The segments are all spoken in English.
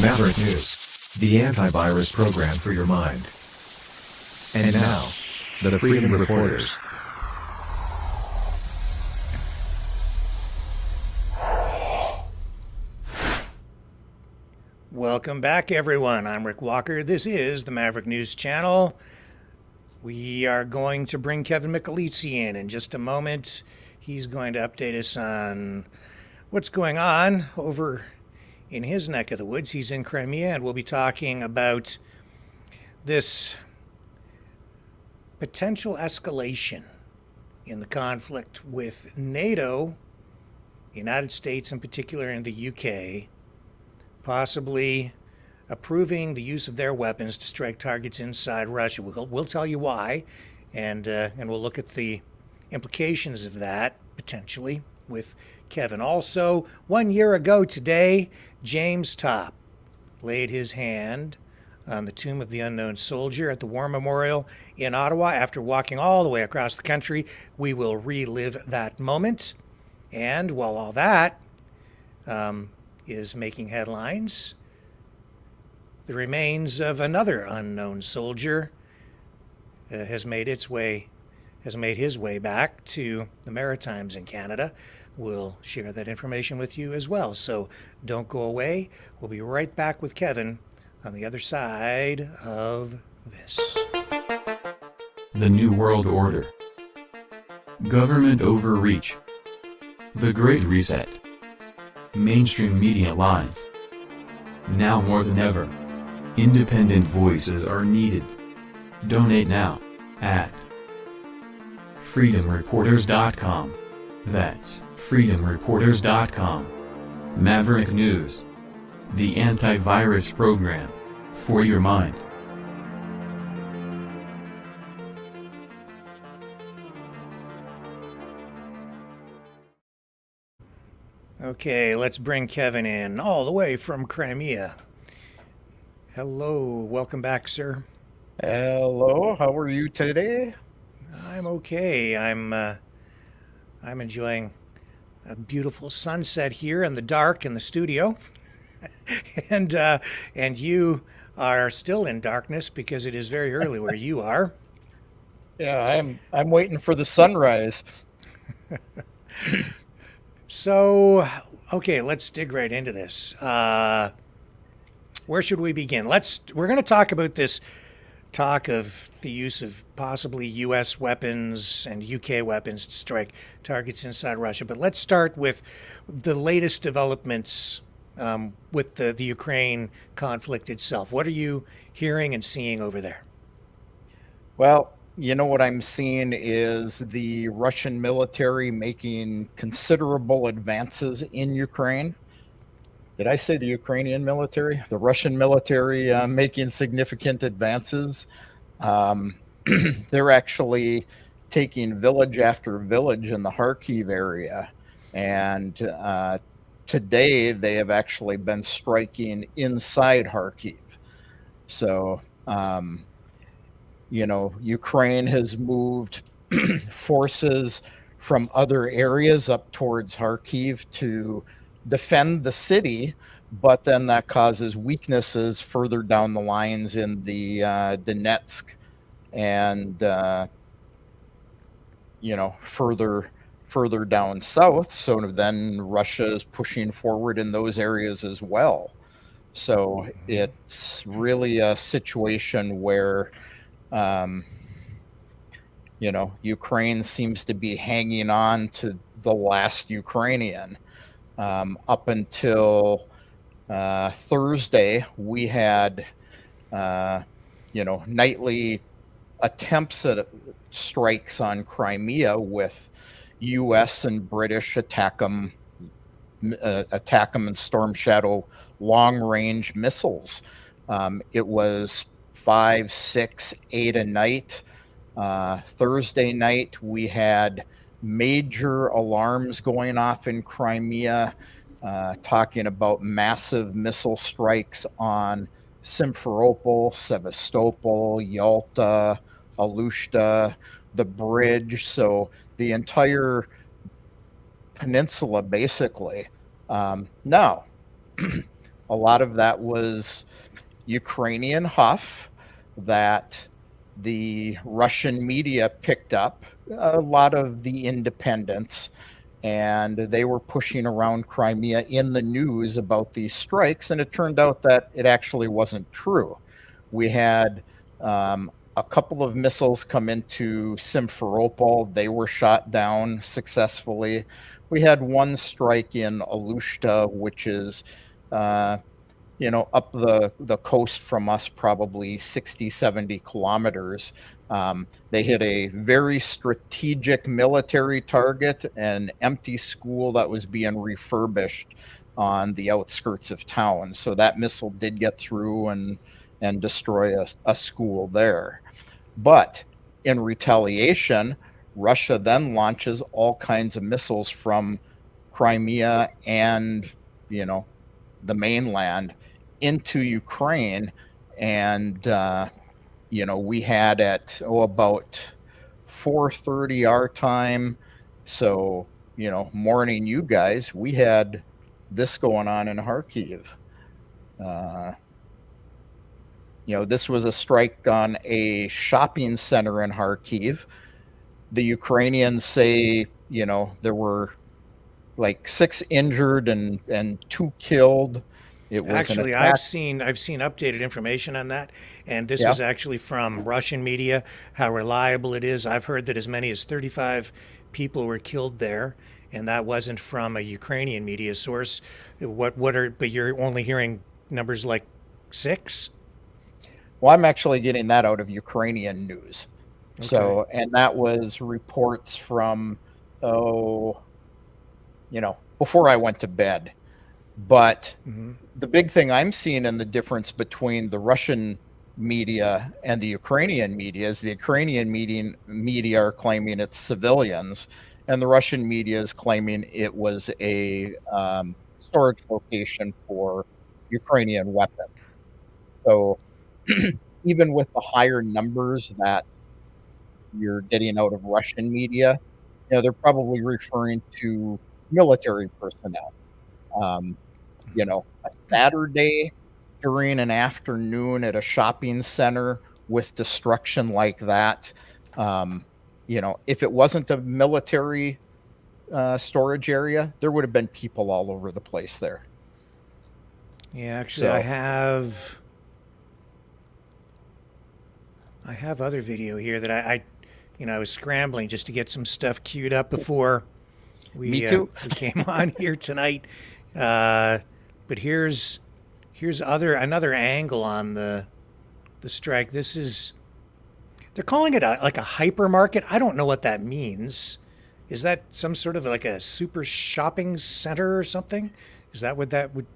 Maverick News, the antivirus program for your mind. And now, the Freedom Reporters. Welcome back, everyone. I'm Rick Walker. This is the Maverick News Channel. We are going to bring Kevin Michelizzi in just a moment. He's going to update us on what's going on over in his neck of the woods. He's in Crimea, and we'll be talking about this potential escalation in the conflict with NATO, the United States in particular, and the UK, possibly approving the use of their weapons to strike targets inside Russia. We'll tell you why, and we'll look at the implications of that, potentially, with Kevin. Also, 1 year ago today, James Topp laid his hand on the tomb of the unknown soldier at the War Memorial in Ottawa after walking all the way across the country. We will relive that moment. And while all that is making headlines, the remains of another unknown soldier has made his way back to the Maritimes in Canada. We'll share that information with you as well. So don't go away. We'll be right back with Kevin on the other side of this. The New World Order. Government overreach. The Great Reset. Mainstream media lies. Now more than ever, independent voices are needed. Donate now at freedomreporters.com. That's freedomreporters.com. Maverick News, the antivirus program for your mind. Okay, let's bring Kevin in all the way from Crimea. Hello, welcome back, sir. Hello, how are you today? I'm okay. I'm enjoying a beautiful sunset here in the dark in the studio, and you are still in darkness because it is very early where you are. Yeah, I'm waiting for the sunrise. So, okay, let's dig right into this. Where should we begin? We're going to talk about this talk of the use of possibly U.S. weapons and UK weapons to strike targets inside Russia. But let's start with the latest developments with the Ukraine conflict itself. What are you hearing and seeing over there? Well, you know what I'm seeing is the Russian military making considerable advances in Ukraine. Did I say the Ukrainian military? The Russian military making significant advances. They're actually taking village after village in the Kharkiv area. And today they have actually been striking inside Kharkiv. So, Ukraine has moved forces from other areas up towards Kharkiv to defend the city, but then that causes weaknesses further down the lines in the Donetsk and further down south. So then Russia is pushing forward in those areas as well. So it's really a situation where Ukraine seems to be hanging on to the last Ukrainian. Up until Thursday, we had, nightly attempts at strikes on Crimea with U.S. and British attack 'em and Storm Shadow long-range missiles. It was 5, 6, 8 a night. Thursday night, we had major alarms going off in Crimea, talking about massive missile strikes on Simferopol, Sevastopol, Yalta, Alushta, the bridge. So the entire peninsula, basically. Now, A lot of that was Ukrainian huff that the Russian media picked up, a lot of the independents, and they were pushing around Crimea in the news about these strikes. And it turned out that it actually wasn't true. We had a couple of missiles come into Simferopol. They were shot down successfully. We had one strike in Alushta, which is up the coast from us, probably 60, 70 kilometers. They hit a very strategic military target, an empty school that was being refurbished on the outskirts of town. So that missile did get through and destroy a school there. But in retaliation, Russia then launches all kinds of missiles from Crimea and, the mainland into Ukraine. And, we had at about 4:30 our time. So, morning you guys, we had this going on in Kharkiv. This was a strike on a shopping center in Kharkiv. The Ukrainians say, there were like 6 injured and 2 killed. It was Actually, an attack. I've seen updated information on that, and this is actually from Russian media. How reliable it is! I've heard that as many as 35 people were killed there, and that wasn't from a Ukrainian media source. But you're only hearing numbers like 6? Well, I'm actually getting that out of Ukrainian news. Okay. So, and that was reports from, before I went to bed. But the big thing I'm seeing in the difference between the Russian media and the Ukrainian media is the Ukrainian media are claiming it's civilians, and the Russian media is claiming it was a storage location for Ukrainian weapons. So even with the higher numbers that you're getting out of Russian media, they're probably referring to military personnel. A Saturday during an afternoon at a shopping center with destruction like that, if it wasn't a military storage area, there would have been people all over the place there. Yeah, actually, I have other video here that I was scrambling just to get some stuff queued up before we came on here tonight. But here's another angle on the strike. They're calling it like a hypermarket. I don't know what that means. Is that some sort of like a super shopping center or something? Is that what that would?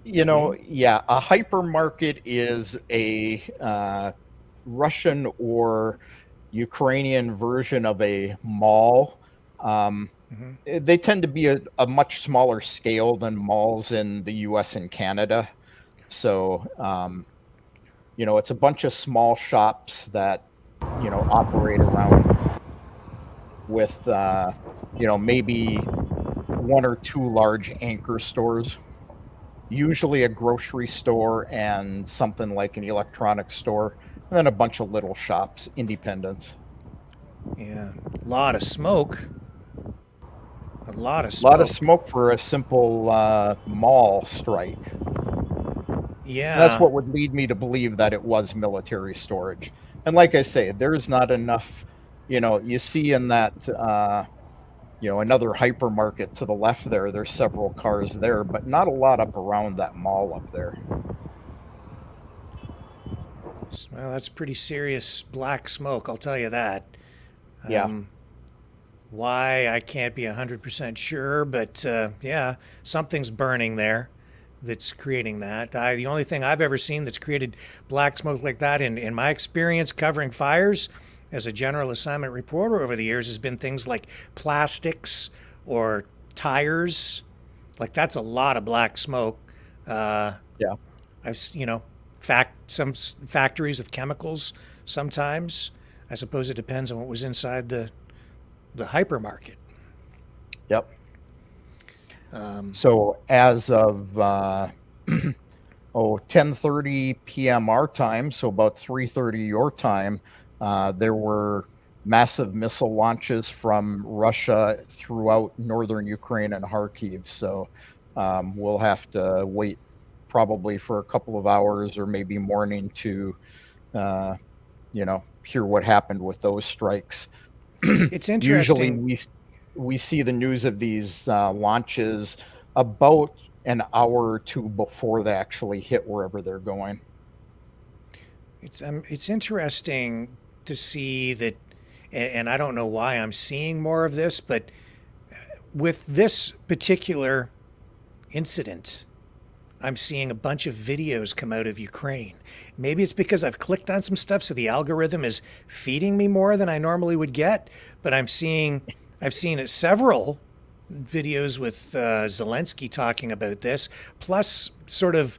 Yeah, a hypermarket is a Russian or Ukrainian version of a mall. They tend to be a much smaller scale than malls in the US and Canada. So, it's a bunch of small shops that, operate around with, maybe 1 or 2 large anchor stores, usually a grocery store and something like an electronics store, and then a bunch of little shops, independents. Yeah, a lot of smoke. A lot of smoke for a simple mall strike. Yeah. That's what would lead me to believe that it was military storage. And like I say, there's not enough, you see in that, another hypermarket to the left there, there's several cars there, but not a lot up around that mall up there. Well, that's pretty serious black smoke, I'll tell you that. Yeah. Why, I can't be 100% sure, but yeah, something's burning there that's creating that. The only thing I've ever seen that's created black smoke like that in my experience covering fires as a general assignment reporter over the years has been things like plastics or tires. Like that's a lot of black smoke. Yeah. I've, some factories with chemicals sometimes. I suppose it depends on what was inside the hypermarket. Yep. So as of 10:30 p.m. our time, so about 3:30 your time, there were massive missile launches from Russia throughout northern Ukraine and Kharkiv. So we'll have to wait probably for a couple of hours or maybe morning to, hear what happened with those strikes. It's Usually interesting. we see the news of these launches about an hour or two before they actually hit wherever they're going. It's interesting to see that, and I don't know why I'm seeing more of this, but with this particular incident, I'm seeing a bunch of videos come out of Ukraine. Maybe it's because I've clicked on some stuff, so the algorithm is feeding me more than I normally would get. But I've seen several videos with Zelensky talking about this, plus sort of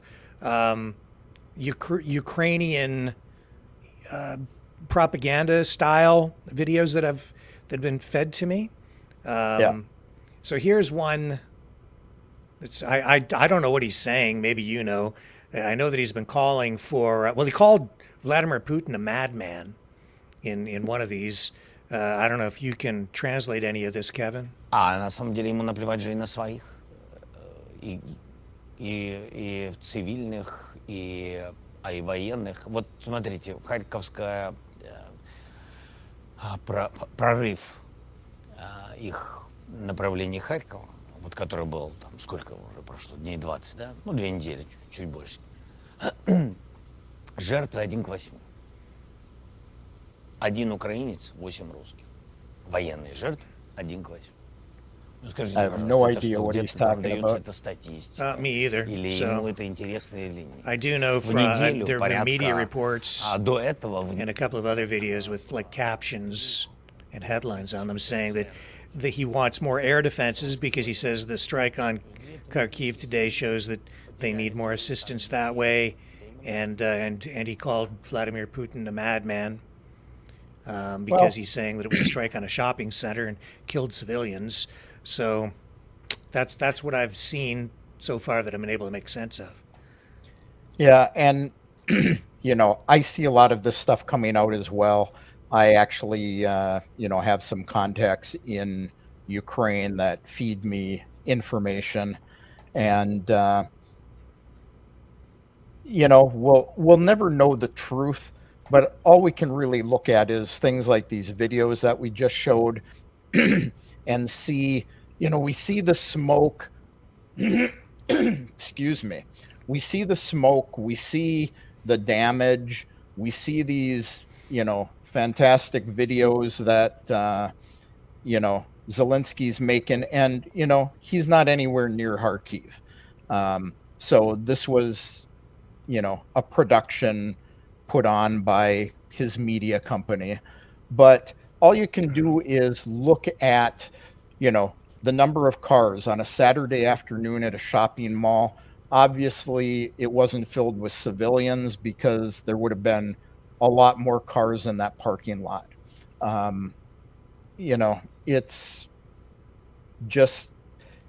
Ukrainian propaganda style videos that have been fed to me. Yeah. So here's one. I don't know what he's saying. Maybe you know. I know that he's been calling for. Well, he called Vladimir Putin a madman in one of these. I don't know if you can translate any of this, Kevin. А на самом деле ему наплевать же и на своих, и, и цивильных, и военных. Вот смотрите, Харьковская прорыв их направлений Харькова, вот который был там, сколько уже прошло, дней 20, да? Ну, 2 недели, чуть больше. Жертвы 1 к 8. 1 украинец, 8 русских. Военные жертвы 1 к 8. Ну, скажите, I have пожалуйста, no это idea что, what где-то he's там talking дается about. эта статистика? Me either. Или ему это интересно, или нет? I do know В from неделю there have been media порядка, reports до этого and a couple of other videos with like captions and headlines on them saying that he wants more air defenses because he says the strike on Kharkiv today shows that they need more assistance that way, and he called Vladimir Putin a madman because he's saying that it was a strike on a shopping center and killed civilians. So that's what I've seen so far that I've been able to make sense of. Yeah, and I see a lot of this stuff coming out as well. I actually, have some contacts in Ukraine that feed me information, and we'll never know the truth, but all we can really look at is things like these videos that we just showed, and see, we see the smoke. Excuse me. We see the smoke, we see the damage, we see these, fantastic videos that, Zelensky's making, and, he's not anywhere near Kharkiv. So this was, a production put on by his media company. But all you can do is look at, the number of cars on a Saturday afternoon at a shopping mall. Obviously, it wasn't filled with civilians because there would have been a lot more cars in that parking lot. It's just,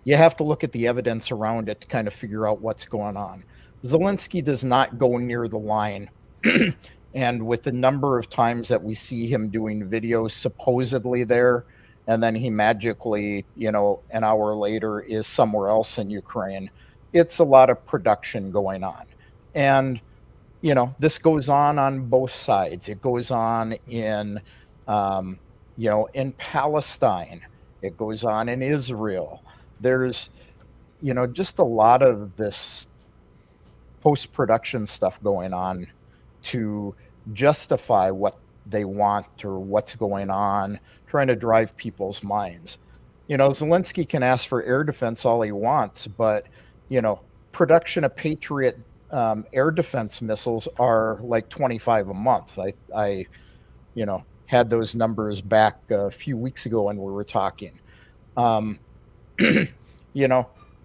you have to look at the evidence around it to kind of figure out what's going on. Zelensky does not go near the line. And with the number of times that we see him doing videos supposedly there, and then he magically, an hour later is somewhere else in Ukraine, it's a lot of production going on. And, this goes on both sides. It goes on in, in Palestine. It goes on in Israel. There's, just a lot of this post-production stuff going on to justify what they want or what's going on, trying to drive people's minds. Zelensky can ask for air defense all he wants, but, production of Patriot air defense missiles are like 25 a month. I had those numbers back a few weeks ago when we were talking.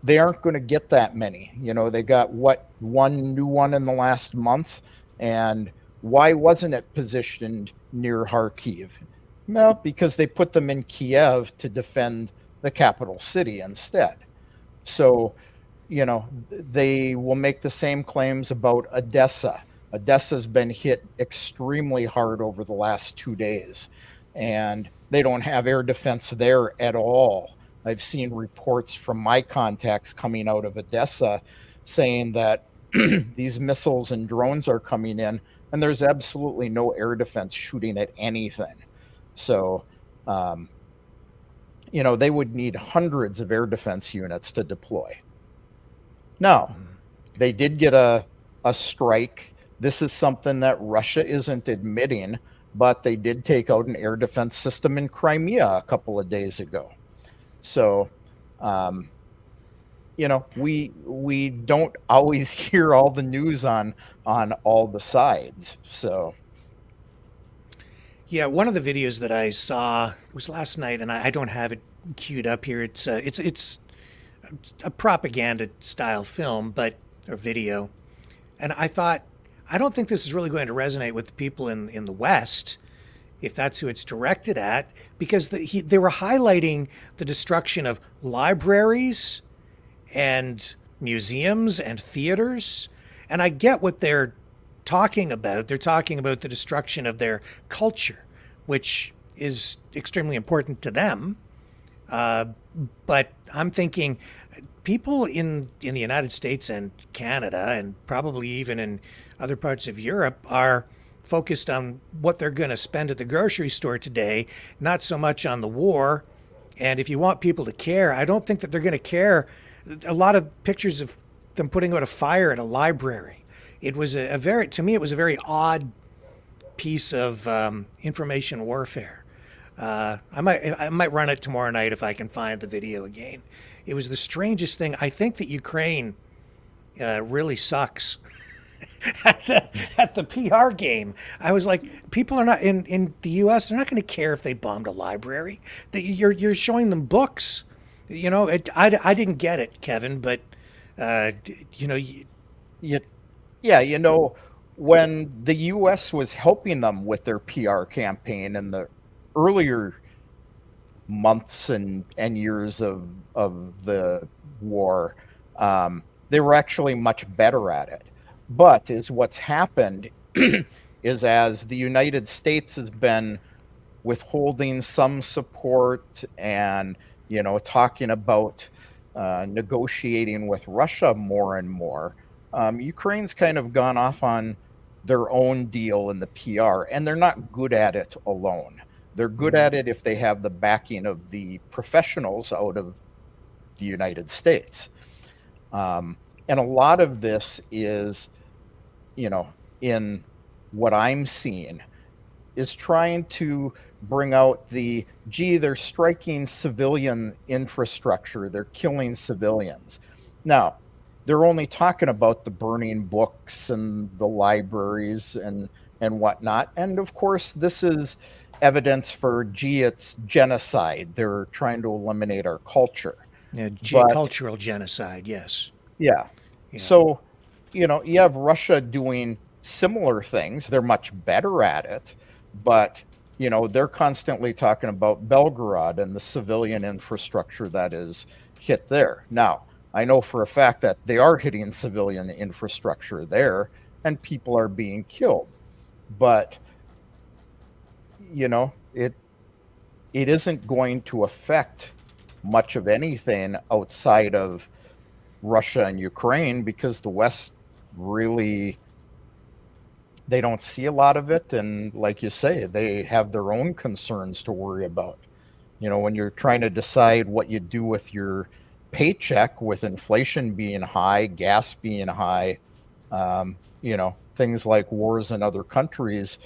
They aren't going to get that many. They got one new one in the last month, and why wasn't it positioned near Kharkiv? Well, because they put them in Kiev to defend the capital city instead. So, you know, they will make the same claims about Odessa. Odessa's been hit extremely hard over the last 2 days, and they don't have air defense there at all. I've seen reports from my contacts coming out of Odessa saying that these missiles and drones are coming in, and there's absolutely no air defense shooting at anything. So, you know, they would need hundreds of air defense units to deploy. Now, they did get a strike. This is something that Russia isn't admitting, but they did take out an air defense system in Crimea a couple of days ago. So, you know, we don't always hear all the news on all the sides. So, Yeah, one of the videos that I saw was last night, and I don't have it queued up here. It's a propaganda style film, or video, and I thought, I don't think this is really going to resonate with the people in the West, if that's who it's directed at, because they were highlighting the destruction of libraries and museums and theaters, and I get what they're talking about. They're talking about the destruction of their culture, which is extremely important to them. But I'm thinking people in the United States and Canada, and probably even in other parts of Europe, are focused on what they're going to spend at the grocery store today, not so much on the war. And if you want people to care, I don't think that they're going to care. A lot of pictures of them putting out a fire at a library. It was to me, it was a very odd piece of information warfare. I might run it tomorrow night if I can find the video again. It was the strangest thing. I think that Ukraine really sucks at the PR game. I was like, people are not in the U.S. They're not going to care if they bombed a library. You're showing them books. You know, I didn't get it, Kevin, but you know, yeah, you know, when the U.S. was helping them with their PR campaign in the earlier months and years of the war, they were actually much better at it. But what's happened is, as the United States has been withholding some support and, you know, talking about negotiating with Russia more and more, Ukraine's kind of gone off on their own deal in the PR, and they're not good at it alone. They're good at it if they have the backing of the professionals out of the United States. And a lot of this is, you know, in what I'm seeing, is trying to bring out they're striking civilian infrastructure, they're killing civilians. Now, they're only talking about the burning books and the libraries and whatnot. And of course, this is evidence for, it's genocide. They're trying to eliminate our culture. Yeah, cultural genocide, yes. Yeah. So, you know, you have Russia doing similar things. They're much better at it, but, you know, they're constantly talking about Belgorod and the civilian infrastructure that is hit there. Now, I know for a fact that they are hitting civilian infrastructure there and people are being killed. But, you know, it isn't going to affect much of anything outside of Russia and Ukraine, because the West really, they don't see a lot of it. And like you say, they have their own concerns to worry about. You know, when you're trying to decide what you do with your paycheck, with inflation being high, gas being high, you know, things like wars in other countries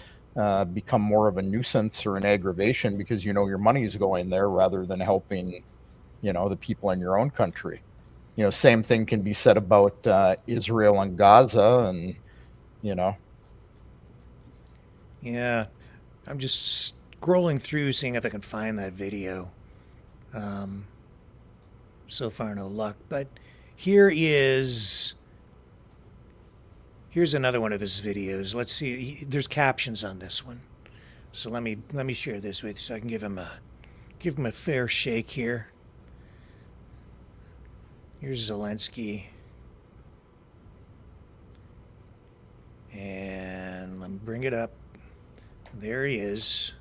become more of a nuisance or an aggravation, because, you know, your money is going there rather than helping, you know, the people in your own country. You know, same thing can be said about Israel and Gaza, and, you know. Yeah, I'm just scrolling through, seeing if I can find that video. So far, no luck. But here's another one of his videos. Let's see. There's captions on this one, so let me share this with you so I can give him a fair shake here. Here's Zelensky. And let me bring it up. There he is.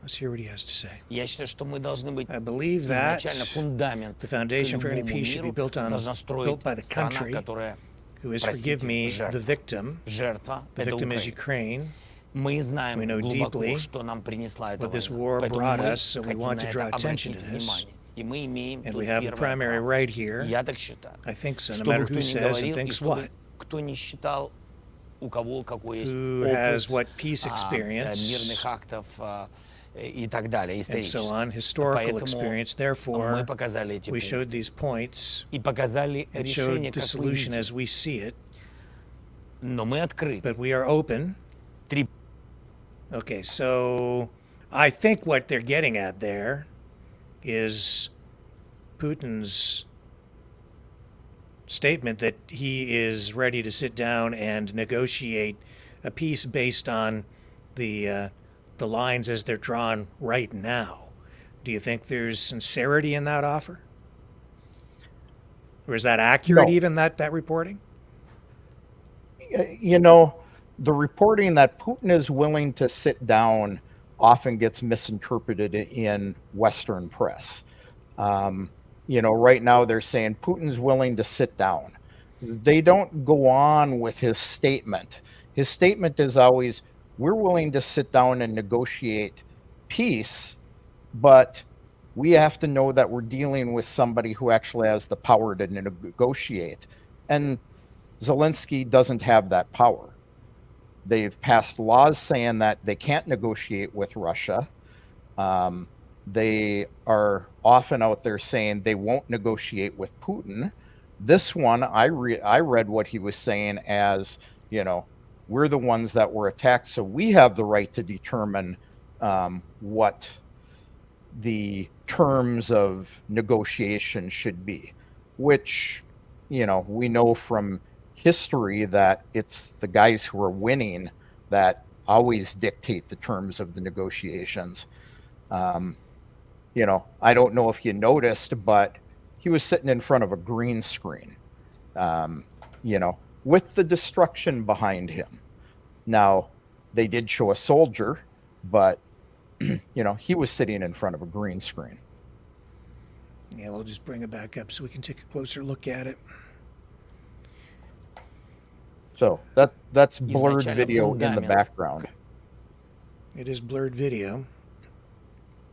Let's hear what he has to say. Я считаю, что мы должны быть I believe that изначально фундамент the к foundation for any любому peace should be миру built должна строить by the страна, country которая, who is, простите, forgive me, the жертва. victim. Жертва — The это victim is Украина. Ukraine. Мы знаем We know глубоко, deeply что нам принесла эта what this война. war Поэтому brought мы us, so we хотим want на to это draw attention обратить to this. внимание. И мы имеем And тут we have the первое primary право. right here. Я так считаю. I think so, no Чтобы matter кто who ни says and говорил, и thinks чтобы what. кто не считал, у кого какой есть Who has опыт what peace experience мирных актов и так далее, and so исторических. on, historical Поэтому experience. мы Therefore, показали эти we пункты. showed these points И показали and решение, showed the как мы solution видим. as we see it, Но мы открыты. but we are open. Три Okay, so I think what they're getting at there is Putin's statement that he is ready to sit down and negotiate a peace based on the lines as they're drawn right now. Do you think there's sincerity in that offer? Or is that accurate, No. even that reporting? You know, the reporting that Putin is willing to sit down often gets misinterpreted in Western press. You know, right now they're saying Putin's willing to sit down. They don't go on with his statement. His statement is always, we're willing to sit down and negotiate peace, but we have to know that we're dealing with somebody who actually has the power to negotiate. And Zelensky doesn't have that power. They've passed laws saying that they can't negotiate with Russia. They are often out there saying they won't negotiate with Putin. This one, I read what he was saying as, you know, we're the ones that were attacked, so we have the right to determine what the terms of negotiation should be, which, you know, we know from history that it's the guys who are winning that always dictate the terms of the negotiations. You know, I don't know if you noticed, but he was sitting in front of a green screen, you know, with the destruction behind him. Now, they did show a soldier, but, you know, he was sitting in front of a green screen. Yeah, we'll just bring it back up so we can take a closer look at it. So that's blurred Изначально video in the фундамент. background. It is blurred video.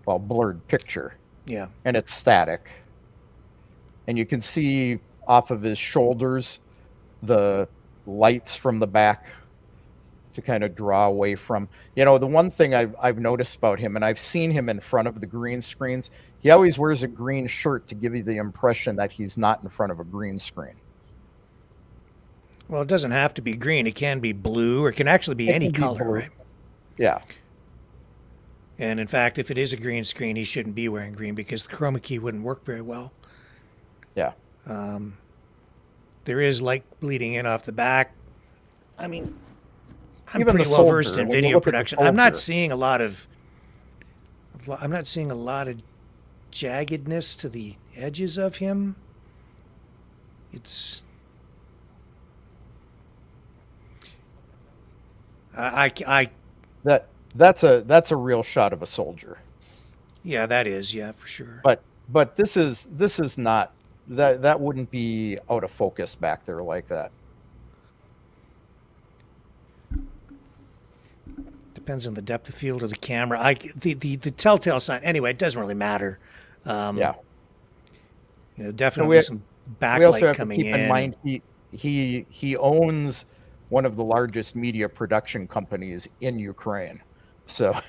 Well, blurred picture, Yeah. and it's static. And you can see off of his shoulders the lights from the back to kind of draw away from. You know, the one thing I've noticed about him, and I've seen him in front of the green screens, he always wears a green shirt to give you the impression that he's not in front of a green screen. Well, it doesn't have to be green. It can be blue, or it can actually be It any can be color, blue. right? Yeah. And in fact, if it is a green screen, he shouldn't be wearing green because the chroma key wouldn't work very well. Yeah. There is light bleeding in off the back. I mean, I'm Even pretty the well versed soldier, in when you video look at the production. I'm not soldier. seeing a lot of. I'm not seeing a lot of jaggedness to the edges of him. It's. I That's a real shot of a soldier. yeah, that is, yeah, for sure. But this is not that wouldn't be out of focus back there like that. Depends on the depth of field of the camera. The telltale sign. Anyway, it doesn't really matter. Yeah. You know, definitely we- some We also backlight have to coming keep in mind he owns one of the largest media production companies in Ukraine. So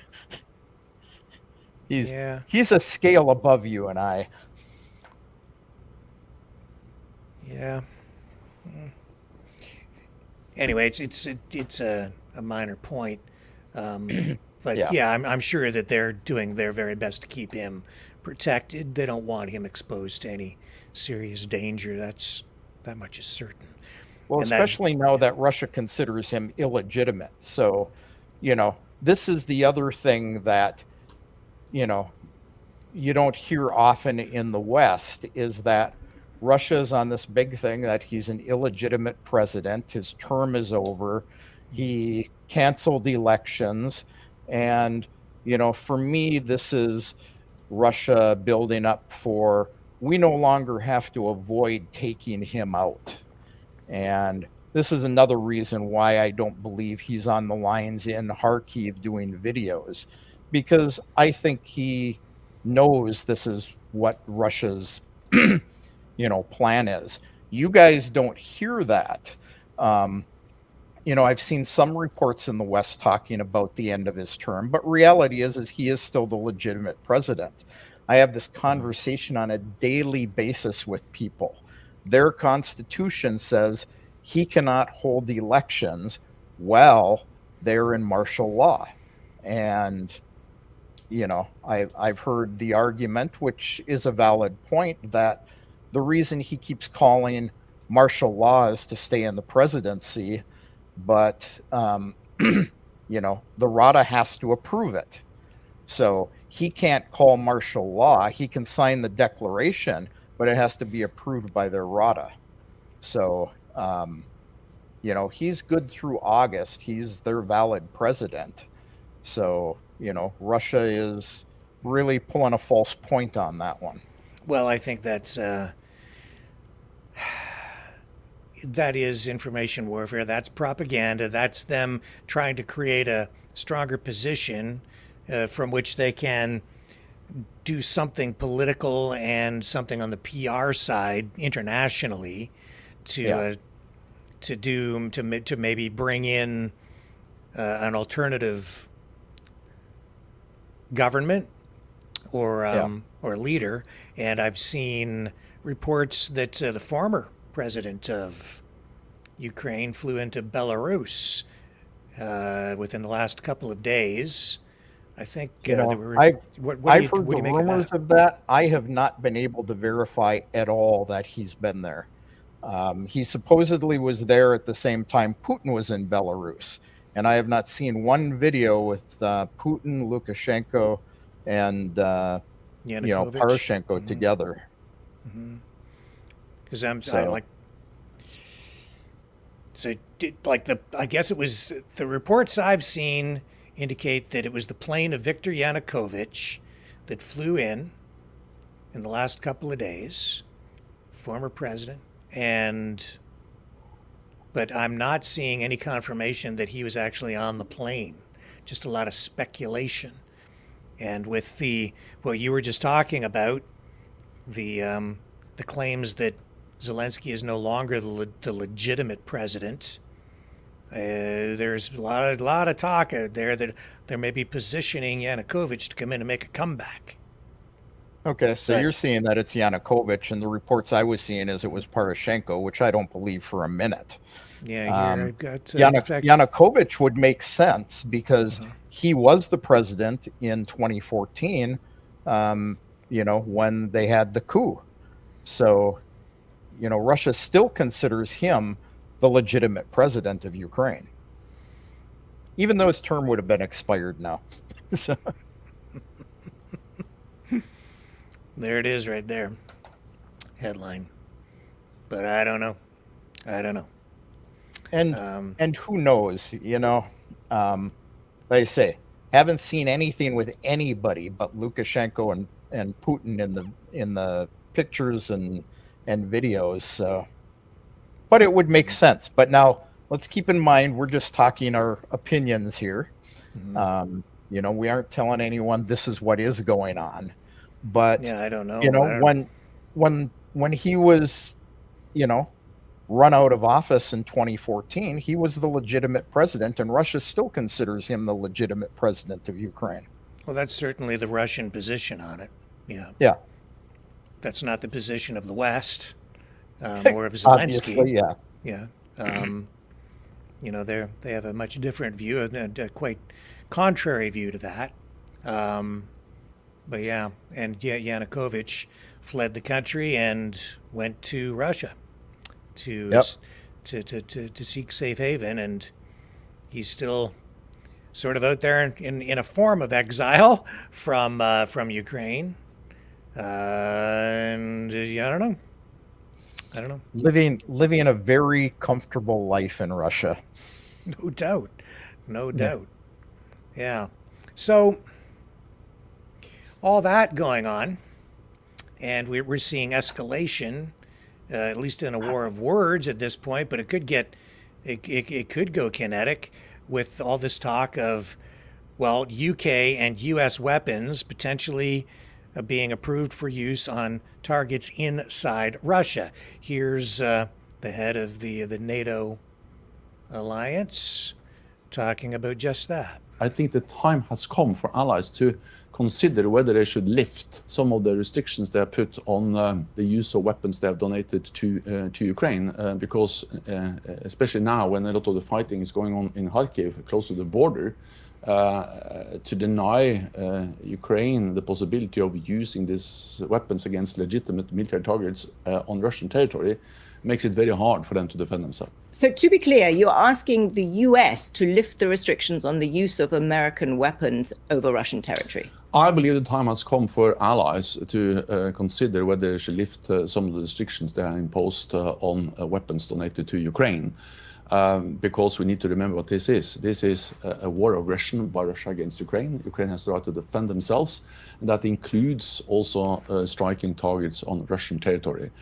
Yeah. he's a scale above you and I. Yeah. Anyway, it's a minor point, but Yeah. yeah, I'm sure that they're doing their very best to keep him protected. They don't want him exposed to any serious danger. That much is certain. Well, And that- especially now that Russia considers him illegitimate. So, you know, this is the other thing that, you know, you don't hear often in the West is that Russia is on this big thing that he's an illegitimate president. His term is over. He canceled elections. And, for me, this is Russia building up for, we no longer have to avoid taking him out. And this is another reason why I don't believe he's on the lines in Kharkiv doing videos, because I think he knows this is what Russia's plan is. You guys don't hear that. I've seen some reports in the West talking about the end of his term, but reality is he is still the legitimate president. I have this conversation on a daily basis with people. Their constitution says he cannot hold elections while they're in martial law. And, I've heard the argument, which is a valid point, that the reason he keeps calling martial law is to stay in the presidency, but, the Rada has to approve it. So he can't call martial law. He can sign the declaration, but it has to be approved by their Rada. So, he's good through August. He's their valid president. So, Russia is really pulling a false point on that one. Well, I think that's that is information warfare. That's propaganda. That's them trying to create a stronger position from which they can do something political and something on the PR side internationally to maybe bring in an alternative government or leader. And I've seen reports that the former president of Ukraine flew into Belarus within the last couple of days. I think I've heard the rumors of that. I have not been able to verify at all that he's been there. He supposedly was there at the same time Putin was in Belarus, and I have not seen one video with Putin, Lukashenko, and Poroshenko together. Because I guess it was the reports I've seen indicate that it was the plane of Viktor Yanukovych that flew in the last couple of days, former president, but I'm not seeing any confirmation that he was actually on the plane. Just a lot of speculation. And with what you were just talking about, the claims that Zelensky is no longer the legitimate president. There's a lot of talk out there that they may be positioning Yanukovych to come in and make a comeback. Okay, so you're seeing that it's Yanukovych, and the reports I was seeing is it was Poroshenko, which I don't believe for a minute. Yeah, I've got Yanukovych would make sense because he was the president in 2014. When they had the coup. So, Russia still considers him the legitimate president of Ukraine, even though his term would have been expired now. So. There it is right there. Headline. But I don't know. And who knows, like I say, haven't seen anything with anybody but Lukashenko and Putin in the pictures and videos. So, but it would make sense. But now let's keep in mind we're just talking our opinions here. We aren't telling anyone this is what is going on. But I don't know. When he was, run out of office in 2014, he was the legitimate president, and Russia still considers him the legitimate president of Ukraine. Well, that's certainly the Russian position on it. Yeah. That's not the position of the West or of Zelensky. Obviously, yeah. They have a much different view, a quite contrary view to that. Yanukovych fled the country and went to Russia to seek safe haven, and he's still sort of out there in a form of exile from Ukraine. I don't know. I don't know. living a very comfortable life in Russia. No doubt. No doubt. Yeah. So, all that going on, and we're seeing escalation, at least in a war of words at this point, but it could get, it could go kinetic with all this talk of, well, UK and US weapons potentially being approved for use on targets inside Russia. Here's the head of the NATO alliance talking about just that. I think the time has come for allies to consider whether they should lift some of the restrictions they have put on the use of weapons they have donated to Ukraine, because especially now when a lot of the fighting is going on in Kharkiv, close to the border, to deny Ukraine the possibility of using these weapons against legitimate military targets on Russian territory makes it very hard for them to defend themselves. So to be clear, you're asking the US to lift the restrictions on the use of American weapons over Russian territory? I believe the time has come for allies to consider whether they should lift some of the restrictions they have imposed on weapons donated to Ukraine. Because we need to remember what this is. This is a war of aggression by Russia against Ukraine. Ukraine has the right to defend themselves, and that includes also striking targets on Russian territory.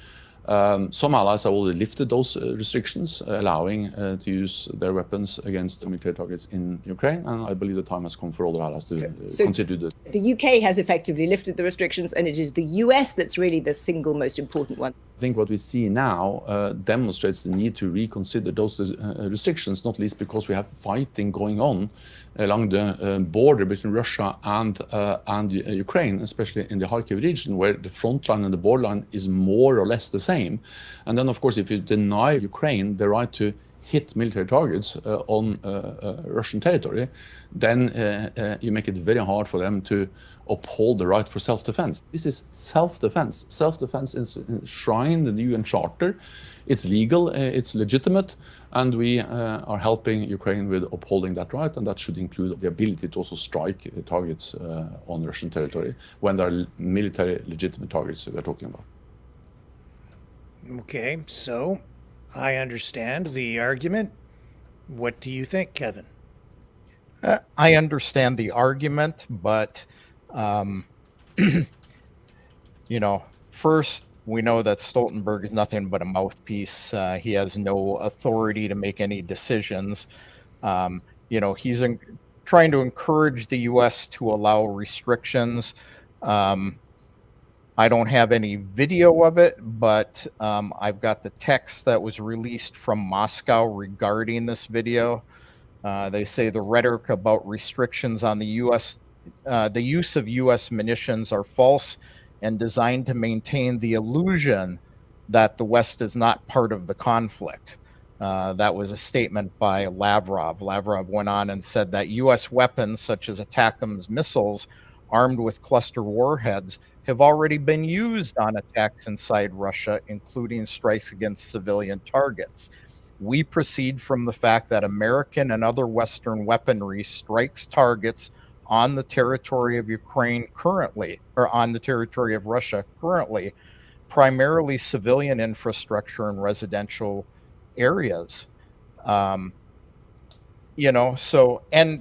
Some allies have already lifted those restrictions, allowing to use their weapons against military targets in Ukraine, and I believe the time has come for other allies to consider this. The UK has effectively lifted the restrictions, and it is the US that's really the single most important one. I think what we see now demonstrates the need to reconsider those restrictions, not least because we have fighting going on along the border between Russia and Ukraine, especially in the Kharkiv region, where the front line and the borderline is more or less the same. And then, of course, if you deny Ukraine the right to hit military targets on Russian territory, then you make it very hard for them to uphold the right for self-defense. This is self-defense. Self-defense is enshrined in the UN Charter. It's legal, it's legitimate, and we are helping Ukraine with upholding that right, and that should include the ability to also strike targets on Russian territory when there are military legitimate targets we're talking about. Okay, so I understand the argument. What do you think, Kevin? I understand the argument, but, first, we know that Stoltenberg is nothing but a mouthpiece. He has no authority to make any decisions. He's trying to encourage the U.S. to allow restrictions. I don't have any video of it, but I've got the text that was released from Moscow regarding this video. They say the rhetoric about restrictions on the use of U.S. munitions are false and designed to maintain the illusion that the West is not part of the conflict. That was a statement by Lavrov. Lavrov went on and said that U.S. weapons such as ATACMS missiles armed with cluster warheads have already been used on attacks inside Russia, including strikes against civilian targets. We proceed from the fact that American and other Western weaponry strikes targets on the territory of Ukraine currently, or on the territory of Russia currently, primarily civilian infrastructure and residential areas. And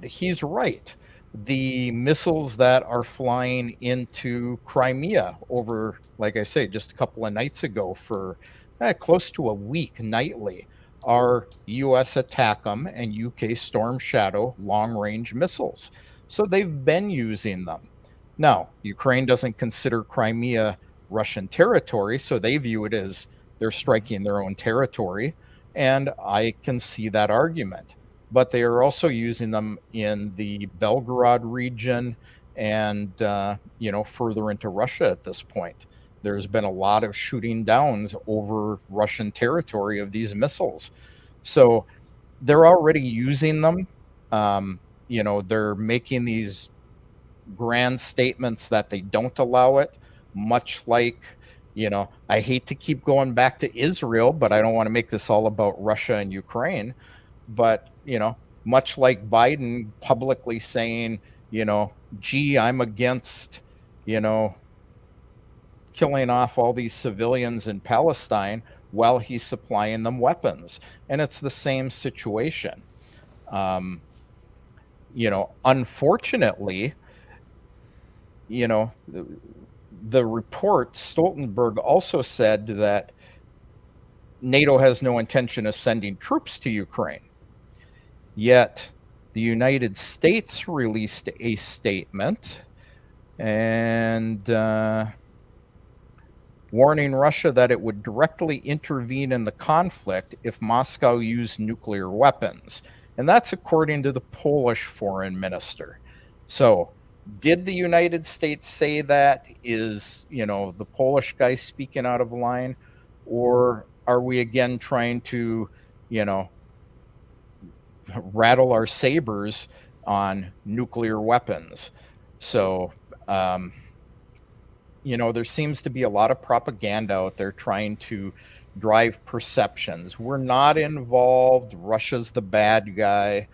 he's right. The missiles that are flying into Crimea over, like I say, just a couple of nights ago for close to a week nightly are U.S. ATACMS and UK Storm Shadow long-range missiles. So they've been using them. Now, Ukraine doesn't consider Crimea Russian territory, so they view it as they're striking their own territory, and I can see that argument. But they are also using them in the Belgorod region and, further into Russia at this point. There's been a lot of shooting downs over Russian territory of these missiles. So they're already using them. They're making these grand statements that they don't allow it, much like, I hate to keep going back to Israel, but I don't want to make this all about Russia and Ukraine. But, much like Biden publicly saying, I'm against, killing off all these civilians in Palestine, while he's supplying them weapons. And it's the same situation. Unfortunately, the report, Stoltenberg also said that NATO has no intention of sending troops to Ukraine. Yet the United States released a statement and warning Russia that it would directly intervene in the conflict if Moscow used nuclear weapons. And that's according to the Polish foreign minister. So did the United States say that? Is, the Polish guy speaking out of line? Or are we again trying to, rattle our sabers on nuclear weapons? So, there seems to be a lot of propaganda out there trying to drive perceptions. We're not involved. Russia's the bad guy.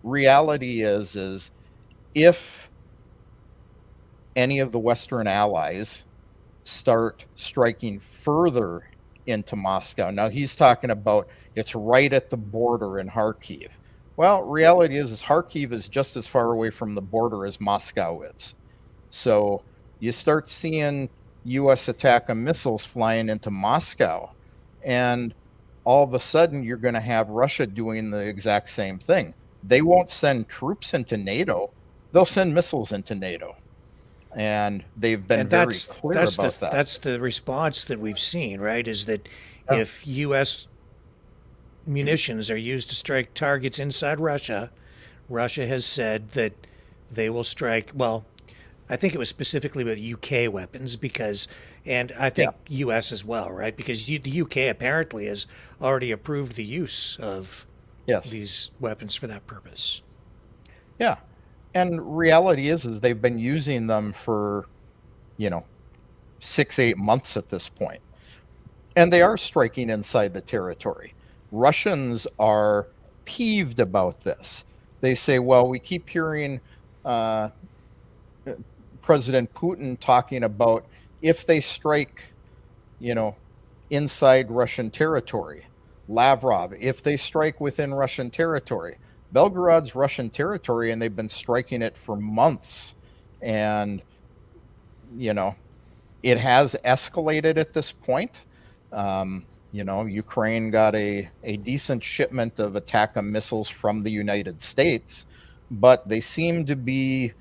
Reality is if any of the Western allies start striking further into Moscow, now he's talking about it's right at the border in Kharkiv. Well, reality is Kharkiv is just as far away from the border as Moscow is. So you start seeing U.S. attack of missiles flying into Moscow, and all of a sudden you're going to have Russia doing the exact same thing. They won't send troops into NATO. They'll send missiles into NATO. And they've been very clear about that. That's the response that we've seen, right? Is that if U.S. munitions are used to strike targets inside Russia, Russia has said that they will strike, well, I think it was specifically with UK weapons and I think US as well, right? Because the UK apparently has already approved the use of these weapons for that purpose. Yeah. And reality is they've been using them for, 6-8 months at this point. And they are striking inside the territory. Russians are peeved about this. They say, well, we keep hearing President Putin talking about if they strike, inside Russian territory. Lavrov, if they strike within Russian territory. Belgorod's Russian territory, and they've been striking it for months. And, it has escalated at this point. Ukraine got a decent shipment of ATACMS missiles from the United States, but they seem to be,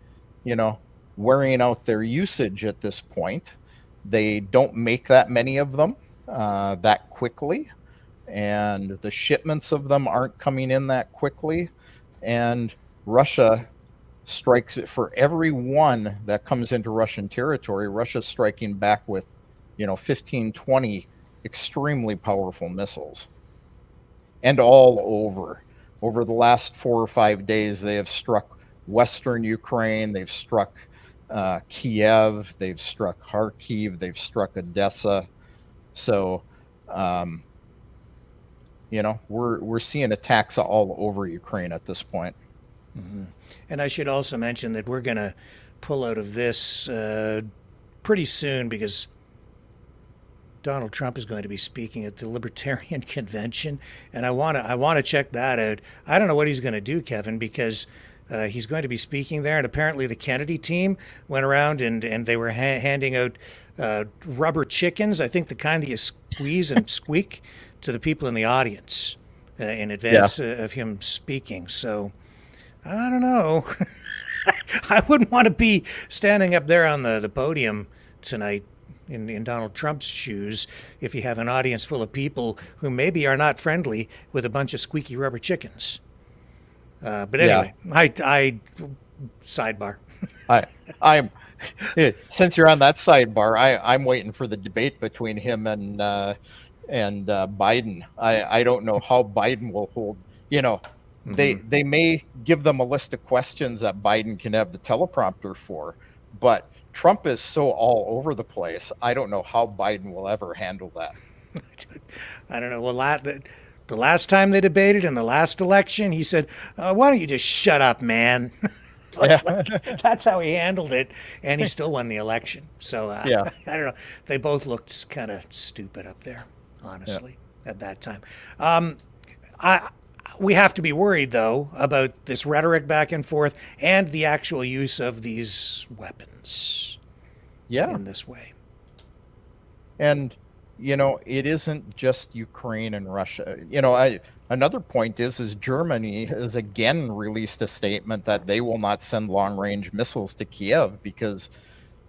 wearing out their usage at this point. They don't make that many of them that quickly, and the shipments of them aren't coming in that quickly. And Russia strikes it for every one that comes into Russian territory. Russia's striking back with, 15, 20 extremely powerful missiles. And all over the last 4 or 5 days, they have struck Western Ukraine, they've struck Kiev, they've struck Kharkiv, they've struck Odessa. So, we're seeing attacks all over Ukraine at this point. Mm-hmm. And I should also mention that we're going to pull out of this pretty soon because Donald Trump is going to be speaking at the Libertarian convention, and I want to check that out. I don't know what he's going to do, Kevin, because he's going to be speaking there, and apparently the Kennedy team went around and they were handing out rubber chickens, I think the kind that you squeeze and squeak, to the people in the audience in advance of him speaking. So I don't know. I wouldn't want to be standing up there on the podium tonight in Donald Trump's shoes if you have an audience full of people who maybe are not friendly with a bunch of squeaky rubber chickens. But anyway, I sidebar. I'm since you're on that sidebar, I'm waiting for the debate between him and Biden. I don't know how Biden will hold. They may give them a list of questions that Biden can have the teleprompter for, but Trump is so all over the place. I don't know how Biden will ever handle that. I don't know. Well, the last time they debated in the last election, he said, "Why don't you just shut up, man?" That's how he handled it, and he still won the election. So I don't know. They both looked kind of stupid up there. honestly, at that time. We have to be worried, though, about this rhetoric back and forth and the actual use of these weapons Yeah. in this way. And, it isn't just Ukraine and Russia. Another point is Germany has again released a statement that they will not send long-range missiles to Kiev because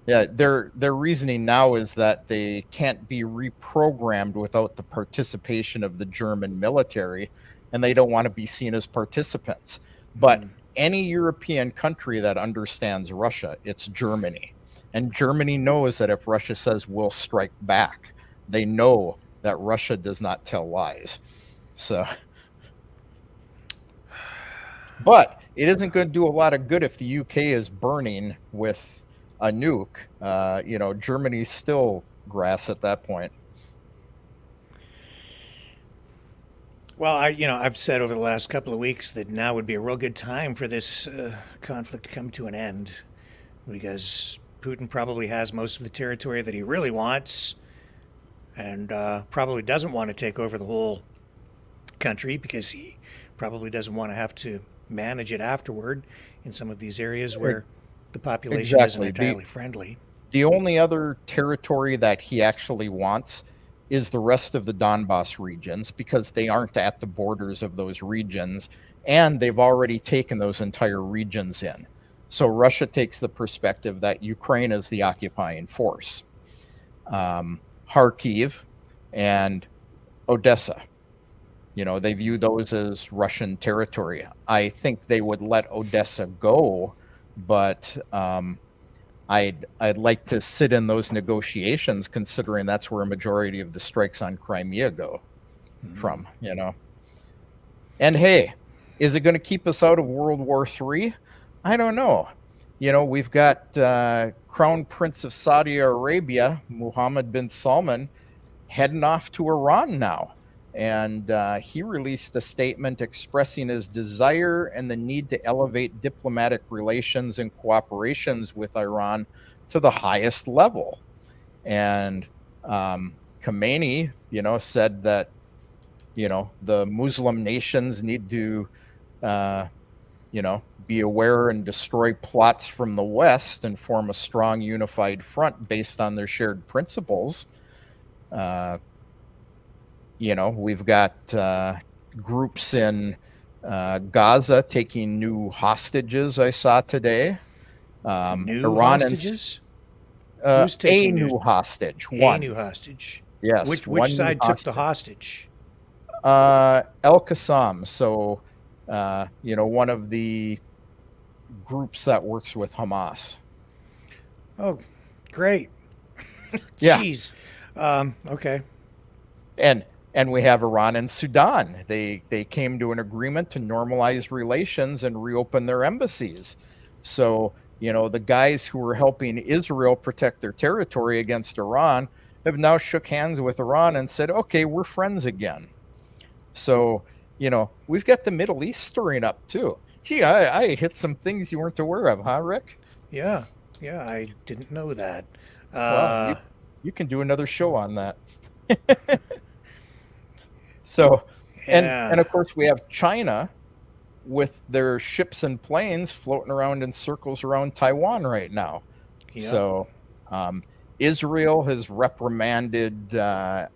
their reasoning now is that they can't be reprogrammed without the participation of the German military, and they don't want to be seen as participants. But any European country that understands Russia, it's Germany. And Germany knows that if Russia says we'll strike back, they know that Russia does not tell lies. So, but it isn't going to do a lot of good if the UK is burning with a nuke. Germany's still grass at that point. Well, I've said over the last couple of weeks that now would be a real good time for this conflict to come to an end, because Putin probably has most of the territory that he really wants, and probably doesn't want to take over the whole country because he probably doesn't want to have to manage it afterward in some of these areas where the population isn't entirely friendly. The only other territory that he actually wants is the rest of the Donbass regions, because they aren't at the borders of those regions, and they've already taken those entire regions in. So Russia takes the perspective that Ukraine is the occupying force. Kharkiv and Odessa, they view those as Russian territory. I think they would let Odessa go, but I'd like to sit in those negotiations, considering that's where a majority of the strikes on Crimea go from, And hey, is it going to keep us out of World War III? I don't know. We've got Crown Prince of Saudi Arabia, Mohammed bin Salman, heading off to Iran now. And he released a statement expressing his desire and the need to elevate diplomatic relations and cooperations with Iran to the highest level. And Khamenei, said that, the Muslim nations need to, be aware and destroy plots from the West and form a strong unified front based on their shared principles. We've got groups in Gaza taking new hostages, I saw today. New Iran hostages? Who's taking a new hostage? One. A new hostage. Yes. Which side took the hostage? El-Qassam. So, one of the groups that works with Hamas. Oh, great. Yeah. Jeez. Okay. And we have Iran and Sudan. They came to an agreement to normalize relations and reopen their embassies. So, the guys who were helping Israel protect their territory against Iran have now shook hands with Iran and said, okay, we're friends again. So, we've got the Middle East stirring up too. Gee, I hit some things you weren't aware of, huh, Rick? Yeah, I didn't know that. Well, you can do another show on that. So, and of course we have China with their ships and planes floating around in circles around Taiwan right now. Yeah. So, Israel has reprimanded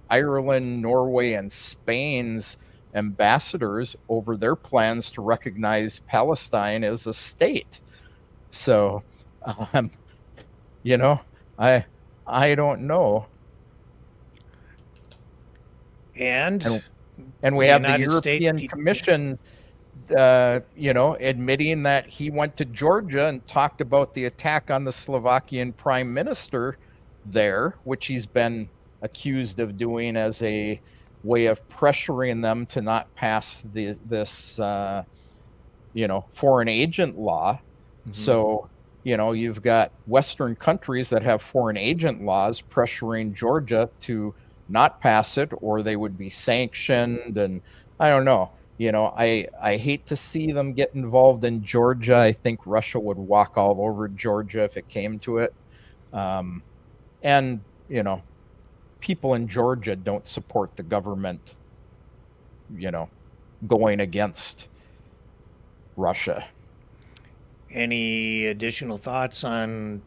Ireland, Norway, and Spain's ambassadors over their plans to recognize Palestine as a state. So, I don't know. And we have the European Commission, admitting that he went to Georgia and talked about the attack on the Slovakian prime minister there, which he's been accused of doing as a way of pressuring them to not pass this foreign agent law. Mm-hmm. So, you've got Western countries that have foreign agent laws pressuring Georgia to not pass it, or they would be sanctioned. And I don't know, I hate to see them get involved in Georgia. I think Russia would walk all over Georgia if it came to it. And people in Georgia don't support the government, going against Russia. Any additional thoughts on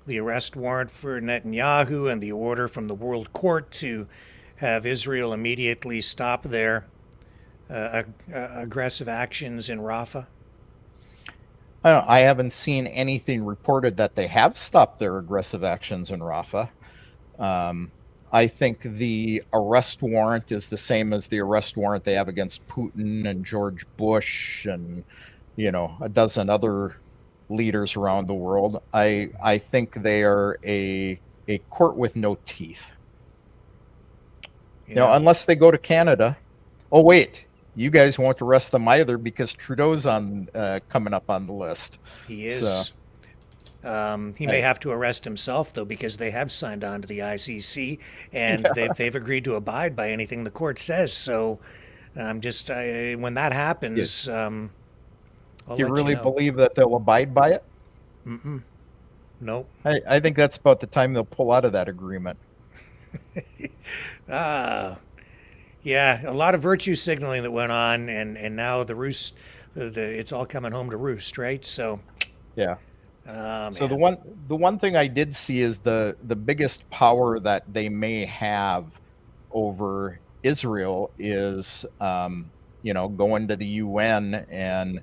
the arrest warrant for Netanyahu and the order from the World Court to have Israel immediately stop their aggressive actions in Rafah? I haven't seen anything reported that they have stopped their aggressive actions in Rafah. I think the arrest warrant is the same as the arrest warrant they have against Putin and George Bush and, a dozen other leaders around the world. I think they are a court with no teeth. Yeah. Unless they go to Canada. Oh, wait. You guys won't arrest them either because Trudeau's coming up on the list. He is. He may have to arrest himself, though, because they have signed on to the ICC, and they've agreed to abide by anything the court says. So when that happens, I'll Do you let really know. believe that they'll abide by it? Nope. I think that's about the time they'll pull out of that agreement. Yeah, a lot of virtue signaling that went on, and now the roost, it's all coming home to roost, right? So, Yeah. So man. the one thing I did see is the biggest power that they may have over Israel is going to the UN and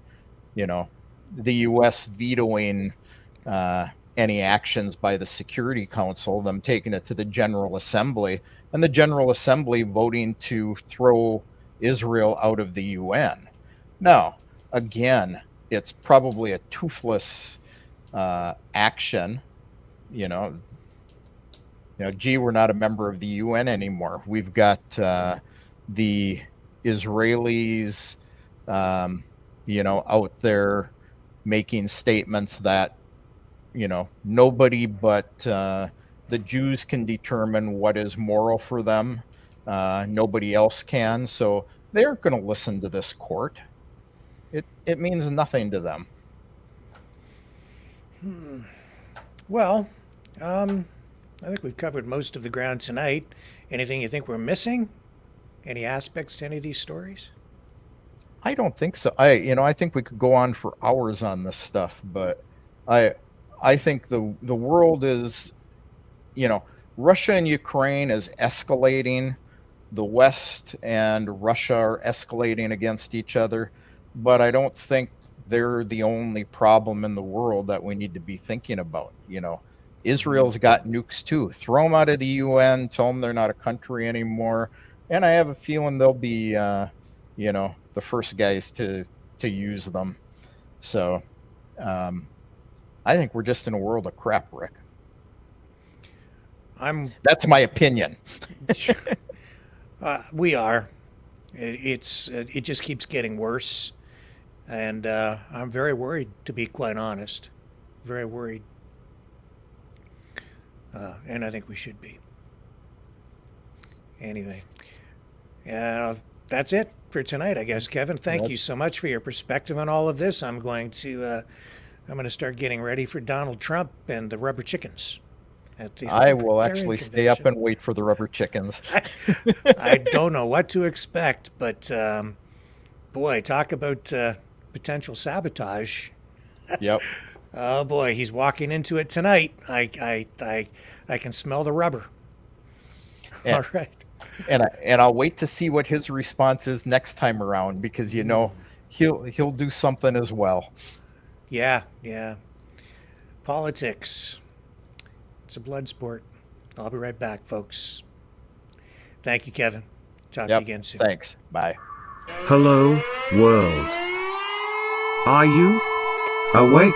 the US vetoing any actions by the Security Council, them taking it to the General Assembly, and the General Assembly voting to throw Israel out of the UN. Now, again, it's probably a toothless action. Gee, we're not a member of the UN anymore. We've got the Israelis, out there making statements that, nobody but the Jews can determine what is moral for them. Nobody else can. So they aren't going to listen to this court. It means nothing to them. Well, I think we've covered most of the ground tonight. Anything you think we're missing? Any aspects to any of these stories? I don't think so. I think we could go on for hours on this stuff, but I think the world is, Russia and Ukraine is escalating. The West and Russia are escalating against each other, but I don't think they're the only problem in the world that we need to be thinking about. Israel's got nukes too. Throw them out of the UN, tell them they're not a country anymore, and I have a feeling they'll be, the first guys to use them. So, I think we're just in a world of crap, Rick. That's my opinion. We are. It just keeps getting worse, and I'm very worried, to be quite honest. Very worried, and I think we should be. Anyway, that's it for tonight, I guess. Kevin, thank you so much for your perspective on all of this. I'm going to start getting ready for Donald Trump and the rubber chickens. I will actually stay up and wait for the rubber chickens. I don't know what to expect, but boy, talk about potential sabotage. Yep. Oh boy, he's walking into it tonight. I can smell the rubber. All right. And I'll wait to see what his response is next time around, because he'll do something as well. Yeah. Politics. It's a blood sport. I'll be right back, folks. Thank you, Kevin. Talk to you again soon. Thanks. Bye. Hello, world. Are you awake?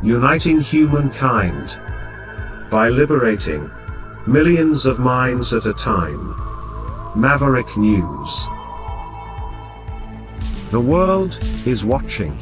Uniting humankind by liberating millions of minds at a time. Maverick News. The world is watching.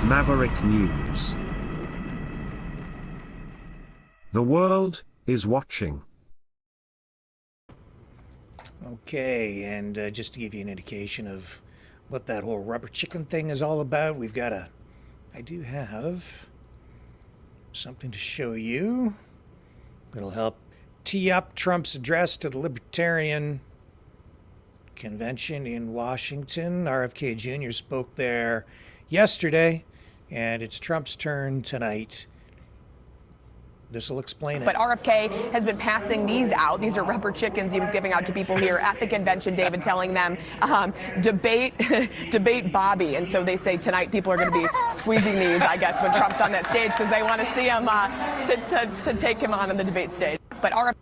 Maverick News. The world is watching. Okay, and just to give you an indication of what that whole rubber chicken thing is all about, I do have something to show you. It'll help tee up Trump's address to the Libertarian convention in Washington. RFK Jr. spoke there yesterday, and it's Trump's turn tonight. This will explain it. But RFK has been passing these out. These are rubber chickens he was giving out to people here at the convention, David, telling them, debate Bobby. And so they say tonight people are going to be squeezing these, I guess, when Trump's on that stage, because they want to see him to take him on the debate stage. But RFK.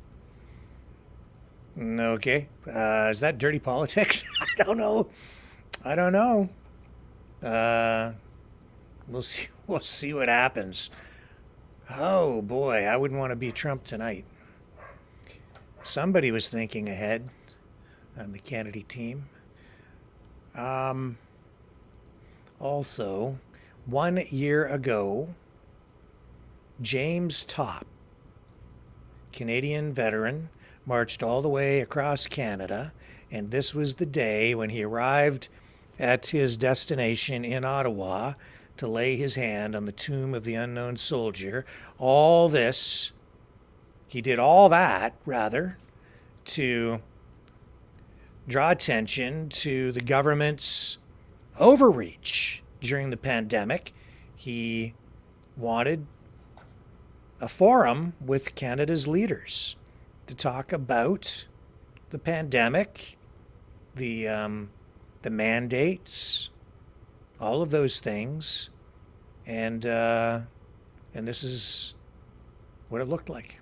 Okay. Is that dirty politics? I don't know. We'll see. We'll see what happens. Oh boy, I wouldn't want to be Trump tonight. Somebody was thinking ahead on the Kennedy team. Also, 1 year ago, James Topp, Canadian veteran, marched all the way across Canada, and this was the day when he arrived at his destination in Ottawa to lay his hand on the tomb of the unknown soldier. He did all that, rather, to draw attention to the government's overreach during the pandemic. He wanted a forum with Canada's leaders to talk about the pandemic, the mandates, all of those things, and this is what it looked like.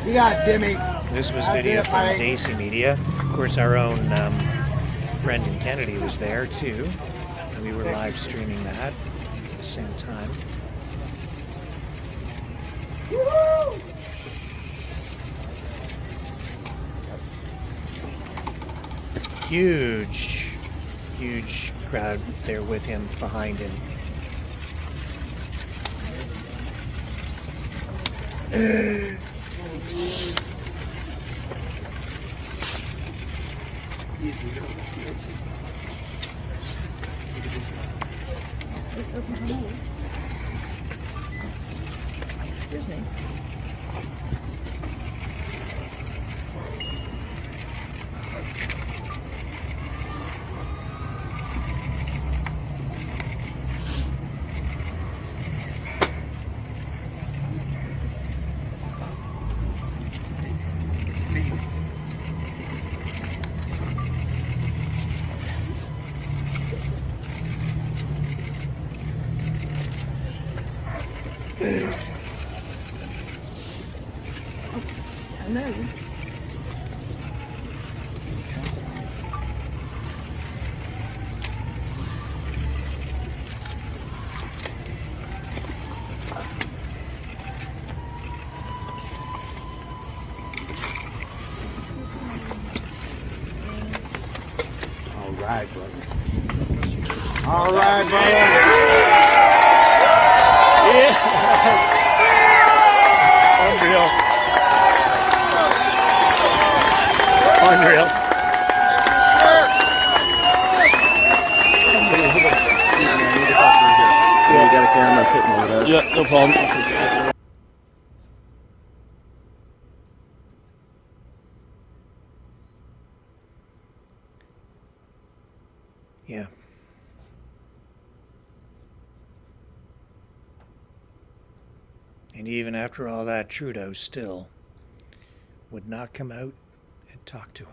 You got Jimmy. This was video from Daisy Media. Of course, our own Brendan Kennedy was there too. We were live streaming that at the same time. Woo-hoo! Huge crowd there with him, behind him. Excuse me. Hello. All right, brother. All right, brother. Unreal. Unreal. You got a camera sitting over there. Yeah, no problem. Yeah. And even after all that, Trudeau still would not come out and talk to him.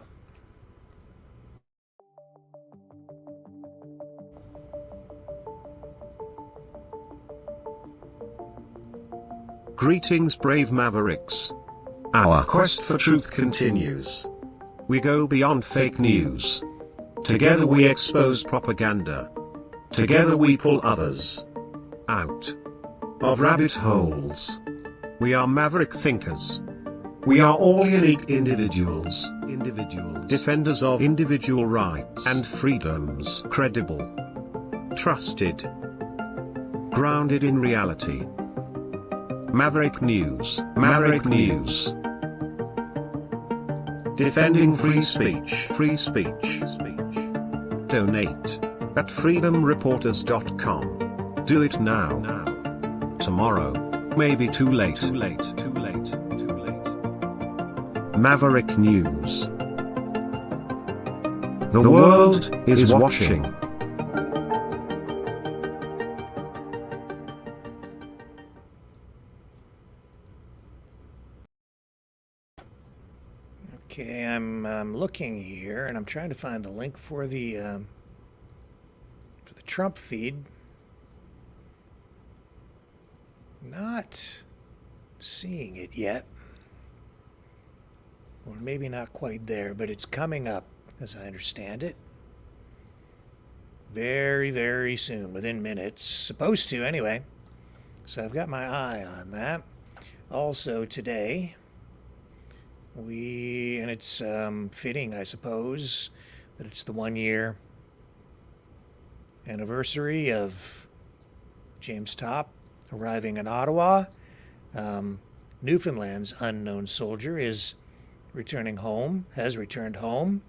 Greetings, brave Mavericks. Our quest for truth continues. We go beyond fake news. Together we expose propaganda. Together we pull others out of rabbit holes. We are maverick thinkers. We are all unique individuals, defenders of individual rights and freedoms, credible, trusted, grounded in reality. Maverick News, Maverick News. Defending free speech, free speech. Donate at freedomreporters.com. Do it now. Tomorrow may be too late. Maverick News. The world is watching. Okay, I'm looking here, and I'm trying to find the link for the Trump feed. Not seeing it yet. Or maybe not quite there, but it's coming up, as I understand it. Very, very soon, within minutes. Supposed to, anyway. So I've got my eye on that. Also today, and it's fitting, I suppose, that it's the 1-year anniversary of James Topp arriving in Ottawa. Newfoundland's unknown soldier is returning home, has returned home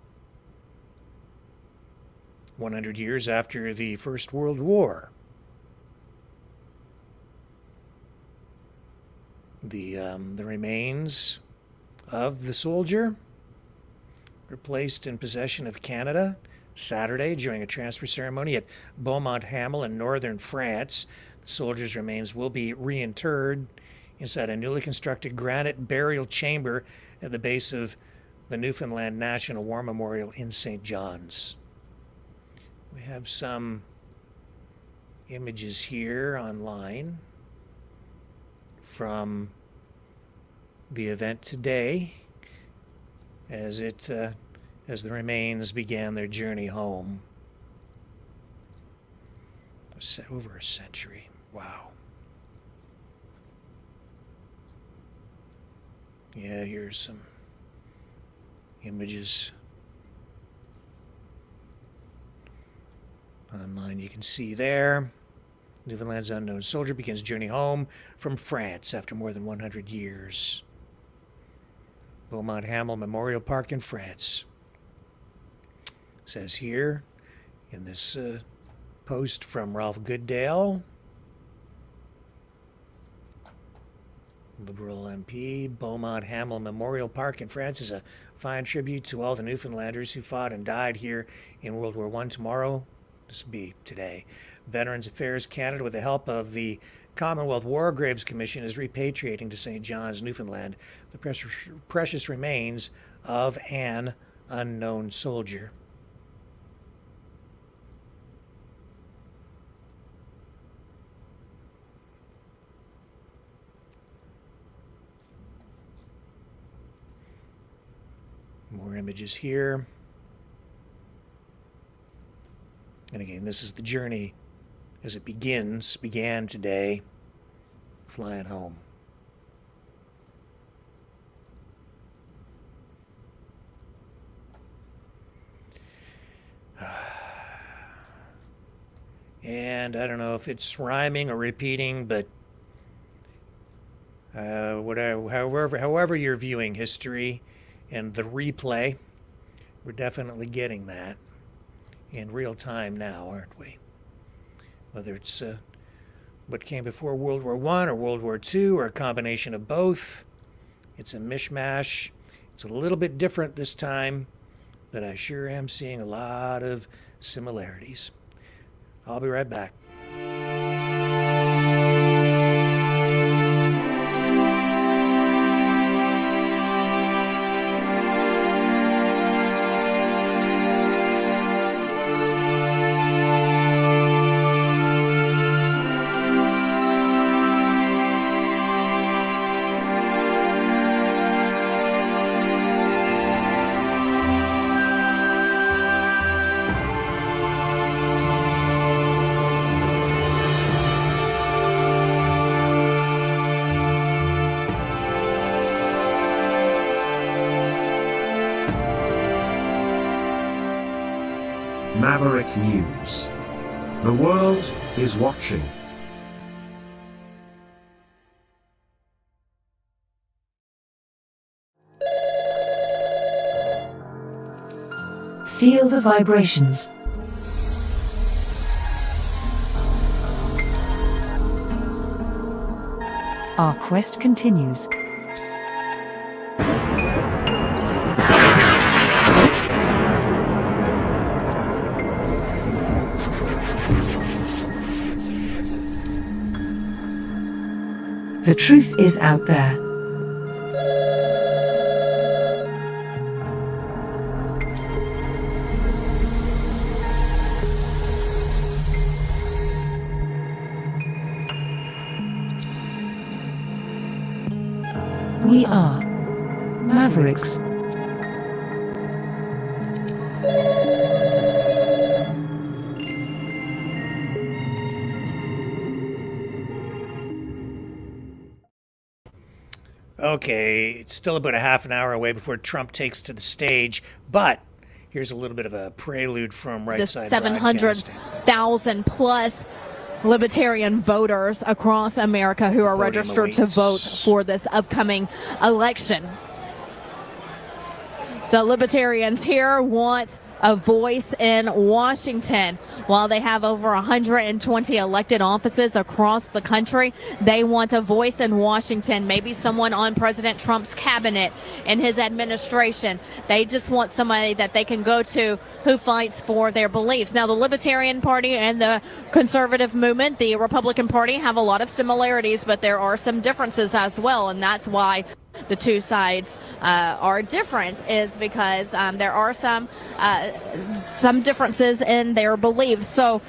100 years after the First World War. The remains of the soldier were placed in possession of Canada Saturday during a transfer ceremony at Beaumont-Hamel in northern France. The soldier's remains will be reinterred inside a newly constructed granite burial chamber at the base of the Newfoundland National War Memorial in St. John's. We have some images here online from the event today as the remains began their journey home. Over a century. Wow. Yeah, here's some images online. You can see there. Newfoundland's unknown soldier begins journey home from France after more than 100 years. Beaumont-Hamel Memorial Park in France. It says here in this post from Ralph Goodale, Liberal MP, Beaumont-Hamel Memorial Park in France is a fine tribute to all the Newfoundlanders who fought and died here in World War I. Tomorrow, this will be today, Veterans Affairs Canada, with the help of the Commonwealth War Graves Commission, is repatriating to St. John's, Newfoundland, the precious remains of an unknown soldier. More images here. And again, this is the journey as it began today, flying home. And I don't know if it's rhyming or repeating, but however you're viewing history and the replay, we're definitely getting that in real time now, aren't we? Whether it's what came before World War I or World War II or a combination of both, it's a mishmash. It's a little bit different this time, but I sure am seeing a lot of similarities. I'll be right back. Maverick News. The world is watching. Feel the vibrations. Our quest continues. The truth is out there. We are Mavericks. Okay, it's still about a half an hour away before Trump takes to the stage, but here's a little bit of a prelude from Right The Side Broadcasting. 700,000 plus Libertarian voters across America who are Podium registered to awaits. vote for this upcoming election. The Libertarians here want a voice in Washington. While they have over 120 elected offices across the country, they want a voice in Washington, maybe someone on President Trump's cabinet and his administration. They just want somebody that they can go to who fights for their beliefs. Now, the Libertarian Party and the conservative movement, the Republican Party, have a lot of similarities, but there are some differences as well, and that's why the two sides are different, is because there are some differences in their beliefs. So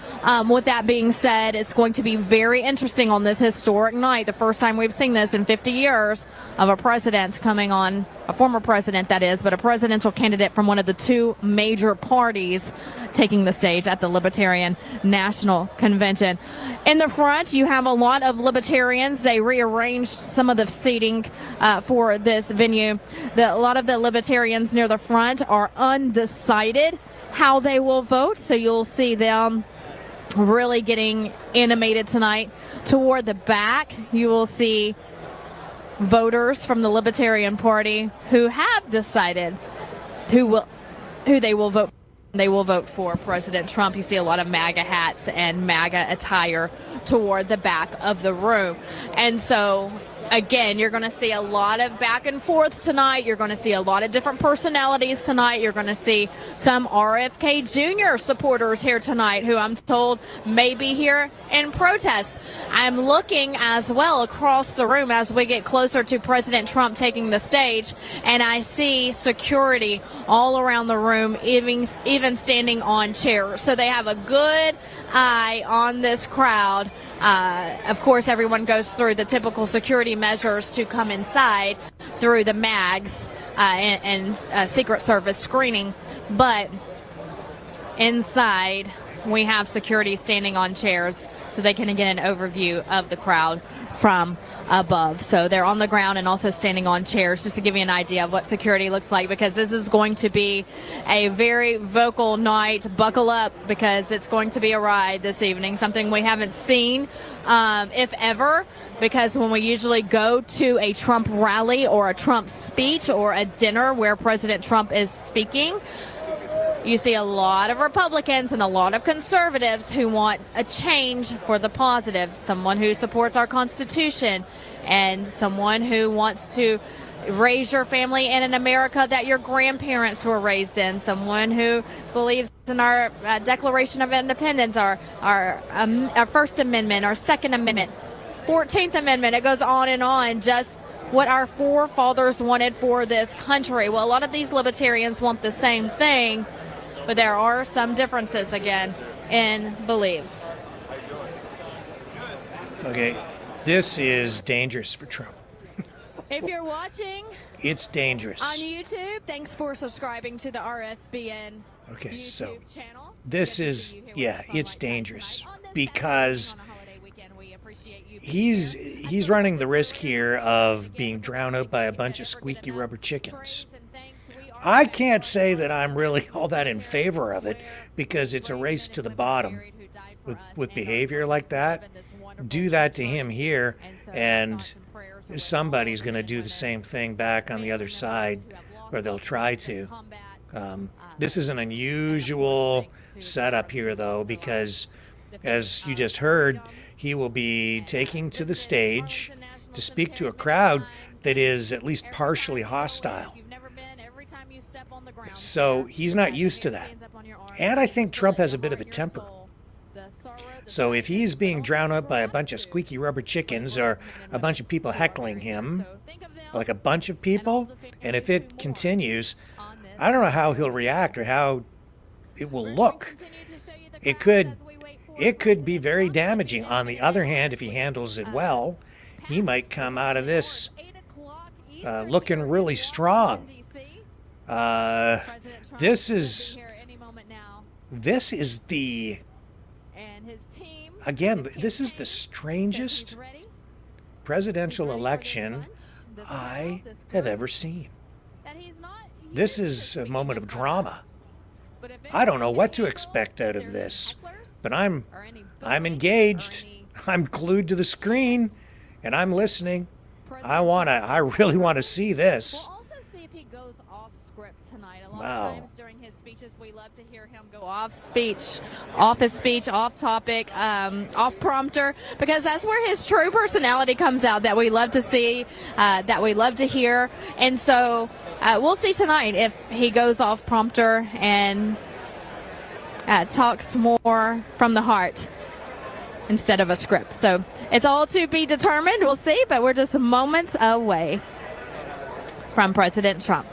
with that being said, it's going to be very interesting on this historic night, the first time we've seen this in 50 years of a president coming on, a former president that is, but a presidential candidate from one of the two major parties taking the stage at the Libertarian National Convention. In the front, you have a lot of Libertarians. They rearranged some of the seating for this venue. A lot of the Libertarians near the front are undecided how they will vote, so you'll see them really getting animated tonight. Toward the back, you will see voters from the Libertarian Party who have decided who they will vote for. They will vote for President Trump. You see a lot of MAGA hats and MAGA attire toward the back of the room. And so, again, you're going to see a lot of back and forth tonight. You're going to see a lot of different personalities tonight. You're going to see some RFK Jr. supporters here tonight who I'm told may be here in protest. I'm looking as well across the room as we get closer to President Trump taking the stage, and I see security all around the room, even standing on chairs. So they have a good eye on this crowd. Of course, everyone goes through the typical security measures to come inside through the mags and Secret Service screening. But inside, we have security standing on chairs so they can get an overview of the crowd from above. So they're on the ground and also standing on chairs, just to give you an idea of what security looks like, because this is going to be a very vocal night. Buckle up, because it's going to be a ride this evening, something we haven't seen, if ever, because when we usually go to a Trump rally or a Trump speech or a dinner where President Trump is speaking, you see a lot of Republicans and a lot of conservatives who want a change for the positive, someone who supports our Constitution and someone who wants to raise your family in an America that your grandparents were raised in, someone who believes in our Declaration of Independence, our First Amendment, our Second Amendment, 14th Amendment. It goes on, just what our forefathers wanted for this country. Well, a lot of these libertarians want the same thing, but there are some differences, again, in beliefs. Okay, this is dangerous for Trump. If you're watching It's dangerous. on YouTube, thanks for subscribing to the RSBN Okay, YouTube so channel. this Good to is, see you here with yeah, us on it's Light Side dangerous tonight. On this because Thanksgiving on a holiday weekend, we appreciate you being here. he's running the risk here of being drowned out by a bunch of squeaky rubber chickens. I can't say that I'm really all that in favor of it, because it's a race to the bottom with behavior like that. Do that to him here, and somebody's going to do the same thing back on the other side, or they'll try to. This is an unusual setup here, though, because, as you just heard, he will be taking to the stage to speak to a crowd that is at least partially hostile. So he's not used to that. And I think Trump has a bit of a temper. So if he's being drowned out by a bunch of squeaky rubber chickens, or a bunch of people heckling him, like a bunch of people, and if it continues, I don't know how he'll react or how it will look. It could be very damaging. On the other hand, if he handles it well, he might come out of this looking really strong. This is the, again, this is the strangest presidential election I have ever seen. This is a moment of drama. I don't know what to expect out of this, but I'm engaged. I'm glued to the screen, and I'm listening. I really want to see this. Wow. During his speeches, we love to hear him go off his speech, off topic, off prompter, because that's where his true personality comes out, that we love to see, that we love to hear. And so we'll see tonight if he goes off prompter and talks more from the heart instead of a script. So it's all to be determined. We'll see, but we're just moments away from President Trump.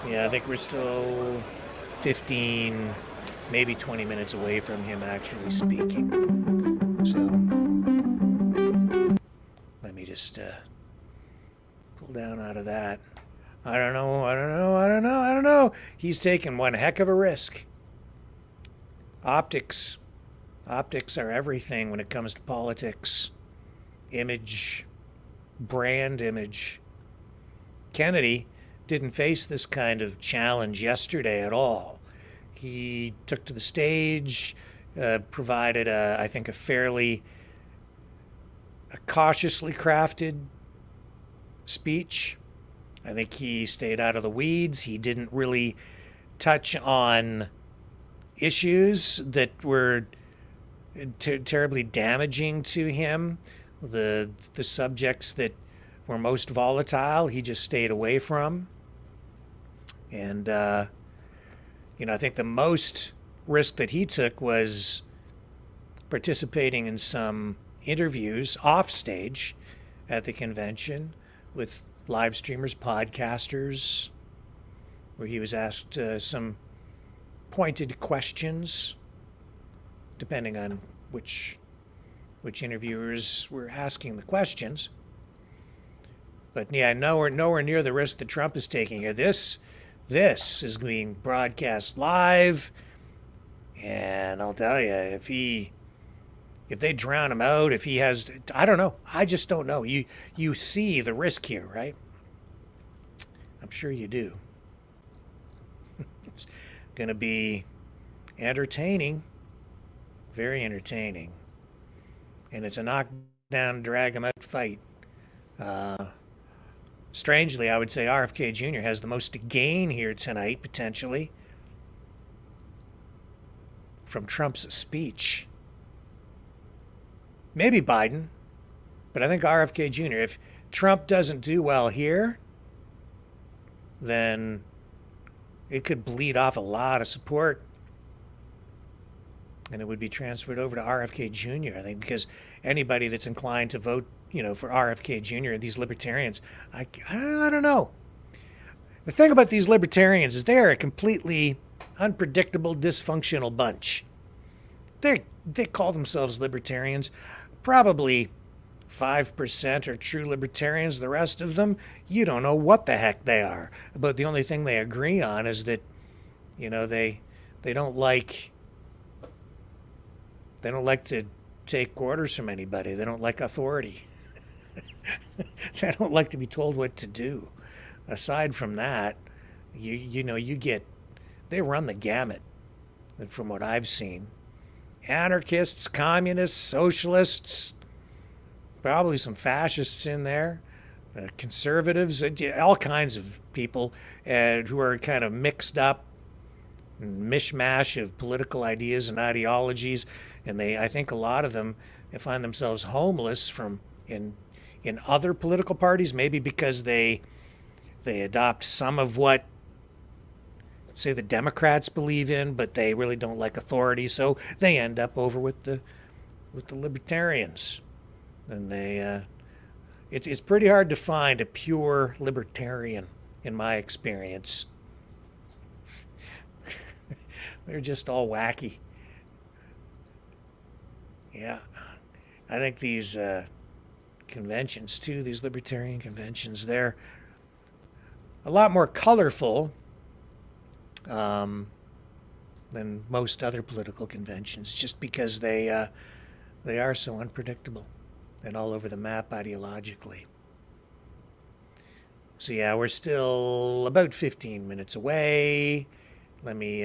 Yeah, I think we're still 15, maybe 20 minutes away from him actually speaking. So let me just pull down out of that. I don't know. He's taking one heck of a risk. Optics are everything when it comes to politics. Image, brand image. Kennedy didn't face this kind of challenge yesterday at all. He took to the stage, provided I think a cautiously crafted speech. I think he stayed out of the weeds. He didn't really touch on issues that were terribly damaging to him. The subjects that were most volatile, he just stayed away from. And, I think the most risk that he took was participating in some interviews off stage at the convention with live streamers, podcasters, where he was asked some pointed questions, depending on which interviewers were asking the questions. But yeah, nowhere near the risk that Trump is taking here. This is being broadcast live, and I'll tell you, if they drown him out, if he has, I don't know. I just don't know. You see the risk here, right? I'm sure you do. It's going to be entertaining, very entertaining, and it's a knockdown, drag him out fight. Strangely, I would say RFK Jr. has the most to gain here tonight, potentially, from Trump's speech. Maybe Biden, but I think RFK Jr., if Trump doesn't do well here, then it could bleed off a lot of support, and it would be transferred over to RFK Jr., I think, because anybody that's inclined to vote for RFK Jr., these libertarians, I don't know. The thing about these libertarians is they're a completely unpredictable, dysfunctional bunch. They call themselves libertarians. Probably 5% are true libertarians. The rest of them, you don't know what the heck they are. But the only thing they agree on is that, they don't like to take orders from anybody. They don't like authority. They don't like to be told what to do. Aside from that, they run the gamut from what I've seen. Anarchists, communists, socialists, probably some fascists in there, conservatives, all kinds of people who are kind of mixed up, mishmash of political ideas and ideologies, and I think a lot of them find themselves homeless in other political parties, maybe because they adopt some of what, say, the Democrats believe in, but they really don't like authority, so they end up over with the Libertarians. And it's pretty hard to find a pure Libertarian, in my experience. They're just all wacky. Yeah. I think these conventions, too, these Libertarian conventions, they're a lot more colorful than most other political conventions, just because they are so unpredictable and all over the map ideologically. So yeah, we're still about 15 minutes away. Let me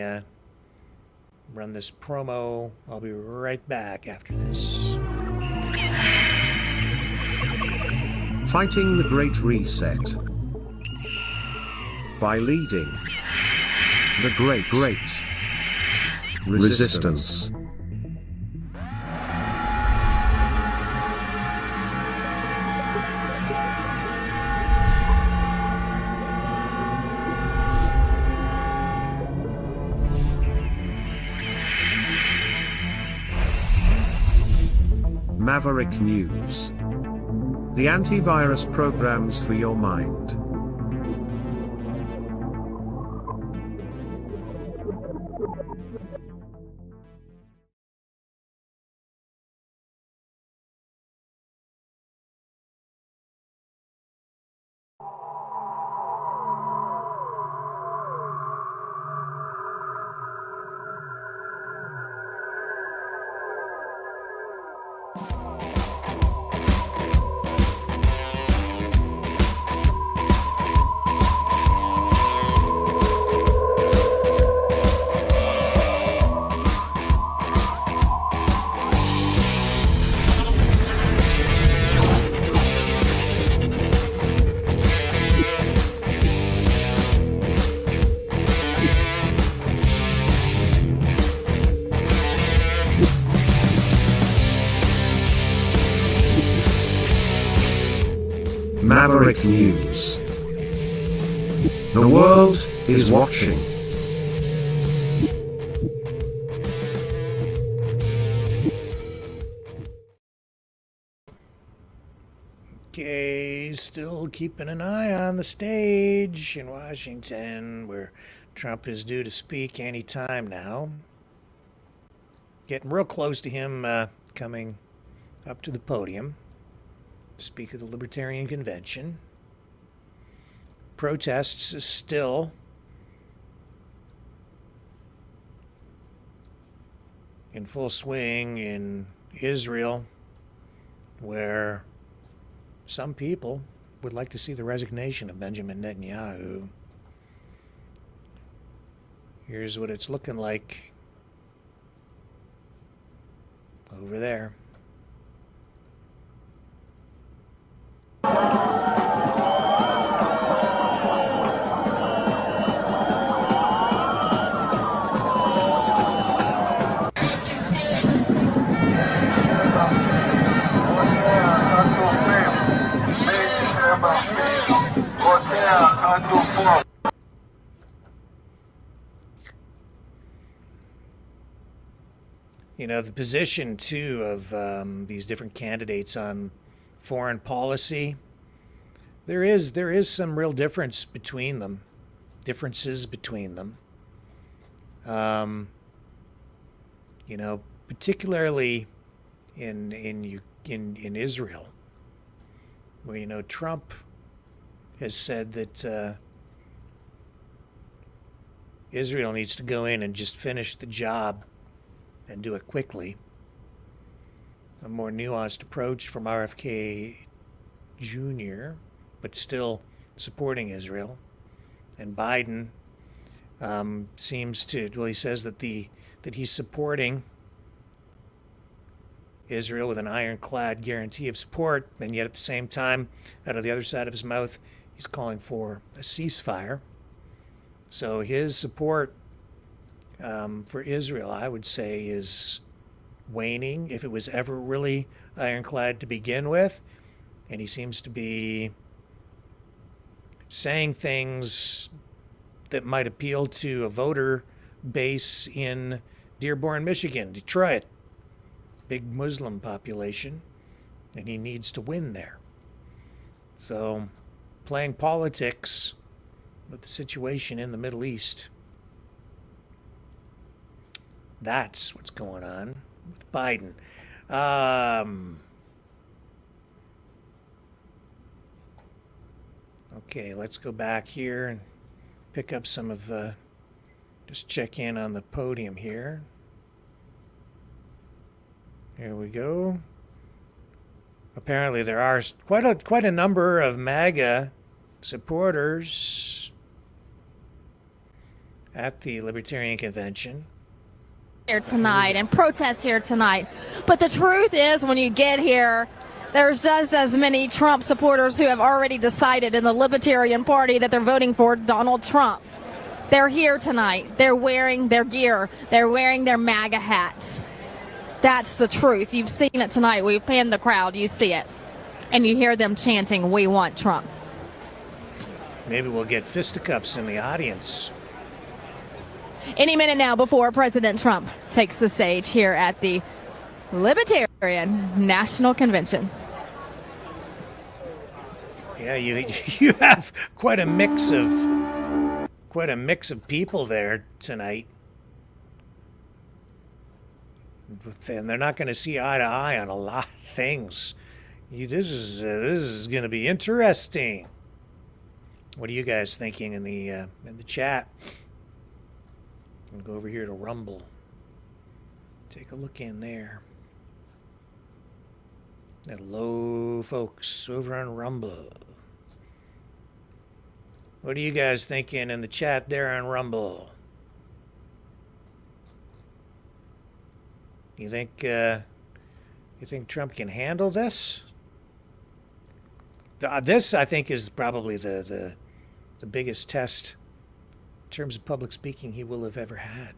run this promo. I'll be right back after this. Fighting the Great Reset by leading the Great Resistance. Maverick News. The antivirus programs for your mind. Maverick News. The world is watching. Okay, still keeping an eye on the stage in Washington, where Trump is due to speak any time now. Getting real close to him coming up to the podium to speak at the Libertarian Convention. Protests still in full swing in Israel, where some people would like to see the resignation of Benjamin Netanyahu. Here's what it's looking like over there. You know, the position, too, of these different candidates on foreign policy, there is some real differences between them. You know, particularly in Israel, where, you know, Trump has said that Israel needs to go in and just finish the job and do it quickly. A more nuanced approach from RFK Jr., but still supporting Israel. And Biden Seems to, well, he says that he's supporting Israel with an ironclad guarantee of support, and yet at the same time, out of the other side of his mouth, he's calling for a ceasefire. So his support for Israel, I would say, is waning, if it was ever really ironclad to begin with. And he seems to be saying things that might appeal to a voter base in Dearborn, Michigan, Detroit. Big Muslim population, and he needs to win there. So, playing politics with the situation in the Middle East. That's what's going on with Biden. Okay, let's go back here and pick up some of, just check in on the podium here. Here we go. Apparently there are quite a number of MAGA supporters at the Libertarian Convention. Here tonight and protests here tonight. But the truth is, when you get here, there's just as many Trump supporters who have already decided in the Libertarian Party that they're voting for Donald Trump. They're here tonight. They're wearing their gear. They're wearing their MAGA hats. That's the truth. You've seen it tonight. We've panned the crowd. You see it. And you hear them chanting, "We want Trump." Maybe we'll get fisticuffs in the audience. Any minute now before President Trump takes the stage here at the Libertarian National Convention. Yeah, you have quite a mix of people there tonight. And they're not going to see eye to eye on a lot of things. This is going to be interesting. What are you guys thinking in the chat? I'll go over here to Rumble. Take a look in there. Hello, folks, over on Rumble. What are you guys thinking in the chat there on Rumble? You think Trump can handle this? This, I think, is probably the biggest test in terms of public speaking he will have ever had.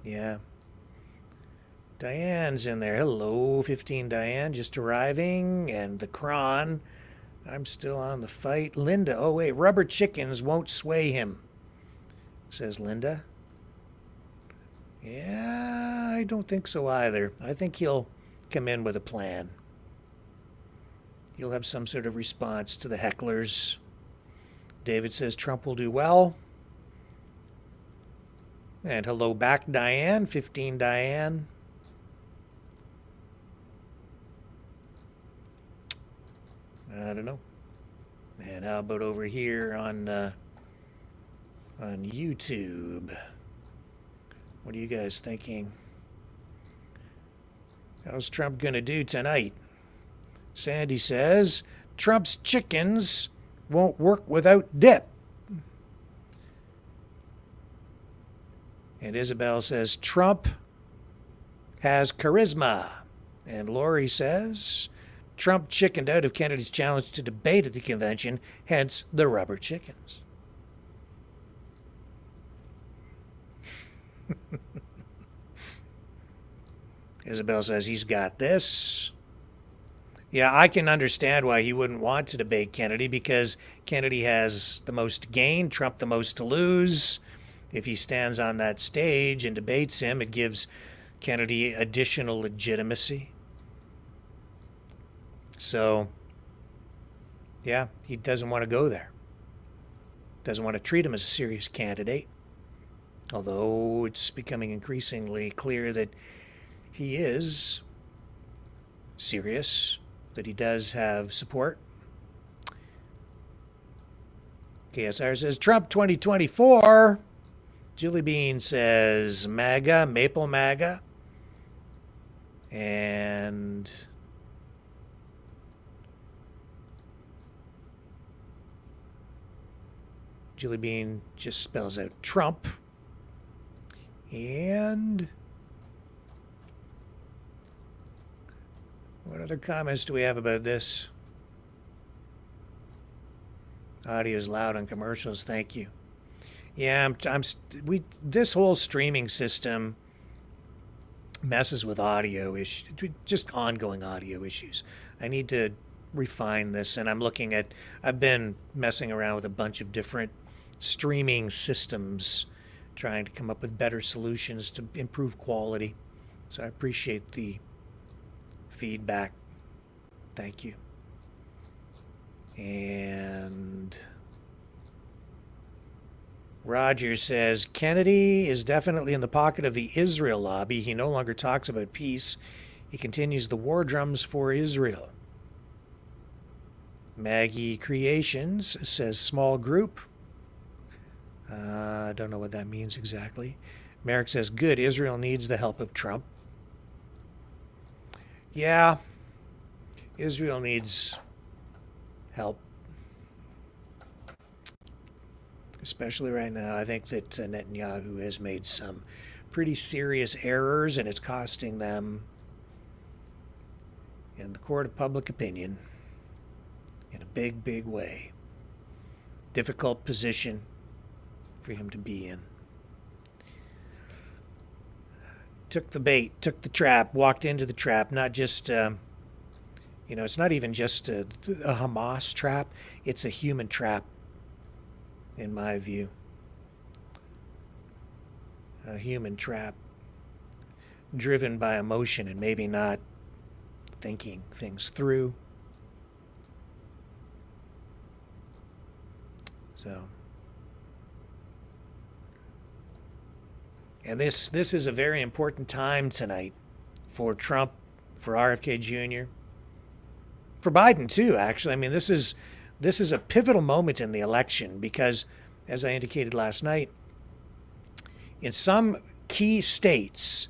Yeah. Diane's in there. Hello, 15 Diane, just arriving. And the Kron, I'm still on the fight. Linda, oh wait, rubber chickens won't sway him, says Linda. Yeah, I don't think so either. I think he'll come in with a plan. He'll have some sort of response to the hecklers. David says Trump will do well. And hello back, Diane, 15 Diane. I don't know. And how about over here on YouTube? What are you guys thinking? How's Trump going to do tonight? Sandy says, Trump's chickens won't work without dip. And Isabel says, Trump has charisma. And Lori says, Trump chickened out of Kennedy's challenge to debate at the convention, hence the rubber chickens. Isabel says he's got this. Yeah, I can understand why he wouldn't want to debate Kennedy, because Kennedy has the most to gain, Trump the most to lose. If he stands on that stage and debates him, it gives Kennedy additional legitimacy. So, yeah, he doesn't want to go there. Doesn't want to treat him as a serious candidate. Although it's becoming increasingly clear that he is serious, that he does have support. KSR says Trump 2024. Julie Bean says MAGA, Maple MAGA. And Julie Bean just spells out Trump. And what other comments do we have about this? Audio is loud on commercials. Thank you. Yeah, this whole streaming system messes with audio issues, just ongoing audio issues. I need to refine this, and I've been messing around with a bunch of different streaming systems, trying to come up with better solutions to improve quality. So I appreciate the feedback. Thank you. And Roger says, Kennedy is definitely in the pocket of the Israel lobby. He no longer talks about peace. He continues the war drums for Israel. Maggie Creations says, small group. I don't know what that means exactly. Merrick says, good, Israel needs the help of Trump. Yeah, Israel needs help. Especially right now. I think that Netanyahu has made some pretty serious errors, and it's costing them in the court of public opinion in a big, big way. Difficult position for him to be in. Took the bait, took the trap, walked into the trap, not just, it's not even just a Hamas trap, it's a human trap, in my view. A human trap driven by emotion and maybe not thinking things through. So, and this is a very important time tonight for Trump, for RFK Jr., for Biden too, actually. I mean, this is a pivotal moment in the election because, as I indicated last night, in some key states,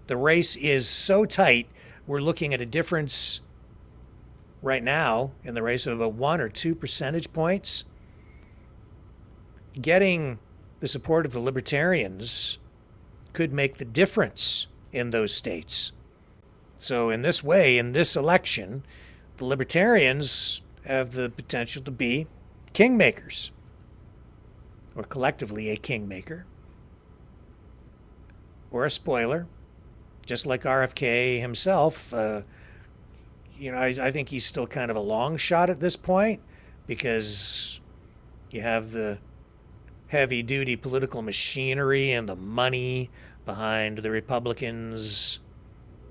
the race is so tight, we're looking at a difference right now in the race of about 1 or 2 percentage points. Getting the support of the Libertarians could make the difference in those states. So in this way, in this election, the Libertarians have the potential to be kingmakers, or collectively a kingmaker, or a spoiler, just like RFK himself. I think he's still kind of a long shot at this point because you have the heavy-duty political machinery and the money behind the Republicans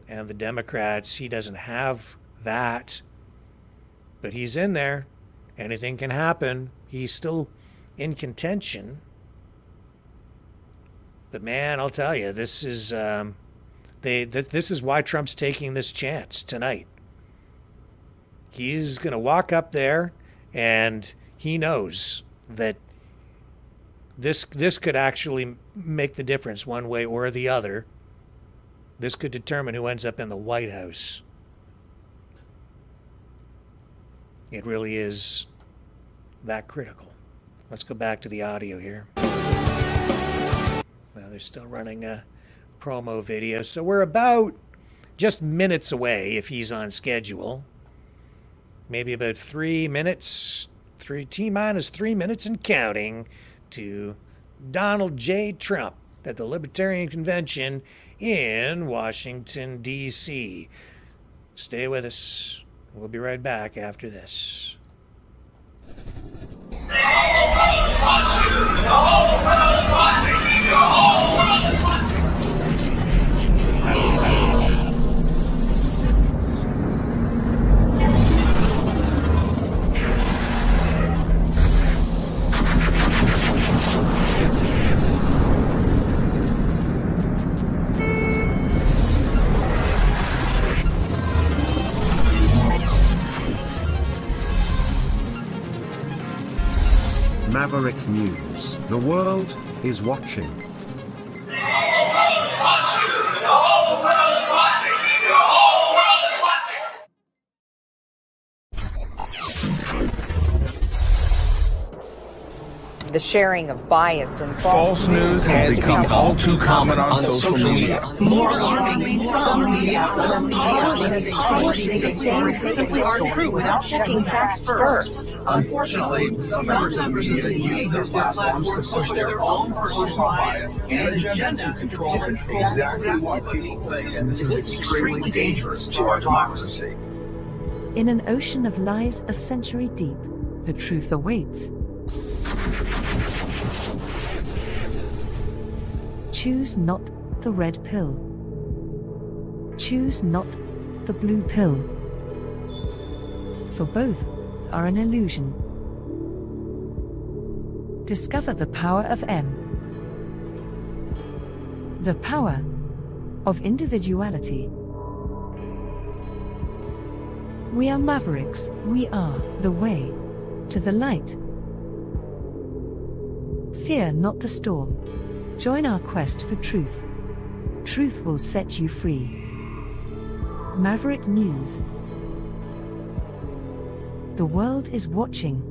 and the Democrats. He doesn't have that, but he's in there. Anything can happen. He's still in contention. But man, I'll tell you, this is this is why Trump's taking this chance tonight. He's going to walk up there, and he knows that this could actually make the difference one way or the other. This could determine who ends up in the White House. It really is that critical. Let's go back to the audio here. Well, they're still running a promo video, so we're about just minutes away if he's on schedule. Maybe about 3 minutes, T-minus 3 minutes and counting, to Donald J. Trump at the Libertarian Convention in Washington, D.C. Stay with us. We'll be right back after this. Maverick News. The world is watching. the sharing of biased and False news has become all too common on social media. More alarmingly, some media simply aren't true without checking facts first. Unfortunately, some members of the media use their platforms to push their own personal bias and agenda to control exactly what people think, and this is extremely dangerous to our democracy. In an ocean of lies a century deep, the truth awaits. Choose not the red pill. Choose not the blue pill. For both are an illusion. Discover the power of M. The power of individuality. We are Mavericks. We are the way to the light. Fear not the storm. Join our quest for truth. Truth will set you free. Maverick News. The world is watching.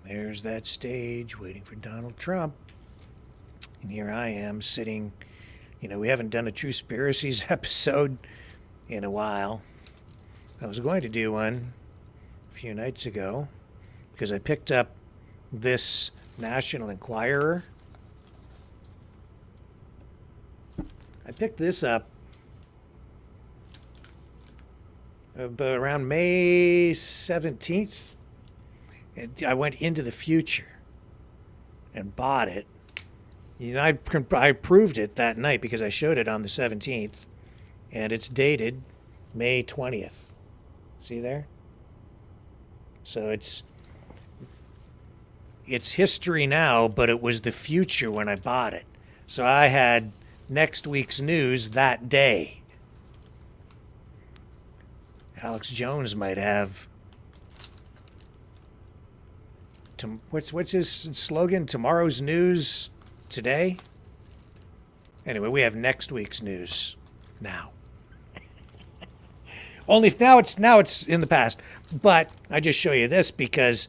There's that stage waiting for Donald Trump. And here I am sitting. We haven't done a True Conspiracies episode in a while. I was going to do one a few nights ago because I picked up this National Enquirer. I picked this up around May 17th. I went into the future and bought it. I proved it that night because I showed it on the 17th, and it's dated May 20th. See there? So it's history now, but it was the future when I bought it. So I had next week's news that day. Alex Jones might have... What's his slogan? Tomorrow's news today? Anyway, we have next week's news now. Only now it's in the past. But I just show you this because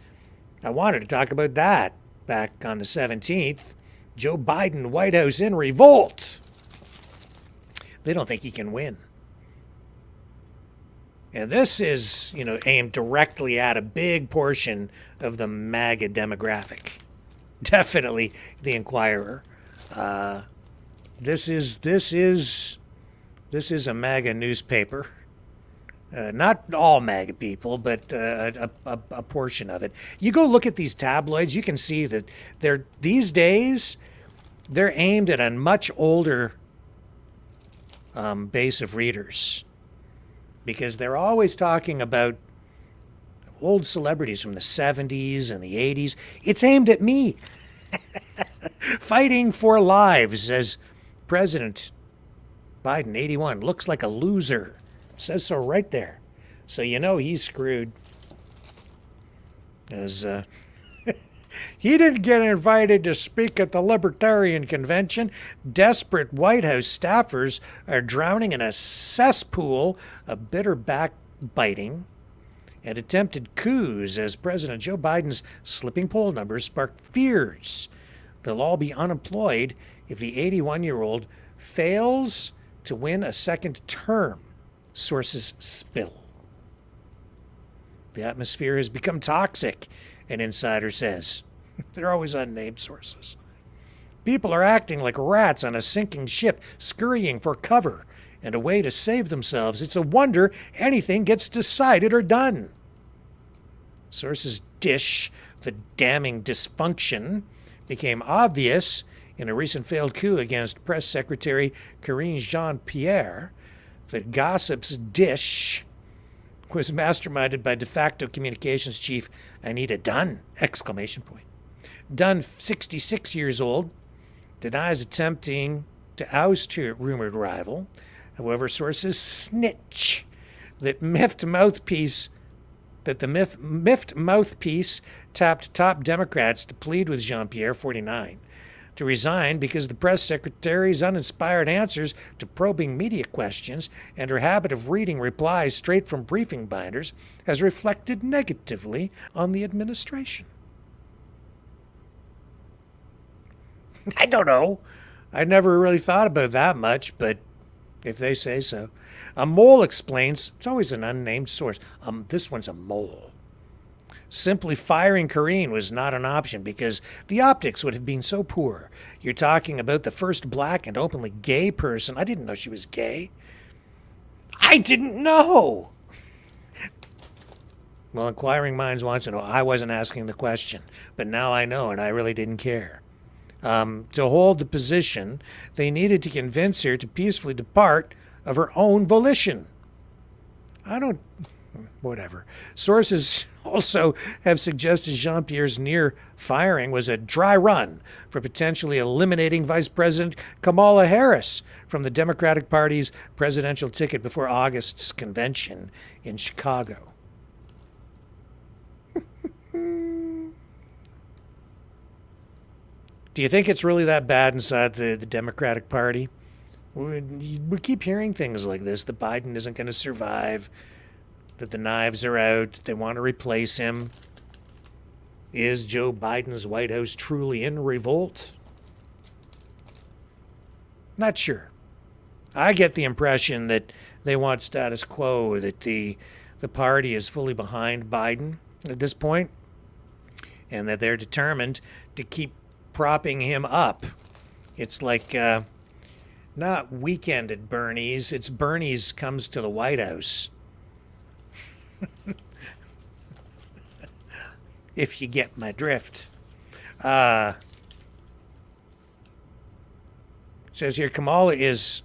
I wanted to talk about that back on the 17th. Joe Biden, White House in revolt. They don't think he can win. And this is, aimed directly at a big portion of the MAGA demographic. Definitely the Enquirer. This is a MAGA newspaper. Not all MAGA people, but a portion of it. You go look at these tabloids, you can see that these days they're aimed at a much older base of readers. Because they're always talking about old celebrities from the 70s and the 80s. It's aimed at me. Fighting for lives as President Biden, 81, looks like a loser. Says so right there. So he's screwed. As he didn't get invited to speak at the Libertarian convention. Desperate White House staffers are drowning in a cesspool of bitter backbiting and attempted coups as President Joe Biden's slipping poll numbers sparked fears they'll all be unemployed if the 81-year-old fails to win a second term, sources spill. The atmosphere has become toxic, an insider says. They're always unnamed sources. People are acting like rats on a sinking ship, scurrying for cover and a way to save themselves. It's a wonder anything gets decided or done. Sources dish the damning dysfunction became obvious in a recent failed coup against Press Secretary Karine Jean-Pierre. The gossip's dish was masterminded by de facto communications chief Anita Dunn! Dunn, 66 years old, denies attempting to oust her rumored rival. However, sources snitch that the miffed mouthpiece tapped top Democrats to plead with Jean-Pierre, 49, to resign because the press secretary's uninspired answers to probing media questions and her habit of reading replies straight from briefing binders has reflected negatively on the administration. I don't know. I never really thought about that much, but if they say so. A mole explains, it's always an unnamed source. This one's a mole. Simply firing Karine was not an option because the optics would have been so poor. You're talking about the first black and openly gay person. I didn't know she was gay. I didn't know. Well, inquiring minds want to know. I wasn't asking the question, but now I know, and I really didn't care. To hold the position, they needed to convince her to peacefully depart of her own volition. Whatever. Sources also have suggested Jean-Pierre's near firing was a dry run for potentially eliminating Vice President Kamala Harris from the Democratic Party's presidential ticket before August's convention in Chicago. Do you think it's really that bad inside the Democratic Party? We keep hearing things like this, that Biden isn't going to survive, that the knives are out, that they want to replace him. Is Joe Biden's White House truly in revolt? Not sure. I get the impression that they want status quo, that the party is fully behind Biden at this point, and that they're determined to keep propping him up. It's like not Weekend at Bernie's, it's Bernie's comes to the White House. If you get my drift. It says here, Kamala is,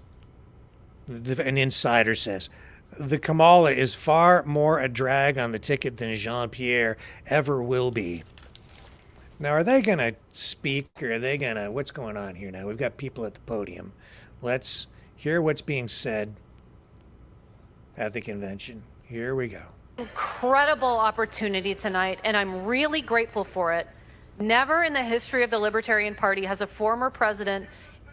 an insider says, the Kamala is far more a drag on the ticket than Jean-Pierre ever will be. Now, are they going to speak, or are they going to... What's going on here now? We've got people at the podium. Let's hear what's being said at the convention. Here we go. Incredible opportunity tonight, and I'm really grateful for it. Never in the history of the Libertarian Party has a former president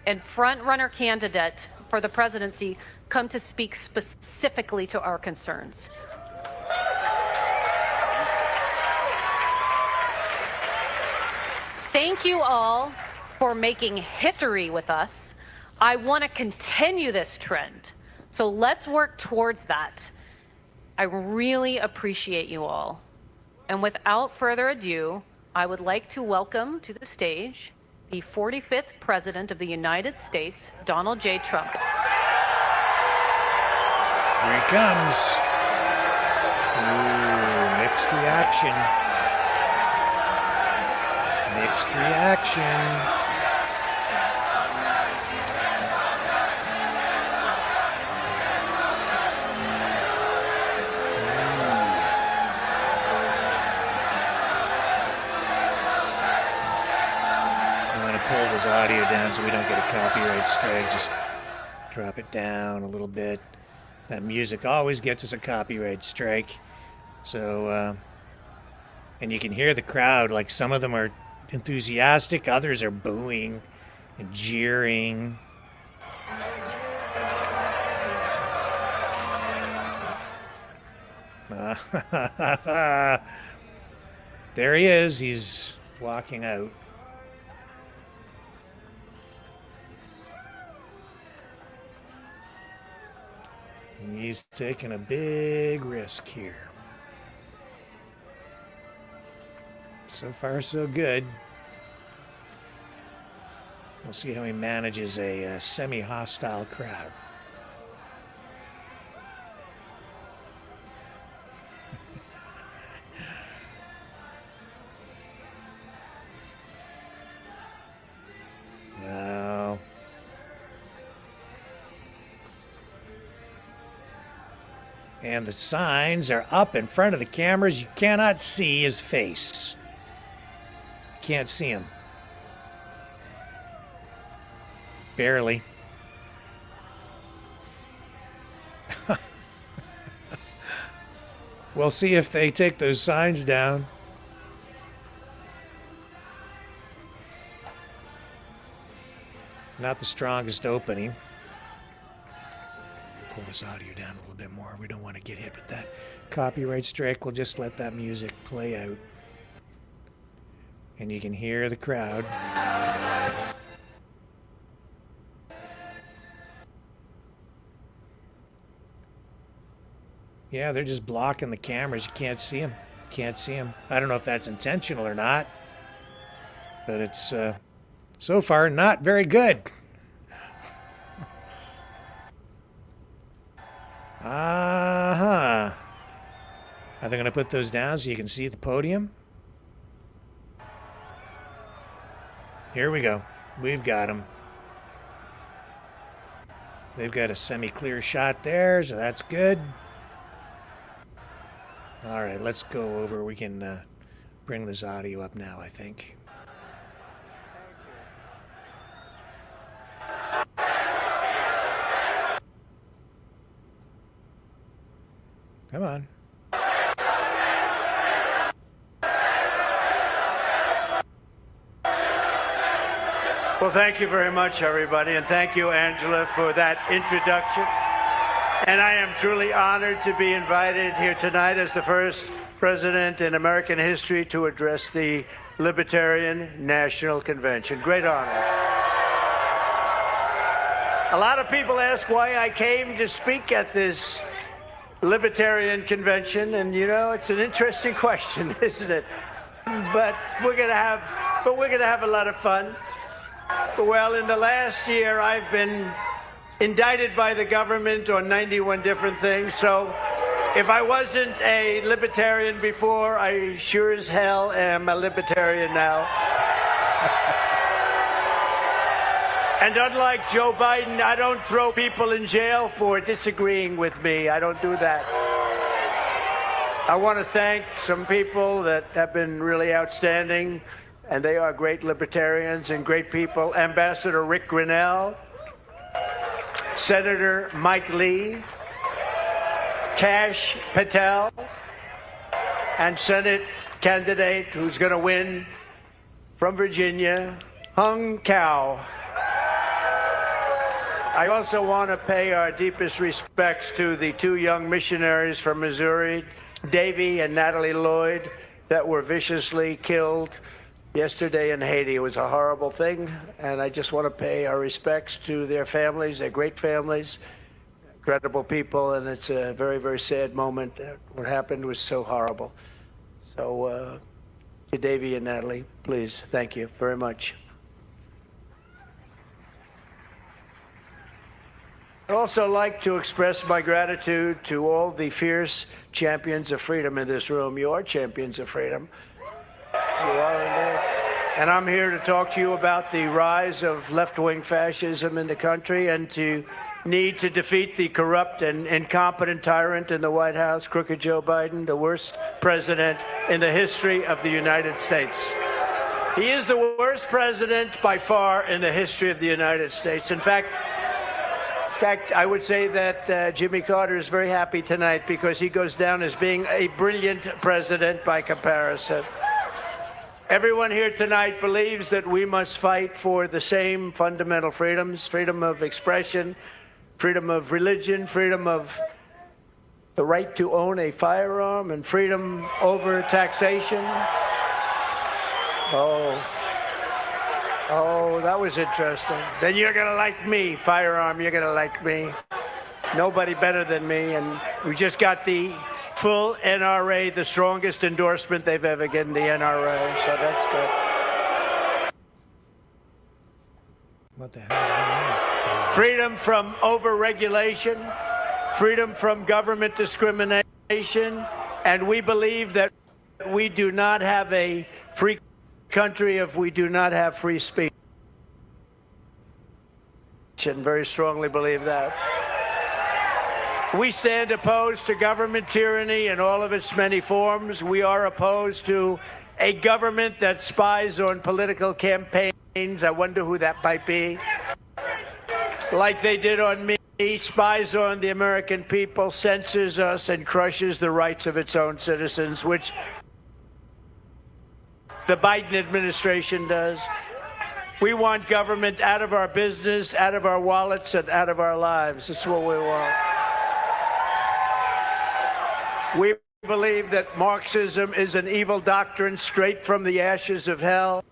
and front-runner candidate for the presidency come to speak specifically to our concerns. Thank you all for making history with us. I want to continue this trend, so let's work towards that. I really appreciate you all. And without further ado, I would like to welcome to the stage the 45th President of the United States, Donald J. Trump. Here he comes. Ooh, mixed reaction. Mixed reaction. Pull this audio down so we don't get a copyright strike. Just drop it down a little bit. That music always gets us a copyright strike. So, and you can hear the crowd, like some of them are enthusiastic, others are booing and jeering. There he is, he's walking out. He's taking a big risk here. So far, so good. We'll see how he manages a semi-hostile crowd. No. And the signs are up in front of the cameras. You cannot see his face. Can't see him. Barely. We'll see if they take those signs down. Not the strongest opening. Pull this audio down a little bit more. We don't want to get hit with that copyright strike. We'll just let that music play out. And you can hear the crowd. Yeah, they're just blocking the cameras. You can't see them. Can't see them. I don't know if that's intentional or not. But it's, so far, not very good. Uh-huh. Are they going to put those down so you can see the podium? Here we go. We've got them. They've got a semi-clear shot there, so that's good. All right, let's go over. We can bring this audio up now, I think. Come on. Well, thank you very much, everybody, and thank you, Angela, for that introduction. And I am truly honored to be invited here tonight as the first president in American history to address the Libertarian National Convention. Great honor. A lot of people ask why I came to speak at this Libertarian Convention, and you know, it's an interesting question, isn't it? But we're gonna have a lot of fun. Well, in the last year, I've been indicted by the government on 91 different things, so if I wasn't a libertarian before, I sure as hell am a libertarian now. And unlike Joe Biden, I don't throw people in jail for disagreeing with me. I don't do that. I want to thank some people that have been really outstanding, and they are great libertarians and great people. Ambassador Rick Grinnell, Senator Mike Lee, Kash Patel, and Senate candidate who's going to win from Virginia, Hung Cao. I also want to pay our deepest respects to the two young missionaries from Missouri, Davy and Natalie Lloyd, that were viciously killed yesterday in Haiti. It was a horrible thing, and I just want to pay our respects to their families. They're great families, incredible people, and it's a very, very sad moment. What happened was so horrible. So, to Davy and Natalie, please, thank you very much. I'd also like to express my gratitude to all the fierce champions of freedom in this room. You are champions of freedom. You are indeed. And I'm here to talk to you about the rise of left-wing fascism in the country and to need to defeat the corrupt and incompetent tyrant in the White House, crooked Joe Biden, the worst president in the history of the United States. He is the worst president by far in the history of the United States. In fact, I would say that Jimmy Carter is very happy tonight because he goes down as being a brilliant president by comparison. Everyone here tonight believes that we must fight for the same fundamental freedoms: freedom of expression, freedom of religion, freedom of the right to own a firearm, and freedom over taxation. Oh, that was interesting. Then you're going to like me, firearm, you're going to like me. Nobody better than me. And we just got the full NRA, the strongest endorsement they've ever given the NRA, so that's good. What the hell is going on? Freedom from over-regulation, freedom from government discrimination, and we believe that we do not have a free country if we do not have free speech. And very strongly believe that. We stand opposed to government tyranny in all of its many forms. We are opposed to a government that spies on political campaigns. I wonder who that might be. Like they did on me, spies on the American people, censors us, and crushes the rights of its own citizens, which the Biden administration does. We want government out of our business, out of our wallets, and out of our lives. That's what we want. We believe that Marxism is an evil doctrine straight from the ashes of hell.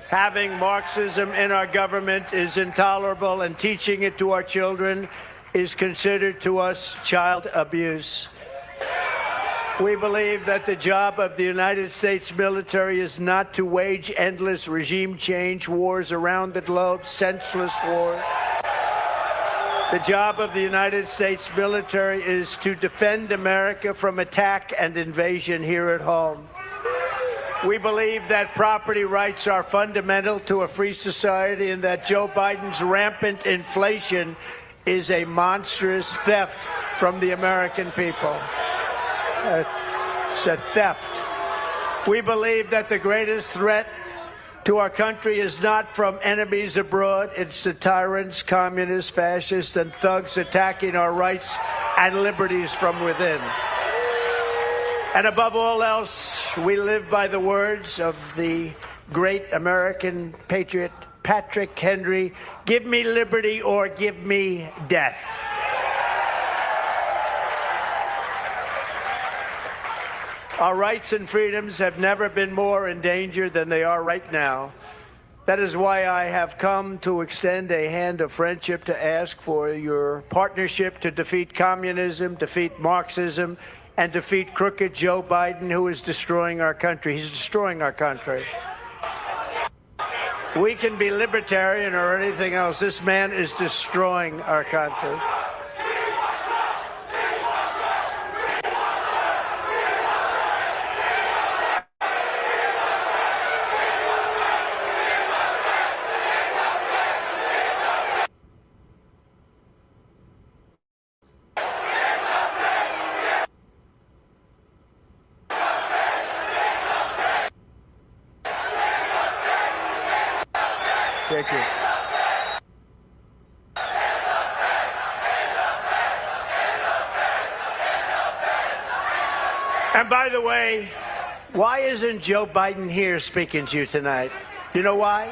Having Marxism in our government is intolerable, and teaching it to our children is considered to us child abuse. We believe that the job of the United States military is not to wage endless regime change wars around the globe, senseless wars. The job of the United States military is to defend America from attack and invasion here at home. We believe that property rights are fundamental to a free society, and that Joe Biden's rampant inflation is a monstrous theft from the American people. It's a theft. We believe that the greatest threat to our country is not from enemies abroad. It's the tyrants, communists, fascists, and thugs attacking our rights and liberties from within. And above all else, we live by the words of the great American patriot, Patrick Henry, "Give me liberty or give me death." Our rights and freedoms have never been more in danger than they are right now. That is why I have come to extend a hand of friendship to ask for your partnership to defeat communism, defeat Marxism, and defeat crooked Joe Biden, who is destroying our country. He's destroying our country. We can be libertarian or anything else. This man is destroying our country. Thank you. And by the way, why isn't Joe Biden here speaking to you tonight? You know why?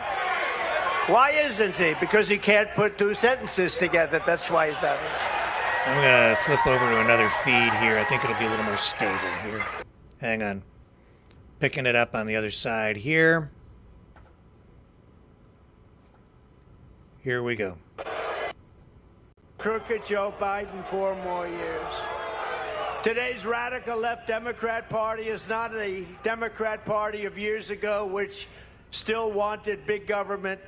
Why isn't he? Because he can't put two sentences together. That's why he's not here. I'm going to flip over to another feed here. I think it'll be a little more stable here. Hang on. Picking it up on the other side here. Here we go. Crooked Joe Biden 4 more years. Today's radical left Democrat Party is not a Democrat Party of years ago, which still wanted big government,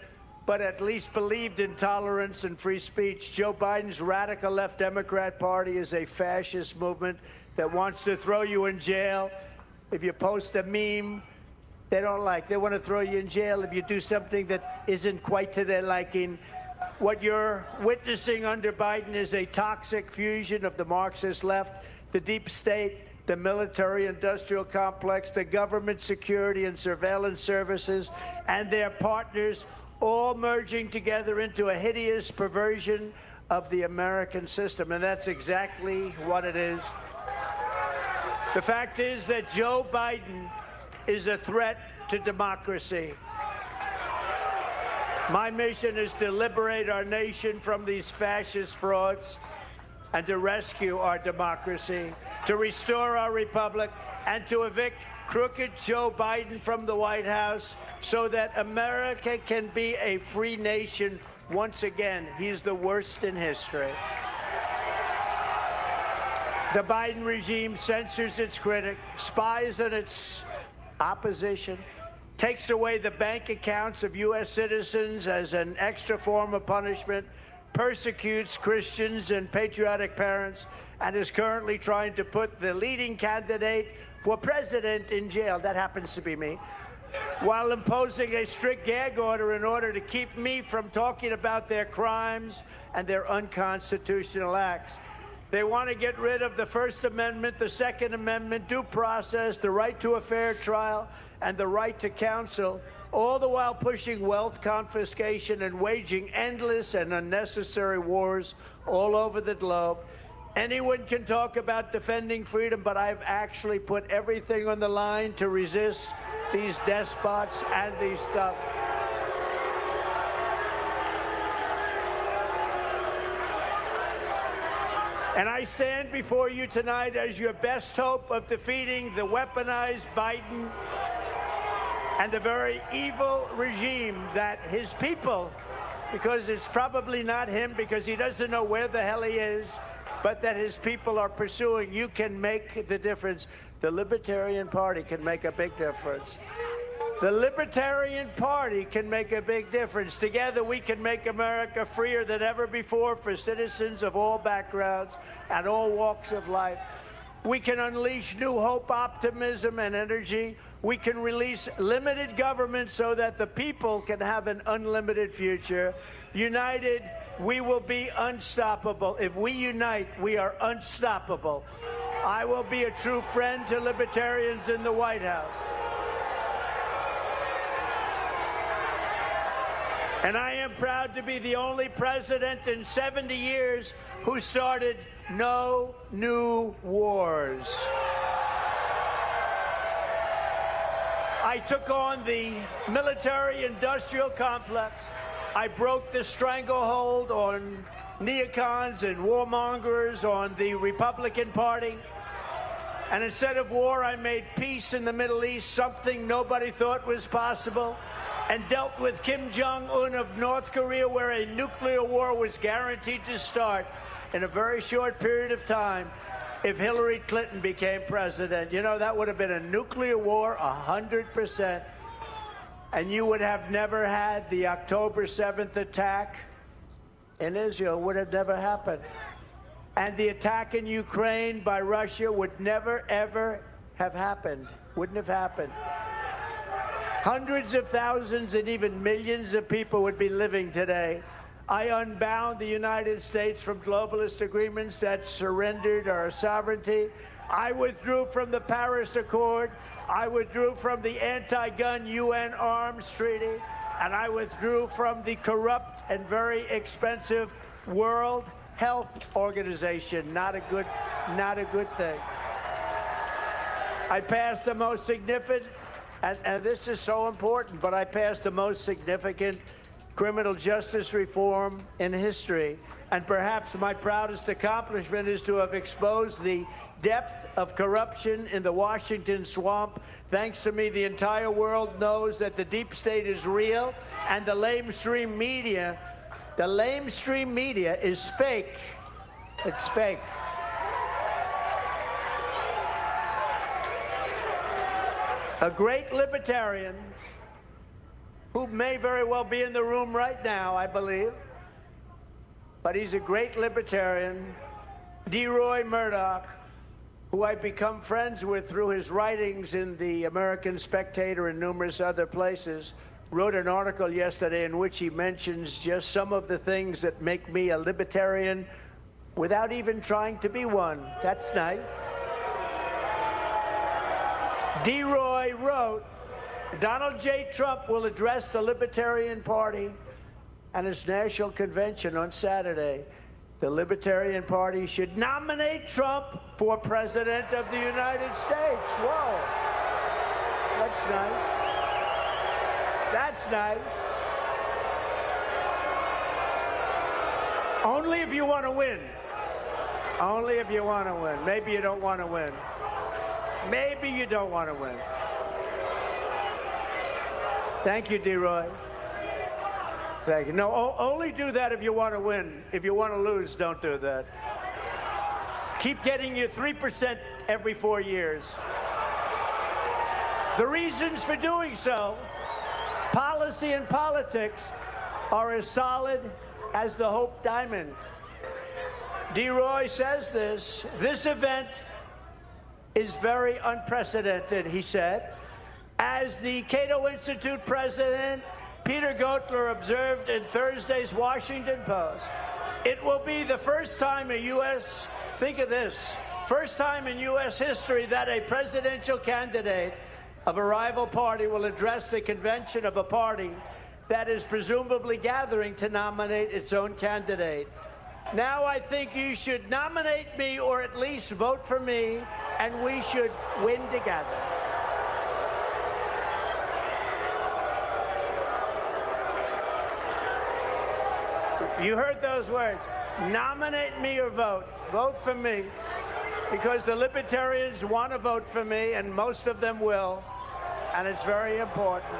but at least believed in tolerance and free speech. Joe Biden's radical left Democrat Party is a fascist movement that wants to throw you in jail if you post a meme they don't like. They want to throw you in jail if you do something that isn't quite to their liking. What you're witnessing under Biden is a toxic fusion of the Marxist left, the deep state, the military-industrial complex, the government security and surveillance services, and their partners, all merging together into a hideous perversion of the American system. And that's exactly what it is. The fact is that Joe Biden is a threat to democracy. My mission is to liberate our nation from these fascist frauds and to rescue our democracy, to restore our republic, and to evict crooked Joe Biden from the White House so that America can be a free nation once again. He's the worst in history. The Biden regime censors its critics, spies on its opposition, takes away the bank accounts of U.S. citizens as an extra form of punishment, persecutes Christians and patriotic parents, and is currently trying to put the leading candidate for president in jail. That happens to be me. While imposing a strict gag order in order to keep me from talking about their crimes and their unconstitutional acts. They want to get rid of the First Amendment, the Second Amendment, due process, the right to a fair trial, and the right to counsel, all the while pushing wealth confiscation and waging endless and unnecessary wars all over the globe. Anyone can talk about defending freedom, but I've actually put everything on the line to resist these despots and these stuff. And I stand before you tonight as your best hope of defeating the weaponized Biden and the very evil regime that his people, because it's probably not him because he doesn't know where the hell he is, but that his people are pursuing. You can make the difference. The Libertarian Party can make a big difference. The Libertarian Party can make a big difference. Together we can make America freer than ever before for citizens of all backgrounds and all walks of life. We can unleash new hope, optimism, and energy. We can release limited government so that the people can have an unlimited future. United, we will be unstoppable. If we unite, we are unstoppable. I will be a true friend to libertarians in the White House. And I am proud to be the only president in 70 years who started no new wars. I took on the military-industrial complex. I broke the stranglehold on neocons and warmongers on the Republican Party. And instead of war, I made peace in the Middle East, something nobody thought was possible, and dealt with Kim Jong-un of North Korea, where a nuclear war was guaranteed to start in a very short period of time if Hillary Clinton became president. You know, that would have been a nuclear war 100%. And you would have never had the October 7th attack in Israel, would have never happened. And the attack in Ukraine by Russia would never, ever have happened. Wouldn't have happened. Hundreds of thousands and even millions of people would be living today. I unbound the United States from globalist agreements that surrendered our sovereignty. I withdrew from the Paris Accord. I withdrew from the anti-gun UN arms treaty. And I withdrew from the corrupt and very expensive World Health Organization. Not a good thing. I passed the most significant, and this is so important, but I passed the most significant criminal justice reform in history. And perhaps my proudest accomplishment is to have exposed the depth of corruption in the Washington swamp. Thanks to me, the entire world knows that the deep state is real, and the lamestream media is fake. It's fake. A great libertarian who may very well be in the room right now, I believe, but he's a great libertarian, DeRoy Murdoch, who I've become friends with through his writings in the American Spectator and numerous other places, wrote an article yesterday in which he mentions just some of the things that make me a libertarian without even trying to be one. That's nice. DeRoy wrote, Donald J. Trump will address the Libertarian Party and its national convention on Saturday. The Libertarian Party should nominate Trump for President of the United States. Whoa. That's nice. That's nice. Only if you want to win. Only if you want to win. Maybe you don't want to win. Maybe you don't want to win. Thank you, DeRoy. Thank you. No, only do that if you want to win. If you want to lose, don't do that. Keep getting your 3% every 4 years. The reasons for doing so, policy and politics, are as solid as the Hope Diamond. DeRoy says this event is very unprecedented, he said. As the Cato Institute president, Peter Gotler, observed in Thursday's Washington Post, it will be the first time in U.S., think of this, first time in U.S. history that a presidential candidate of a rival party will address the convention of a party that is presumably gathering to nominate its own candidate. Now I think you should nominate me or at least vote for me, and we should win together. You heard those words. Nominate me or vote. Vote for me. Because the Libertarians want to vote for me, and most of them will. And it's very important.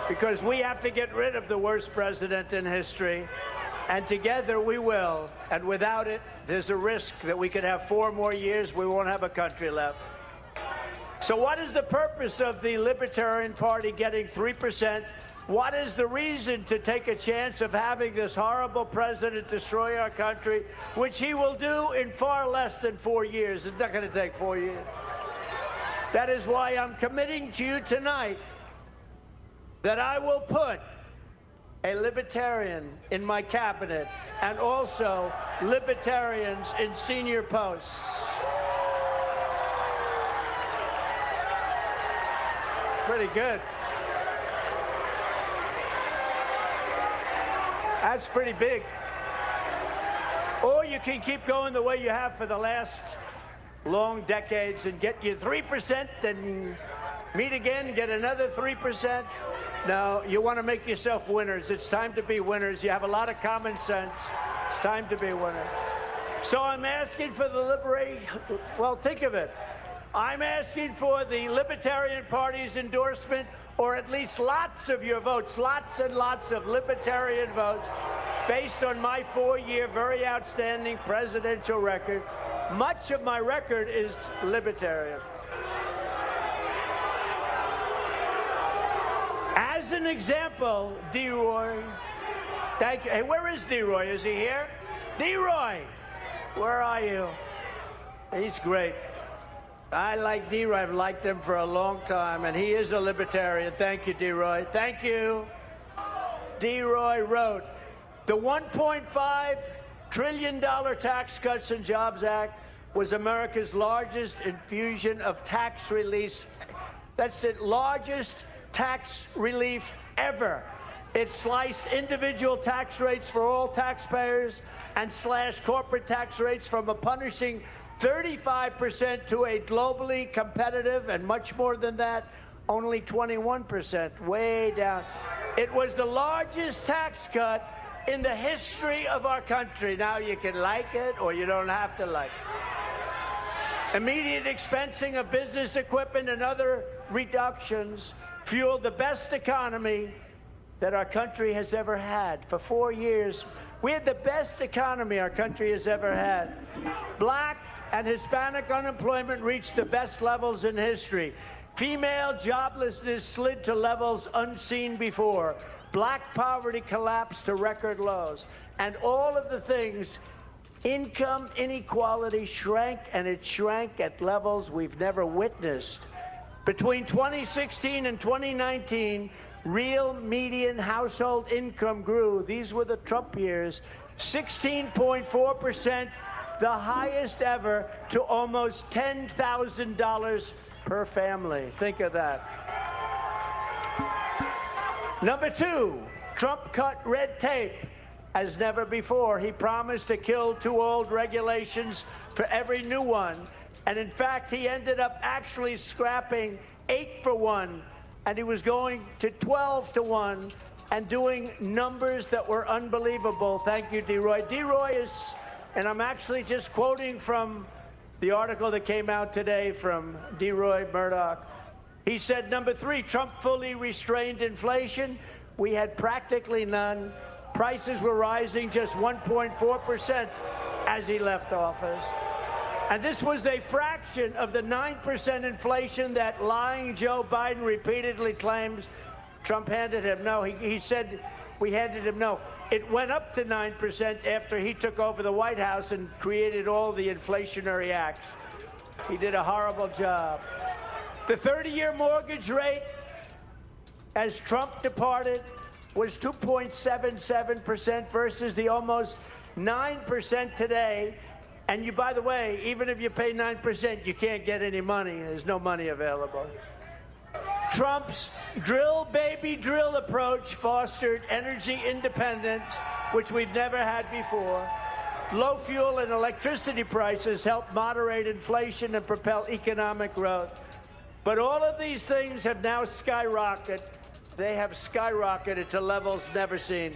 Because we have to get rid of the worst president in history. And together we will. And without it, there's a risk that we could have 4 more years, we won't have a country left. So what is the purpose of the Libertarian Party getting 3%? What is the reason to take a chance of having this horrible president destroy our country, which he will do in far less than 4 years? It's not going to take 4 years. That is why I'm committing to you tonight that I will put a libertarian in my cabinet and also libertarians in senior posts. Pretty good. That's pretty big. Or you can keep going the way you have for the last long decades and get you 3% and meet again, get another 3%. No, you want to make yourself winners. It's time to be winners. You have a lot of common sense. It's time to be winners. So I'm asking for the well, think of it. I'm asking for the Libertarian Party's endorsement, or at least lots of your votes, lots and lots of Libertarian votes, based on my 4-year, very outstanding presidential record. Much of my record is Libertarian. As an example, D-Roy, thank you. Hey, where is D-Roy? Is he here? D-Roy, where are you? He's great. I like D-Roy. I've liked him for a long time, and he is a libertarian. Thank you, D-Roy. Thank you. D-Roy wrote, the $1.5 trillion Tax Cuts and Jobs Act was America's largest infusion of tax release. That's the largest tax relief ever. It sliced individual tax rates for all taxpayers and slashed corporate tax rates from a punishing 35% to a globally competitive, and much more than that, only 21%, way down. It was the largest tax cut in the history of our country. Now you can like it or you don't have to like it. Immediate expensing of business equipment and other reductions fueled the best economy that our country has ever had. For 4 years, we had the best economy our country has ever had. Black and Hispanic unemployment reached the best levels in history. Female joblessness slid to levels unseen before. Black poverty collapsed to record lows. And all of the things, income inequality shrank, and it shrank at levels we've never witnessed. Between 2016 and 2019, real median household income grew. These were the Trump years, 16.4%, the highest ever, to almost $10,000 per family. Think of that. Number 2, Trump cut red tape as never before. He promised to kill 2 old regulations for every new one. And in fact, he ended up actually scrapping 8 for 1, and he was going to 12 to 1 and doing numbers that were unbelievable. Thank you, D-Roy. D-Roy is, and I'm actually just quoting from the article that came out today from D-Roy Murdoch. He said, number 3, Trump fully restrained inflation. We had practically none. Prices were rising just 1.4% as he left office. And this was a fraction of the 9% inflation that lying Joe Biden repeatedly claims. Trump handed him no. He said we handed him no. It went up to 9% after he took over the White House and created all the inflationary acts. He did a horrible job. The 30-year mortgage rate, as Trump departed, was 2.77% versus the almost 9% today. And you, by the way, even if you pay 9%, you can't get any money. There's no money available. Trump's drill, baby, drill approach fostered energy independence, which we've never had before. Low fuel and electricity prices helped moderate inflation and propel economic growth. But all of these things have now skyrocketed. They have skyrocketed to levels never seen.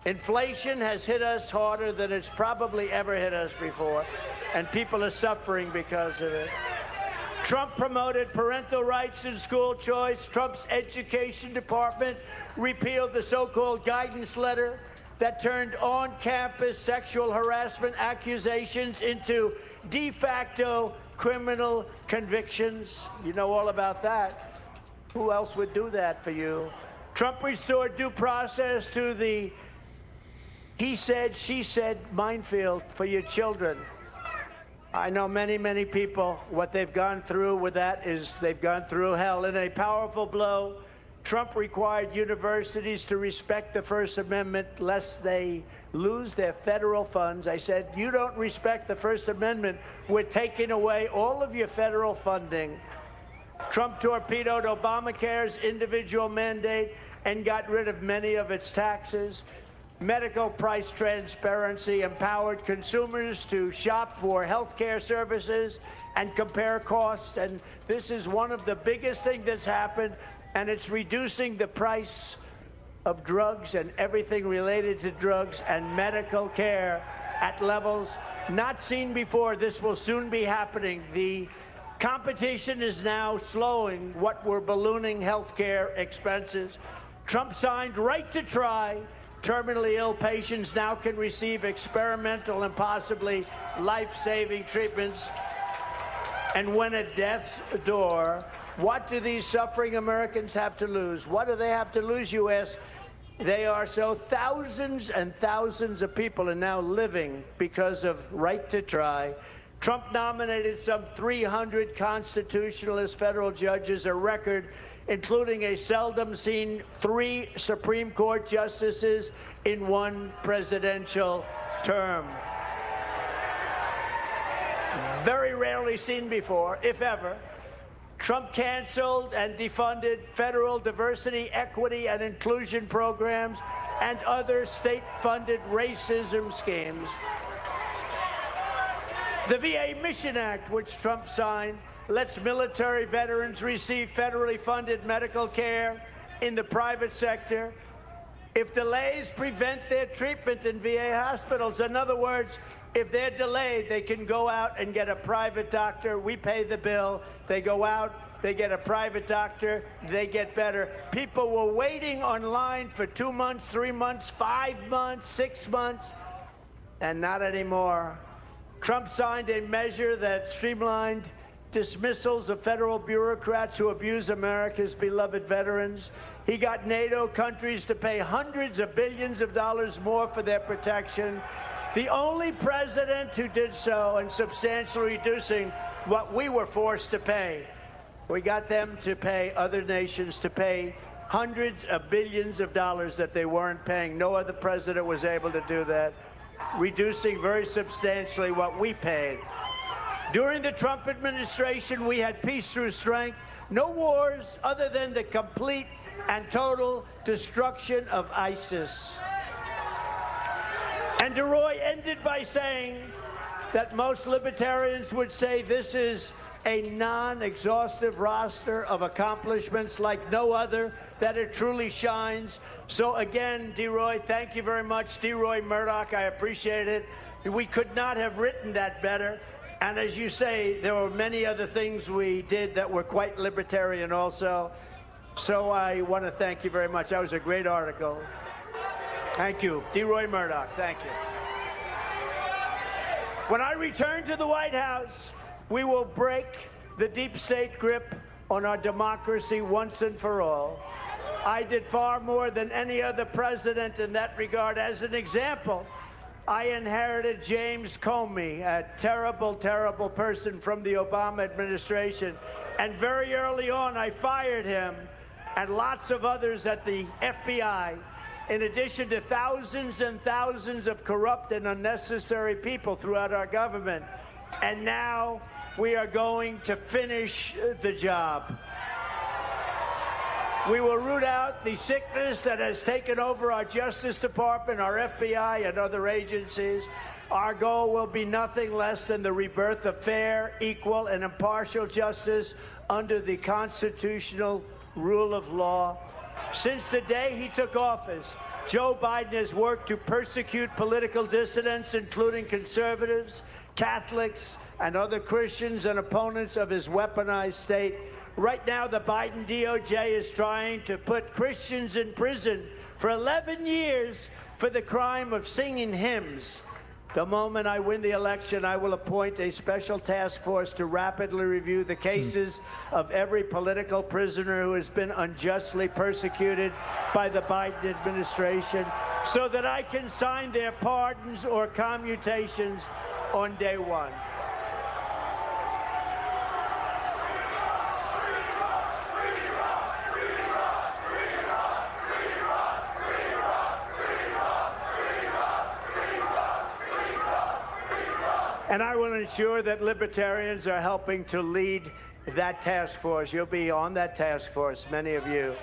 Inflation has hit us harder than it's probably ever hit us before, and people are suffering because of it. Trump promoted parental rights and school choice. Trump's education department repealed the so-called guidance letter that turned on-campus sexual harassment accusations into de facto criminal convictions. You know all about that. Who else would do that for you? Trump restored due process to the he said, she said minefield for your children. I know many, many people, what they've gone through with that is they've gone through hell. In a powerful blow, Trump required universities to respect the First Amendment lest they lose their federal funds. I said, you don't respect the First Amendment, we're taking away all of your federal funding. Trump torpedoed Obamacare's individual mandate and got rid of many of its taxes. Medical price transparency empowered consumers to shop for health care services and compare costs. And this is one of the biggest things that's happened, and it's reducing the price of drugs and everything related to drugs and medical care at levels not seen before. This will soon be happening. The competition is now slowing what were ballooning health care expenses. Trump signed right to try. Terminally ill patients now can receive experimental and possibly life-saving treatments. And when at death's door, what do these suffering Americans have to lose? What do they have to lose, you ask? They are so thousands and thousands of people are now living because of right to try. Trump nominated some 300 constitutionalist federal judges, a record including a seldom-seen 3 Supreme Court justices in one presidential term. Very rarely seen before, if ever. Trump canceled and defunded federal diversity, equity, and inclusion programs and other state-funded racism schemes. The VA Mission Act, which Trump signed, lets military veterans receive federally funded medical care in the private sector if delays prevent their treatment in VA hospitals. In other words, if they're delayed, they can go out and get a private doctor. We pay the bill. They go out, they get a private doctor, they get better. People were waiting online for 2 months, 3 months, 5 months, 6 months, and not anymore. Trump signed a measure that streamlined dismissals of federal bureaucrats who abuse America's beloved veterans. He got NATO countries to pay hundreds of billions of dollars more for their protection. The only president who did so and substantially reducing what we were forced to pay. We got them to pay, other nations to pay hundreds of billions of dollars that they weren't paying. No other president was able to do that, reducing very substantially what we paid. During the Trump administration, we had peace through strength, no wars other than the complete and total destruction of ISIS. And DeRoy ended by saying that most libertarians would say this is a non-exhaustive roster of accomplishments like no other, that it truly shines. So again, DeRoy, thank you very much. DeRoy Murdoch, I appreciate it. We could not have written that better. And as you say, there were many other things we did that were quite libertarian also. So I want to thank you very much. That was a great article. Thank you. DeRoy Murdoch, thank you. When I return to the White House, we will break the deep state grip on our democracy once and for all. I did far more than any other president in that regard. As an example, I inherited James Comey, a terrible, terrible person from the Obama administration. And very early on, I fired him and lots of others at the FBI, in addition to thousands and thousands of corrupt and unnecessary people throughout our government. And now we are going to finish the job. We will root out the sickness that has taken over our Justice Department, our FBI, and other agencies. Our goal will be nothing less than the rebirth of fair, equal, and impartial justice under the constitutional rule of law. Since the day he took office, Joe Biden has worked to persecute political dissidents, including conservatives, Catholics, and other Christians and opponents of his weaponized state. Right now, the Biden DOJ is trying to put Christians in prison for 11 years for the crime of singing hymns. The moment I win the election, I will appoint a special task force to rapidly review the cases of every political prisoner who has been unjustly persecuted by the Biden administration so that I can sign their pardons or commutations on day one. And I will ensure that libertarians are helping to lead that task force. You'll be on that task force, many of you.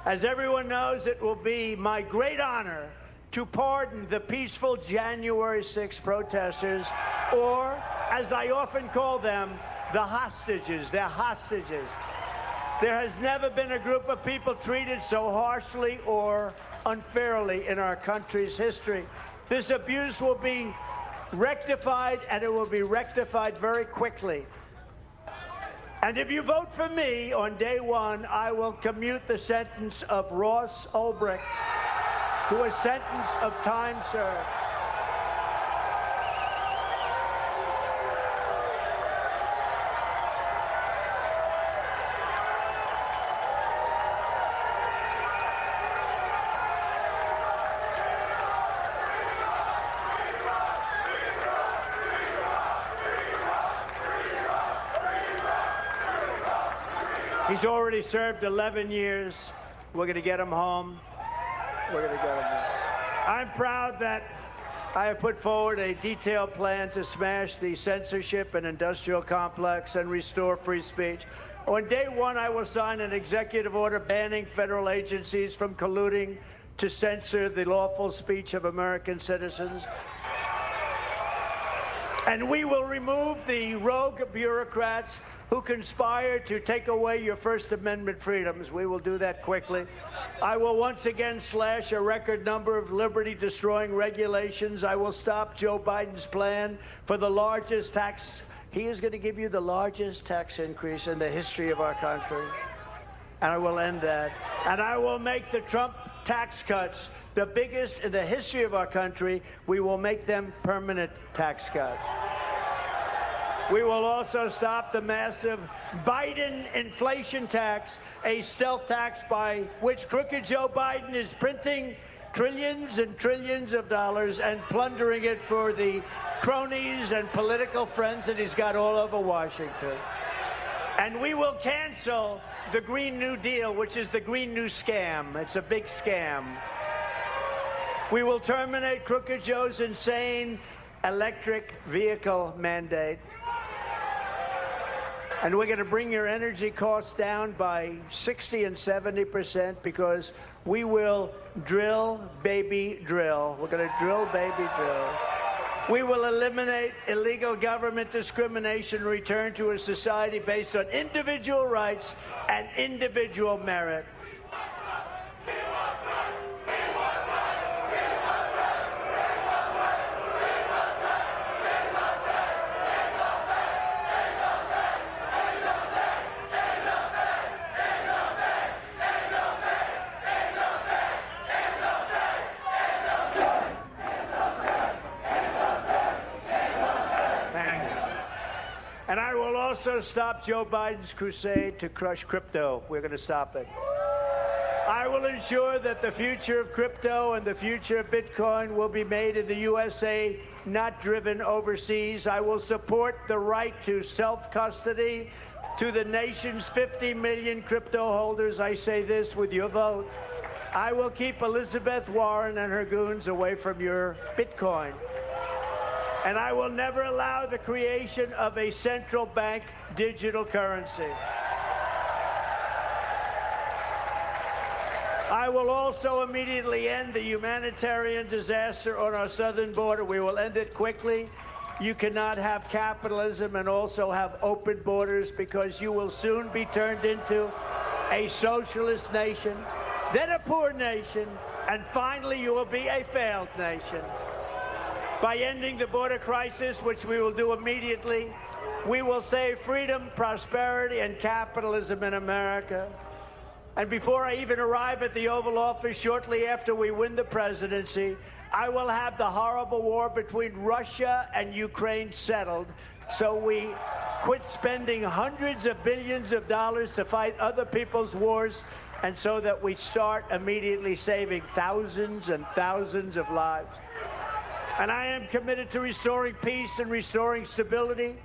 As everyone knows, it will be my great honor to pardon the peaceful January 6th protesters, or as I often call them, the hostages. They're hostages. There has never been a group of people treated so harshly or unfairly in our country's history. This abuse will be rectified, and it will be rectified very quickly. And if you vote for me on day one, I will commute the sentence of Ross Ulbricht to a sentence of time served. He's already served 11 years. We're going to get him home. We're going to get him home. I'm proud that I have put forward a detailed plan to smash the censorship and industrial complex and restore free speech. On day one, I will sign an executive order banning federal agencies from colluding to censor the lawful speech of American citizens. And we will remove the rogue bureaucrats who conspire to take away your First Amendment freedoms. We will do that quickly. I will once again slash a record number of liberty-destroying regulations. I will stop Joe Biden's plan for the largest tax. He is going to give you the largest tax increase in the history of our country. And I will end that. And I will make the Trump tax cuts the biggest in the history of our country. We will make them permanent tax cuts. We will also stop the massive Biden inflation tax, a stealth tax by which crooked Joe Biden is printing trillions and trillions of dollars and plundering it for the cronies and political friends that he's got all over Washington. And we will cancel the Green New Deal, which is the Green New Scam. It's a big scam. We will terminate Crooked Joe's insane electric vehicle mandate. And we're going to bring your energy costs down by 60 and 70% because we will drill, baby, drill. We're going to drill, baby, drill. We will eliminate illegal government discrimination, return to a society based on individual rights and individual merit. And I will also stop Joe Biden's crusade to crush crypto. We're going to stop it. I will ensure that the future of crypto and the future of Bitcoin will be made in the USA, not driven overseas. I will support the right to self-custody to the nation's 50 million crypto holders. I say this with your vote. I will keep Elizabeth Warren and her goons away from your Bitcoin. And I will never allow the creation of a central bank digital currency. I will also immediately end the humanitarian disaster on our southern border. We will end it quickly. You cannot have capitalism and also have open borders because you will soon be turned into a socialist nation, then a poor nation, And finally, you will be a failed nation. By ending the border crisis, which we will do immediately, we will save freedom, prosperity, and capitalism in America. And before I even arrive at the Oval Office shortly after we win the presidency, I will have the horrible war between Russia and Ukraine settled, so we quit spending hundreds of billions of dollars to fight other people's wars, and so that we start immediately saving thousands and thousands of lives. And I am committed to restoring peace and restoring stability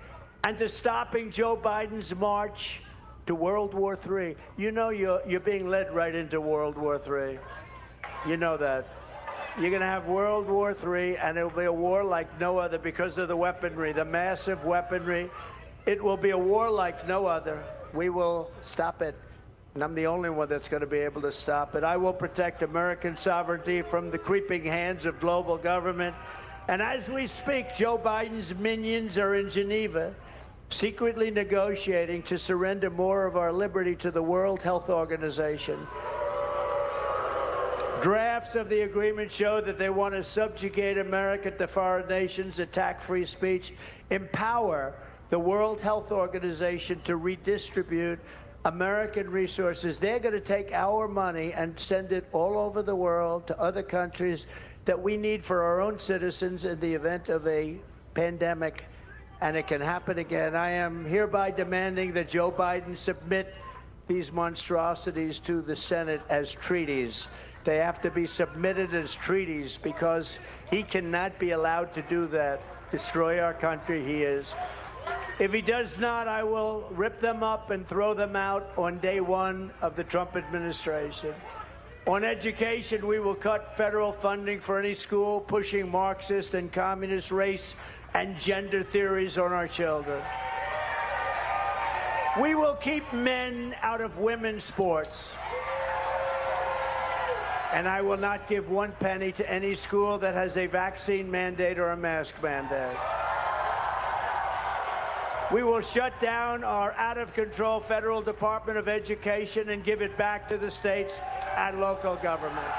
and to stopping Joe Biden's march to World War III. You know you're being led right into World War III. You know that. You're going to have World War III, and it'll be a war like no other because of the weaponry, the massive weaponry. It will be a war like no other. We will stop it, and I'm the only one that's going to be able to stop it. I will protect American sovereignty from the creeping hands of global government. And as we speak, Joe Biden's minions are in Geneva, secretly negotiating to surrender more of our liberty to the World Health Organization. Drafts of the agreement show that they want to subjugate America to foreign nations, attack free speech, empower the World Health Organization to redistribute American resources. They're going to take our money and send it all over the world to other countries that we need for our own citizens in the event of a pandemic. And it can happen again. I am hereby demanding that Joe Biden submit these monstrosities to the Senate as treaties. They have to be submitted as treaties because he cannot be allowed to do that. Destroy our country, he is. If he does not, I will rip them up and throw them out on day one of the Trump administration. On education, we will cut federal funding for any school pushing Marxist and communist race and gender theories on our children. We will keep men out of women's sports. And I will not give one penny to any school that has a vaccine mandate or a mask mandate. We will shut down our out-of-control federal Department of Education and give it back to the states and local governments.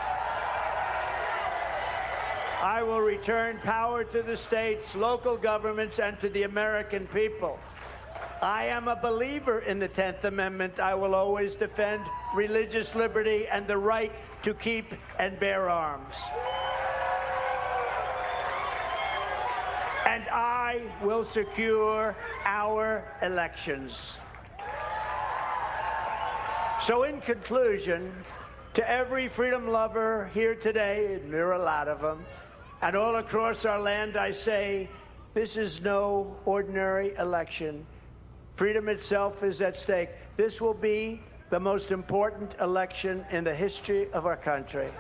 I will return power to the states, local governments, and to the American people. I am a believer in the 10th Amendment. I will always defend religious liberty and the right to keep and bear arms. And I will secure our elections. So in conclusion, to every freedom lover here today, and there are a lot of them, and all across our land, I say, this is no ordinary election. Freedom itself is at stake. This will be the most important election in the history of our country.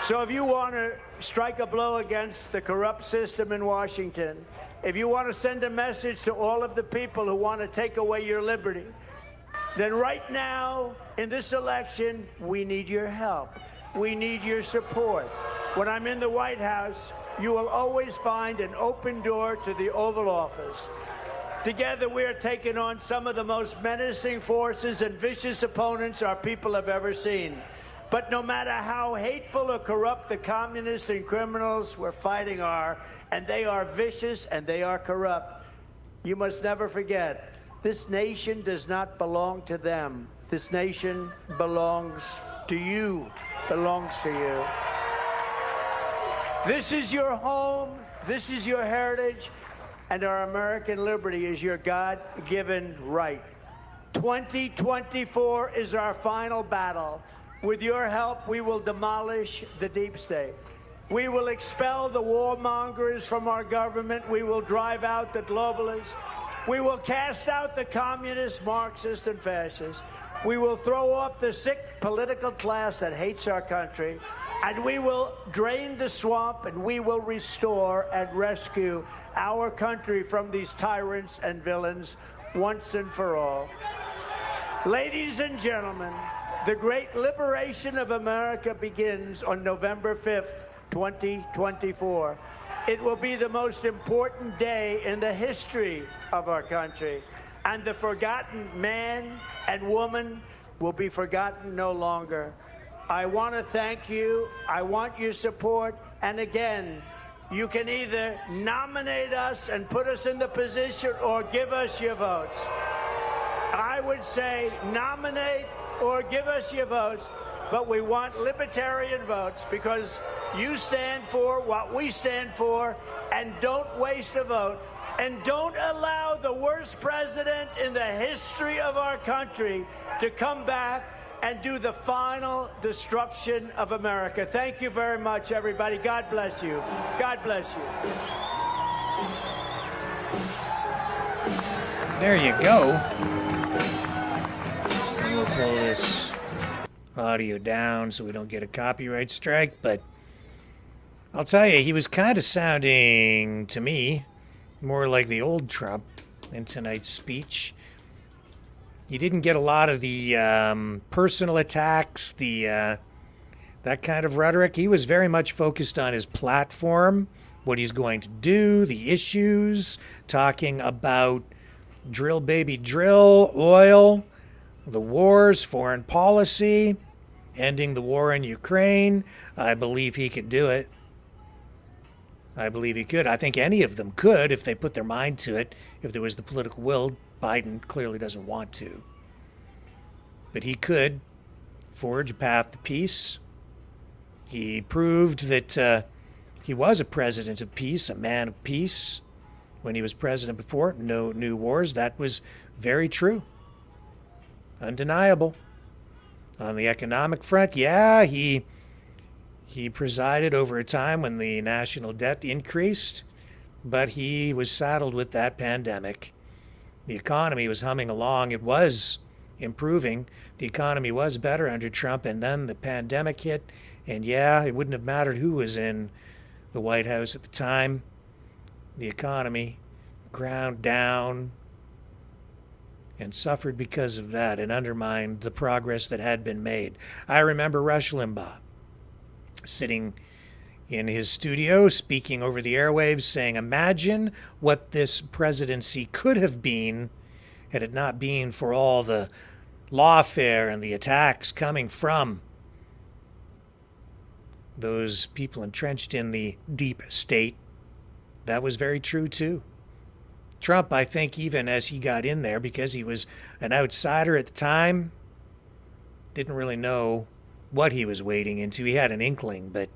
So if you want to strike a blow against the corrupt system in Washington, if you want to send a message to all of the people who want to take away your liberty, then right now, in this election, we need your help. We need your support. When I'm in the White House, you will always find an open door to the Oval Office. Together, we are taking on some of the most menacing forces and vicious opponents our people have ever seen. But no matter how hateful or corrupt the communists and criminals we're fighting are, and they are vicious and they are corrupt, you must never forget, this nation does not belong to them. This nation belongs to you, belongs to you. This is your home, this is your heritage, and our American liberty is your God-given right. 2024 is our final battle. With your help, we will demolish the deep state. We will expel the warmongers from our government. We will drive out the globalists. We will cast out the communists, Marxists, and fascists. We will throw off the sick political class that hates our country. And we will drain the swamp, and we will restore and rescue our country from these tyrants and villains once and for all. Ladies and gentlemen, the great liberation of America begins on November 5th, 2024. It will be the most important day in the history of our country, and the forgotten man and woman will be forgotten no longer. I want to thank you. I want your support. And again, you can either nominate us and put us in the position or give us your votes. I would say nominate or give us your votes, but we want libertarian votes because you stand for what we stand for, and don't waste a vote. And don't allow the worst president in the history of our country to come back and do the final destruction of America. Thank you very much, everybody. God bless you. God bless you. There you go. And we'll pull this audio down so we don't get a copyright strike, but I'll tell you, he was kind of sounding, to me, more like the old Trump in tonight's speech. He didn't get a lot of the personal attacks, that kind of rhetoric. He was very much focused on his platform, what he's going to do, the issues, talking about drill baby drill, oil, the wars, foreign policy, ending the war in Ukraine. I believe he could do it. I believe he could. I think any of them could if they put their mind to it, if there was the political will. Biden clearly doesn't want to. But he could forge a path to peace. He proved that he was a president of peace, a man of peace. When he was president before, no new wars. That was very true. Undeniable. On the economic front, yeah, he presided over a time when the national debt increased, but he was saddled with that pandemic. The economy was humming along. It was improving. The economy was better under Trump, and then the pandemic hit, and yeah, it wouldn't have mattered who was in the White House at the time. The economy ground down and suffered because of that and undermined the progress that had been made. I remember Rush Limbaugh sitting in his studio, speaking over the airwaves, saying, imagine what this presidency could have been had it not been for all the lawfare and the attacks coming from those people entrenched in the deep state. That was very true, too. Trump, I think, even as he got in there, because he was an outsider at the time, didn't really know what he was wading into. He had an inkling, but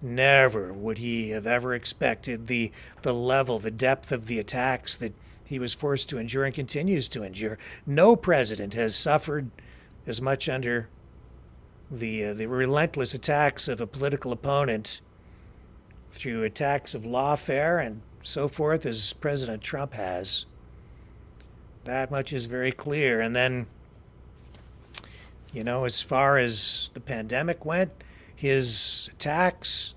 never would he have ever expected the level, the depth of the attacks that he was forced to endure and continues to endure. No president has suffered as much under the relentless attacks of a political opponent through attacks of lawfare and so forth as President Trump has. That much is very clear. And then, you know, as far as the pandemic went, his attacks,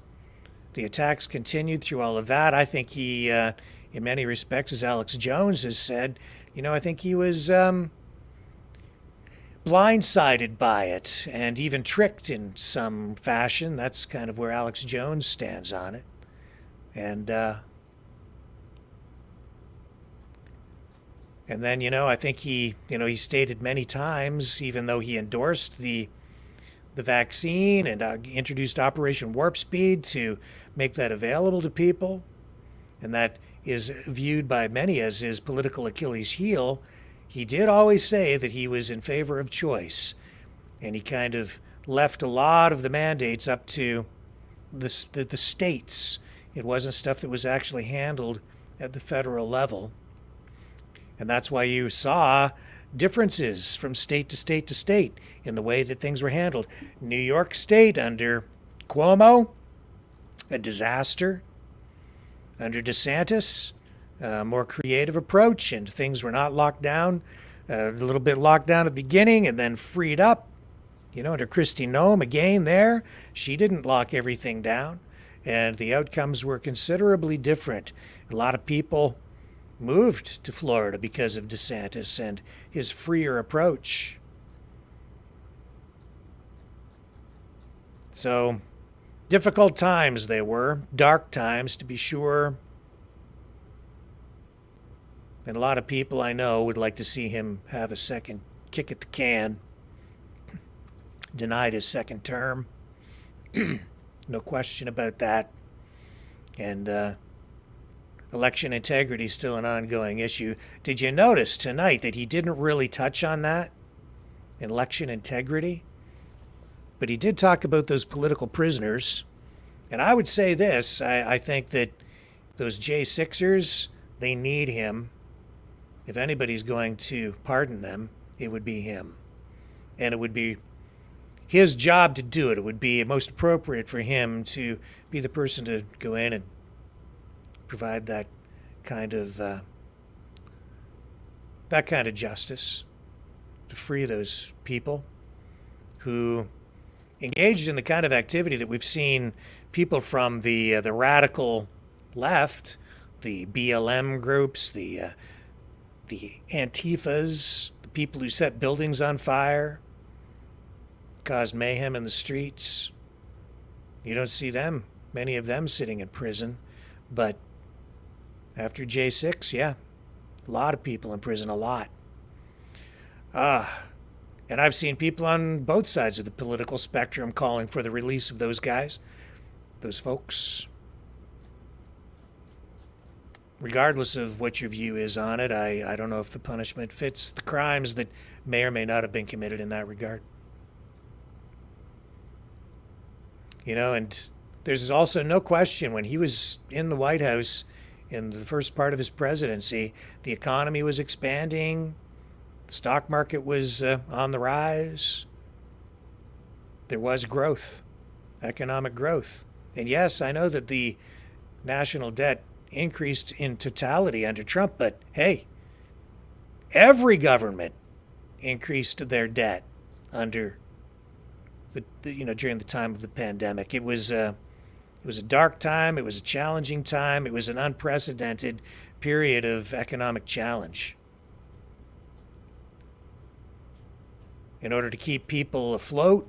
the attacks continued through all of that. I think he, in many respects, as Alex Jones has said, you know, I think he was blindsided by it and even tricked in some fashion. That's kind of where Alex Jones stands on it. And then, you know, I think he stated many times, even though he endorsed the vaccine and introduced Operation Warp Speed to make that available to people, and that is viewed by many as his political Achilles heel, he did always say that he was in favor of choice. And he kind of left a lot of the mandates up to the states. It wasn't stuff that was actually handled at the federal level. And that's why you saw differences from state to state to state in the way that things were handled. New York State under Cuomo, a disaster. Under DeSantis, a more creative approach, and things were not locked down. A little bit locked down at the beginning and then freed up. You know, under Kristi Noem, again there, she didn't lock everything down. And the outcomes were considerably different. A lot of people moved to Florida because of DeSantis and his freer approach. So, difficult times they were, dark times to be sure. And a lot of people I know would like to see him have a second kick at the can. denied his second term. No question about that. And election integrity is still an ongoing issue. Did you notice tonight that he didn't really touch on that? Election integrity? But he did talk about those political prisoners. And I would say this, I think that those J6ers, they need him. If anybody's going to pardon them, it would be him. And it would be his job to do it. It would be most appropriate for him to be the person to go in and provide that kind of justice, to free those people who engaged in the kind of activity that we've seen people from the radical left, the BLM groups, the Antifas, the people who set buildings on fire, caused mayhem in the streets. You don't see them, many of them sitting in prison. But after J6, yeah, a lot of people in prison, a lot. And I've seen people on both sides of the political spectrum calling for the release of those guys, those folks. Regardless of what your view is on it, I don't know if the punishment fits the crimes that may or may not have been committed in that regard. You know, and there's also no question when he was in the White House in the first part of his presidency, the economy was expanding, the stock market was on the rise. There was growth, economic growth. And yes, I know that the national debt increased in totality under Trump, but hey, every government increased their debt under during the time of the pandemic. It was a dark time. It was a challenging time. It was an unprecedented period of economic challenge. In order to keep people afloat,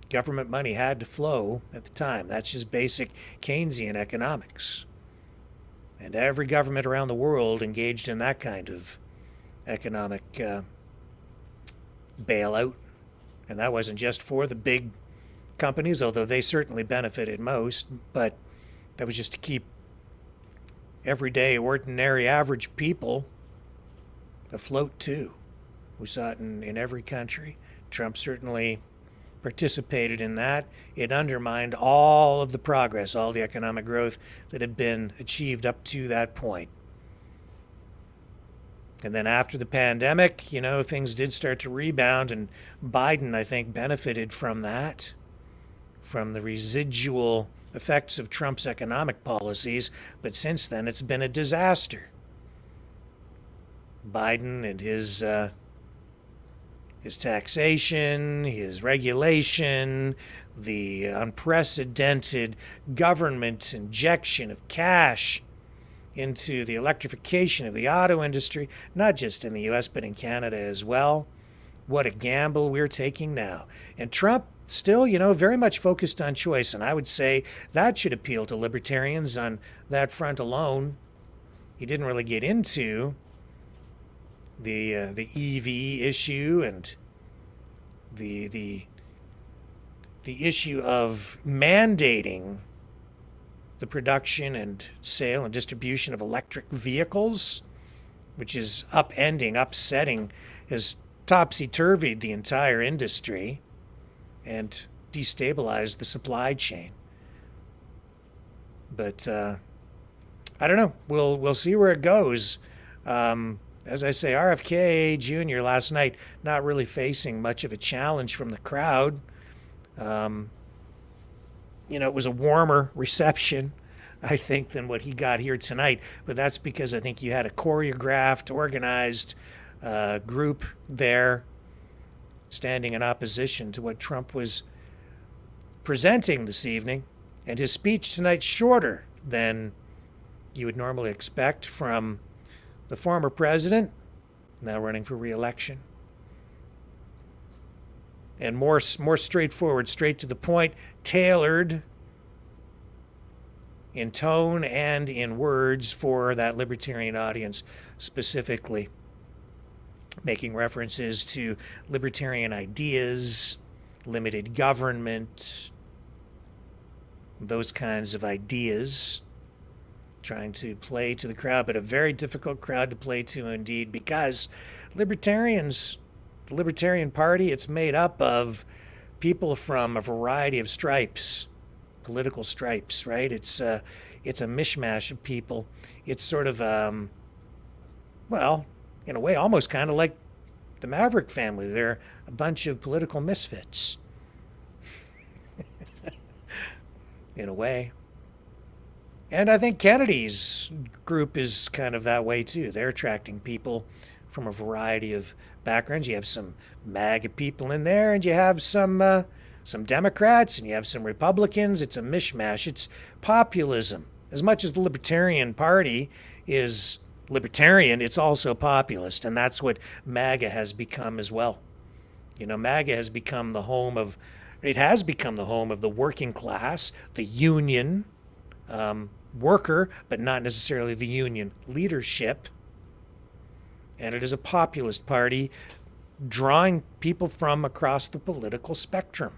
government money had to flow at the time. That's just basic Keynesian economics. And every government around the world engaged in that kind of economic bailout. And that wasn't just for the big companies, although they certainly benefited most, but that was just to keep everyday, ordinary, average people afloat too. We saw it in every country. Trump certainly participated in that. It undermined all of the progress, all the economic growth that had been achieved up to that point. And then after the pandemic, things did start to rebound, and Biden, I think, benefited from that, from the residual effects of Trump's economic policies. But since then, it's been a disaster. Biden and his taxation, his regulation, the unprecedented government injection of cash into the electrification of the auto industry, not just in the U.S., but in Canada as well. What a gamble we're taking now. And Trump still, very much focused on choice, and I would say that should appeal to libertarians on that front alone. He didn't really get into the EV issue and the issue of mandating the production and sale and distribution of electric vehicles, which is upsetting, has topsy-turvied the entire industry and destabilized the supply chain. But I don't know. We'll see where it goes. As I say, RFK Jr. last night not really facing much of a challenge from the crowd. It was a warmer reception, I think, than what he got here tonight. But that's because I think you had a choreographed, organized group there standing in opposition to what Trump was presenting this evening. And his speech tonight's shorter than you would normally expect from the former president, now running for re-election. And more straightforward, straight to the point, tailored in tone and in words for that libertarian audience specifically, making references to libertarian ideas, limited government, those kinds of ideas, trying to play to the crowd, but a very difficult crowd to play to indeed, because libertarians, the Libertarian Party, it's made up of people from a variety of stripes, political stripes, right? It's a mishmash of people. It's sort of, well, in a way, almost kind of like the Maverick family. They're a bunch of political misfits, in a way. And I think Kennedy's group is kind of that way too. They're attracting people from a variety of backgrounds. You have some MAGA people in there, and you have some Democrats, and you have some Republicans. It's a mishmash. It's populism. As much as the Libertarian Party is libertarian, it's also populist, and that's what MAGA has become as well. You know, MAGA has become the home of, it has become the home of the working class, the union, worker, but not necessarily the union leadership. And it is a populist party drawing people from across the political spectrum.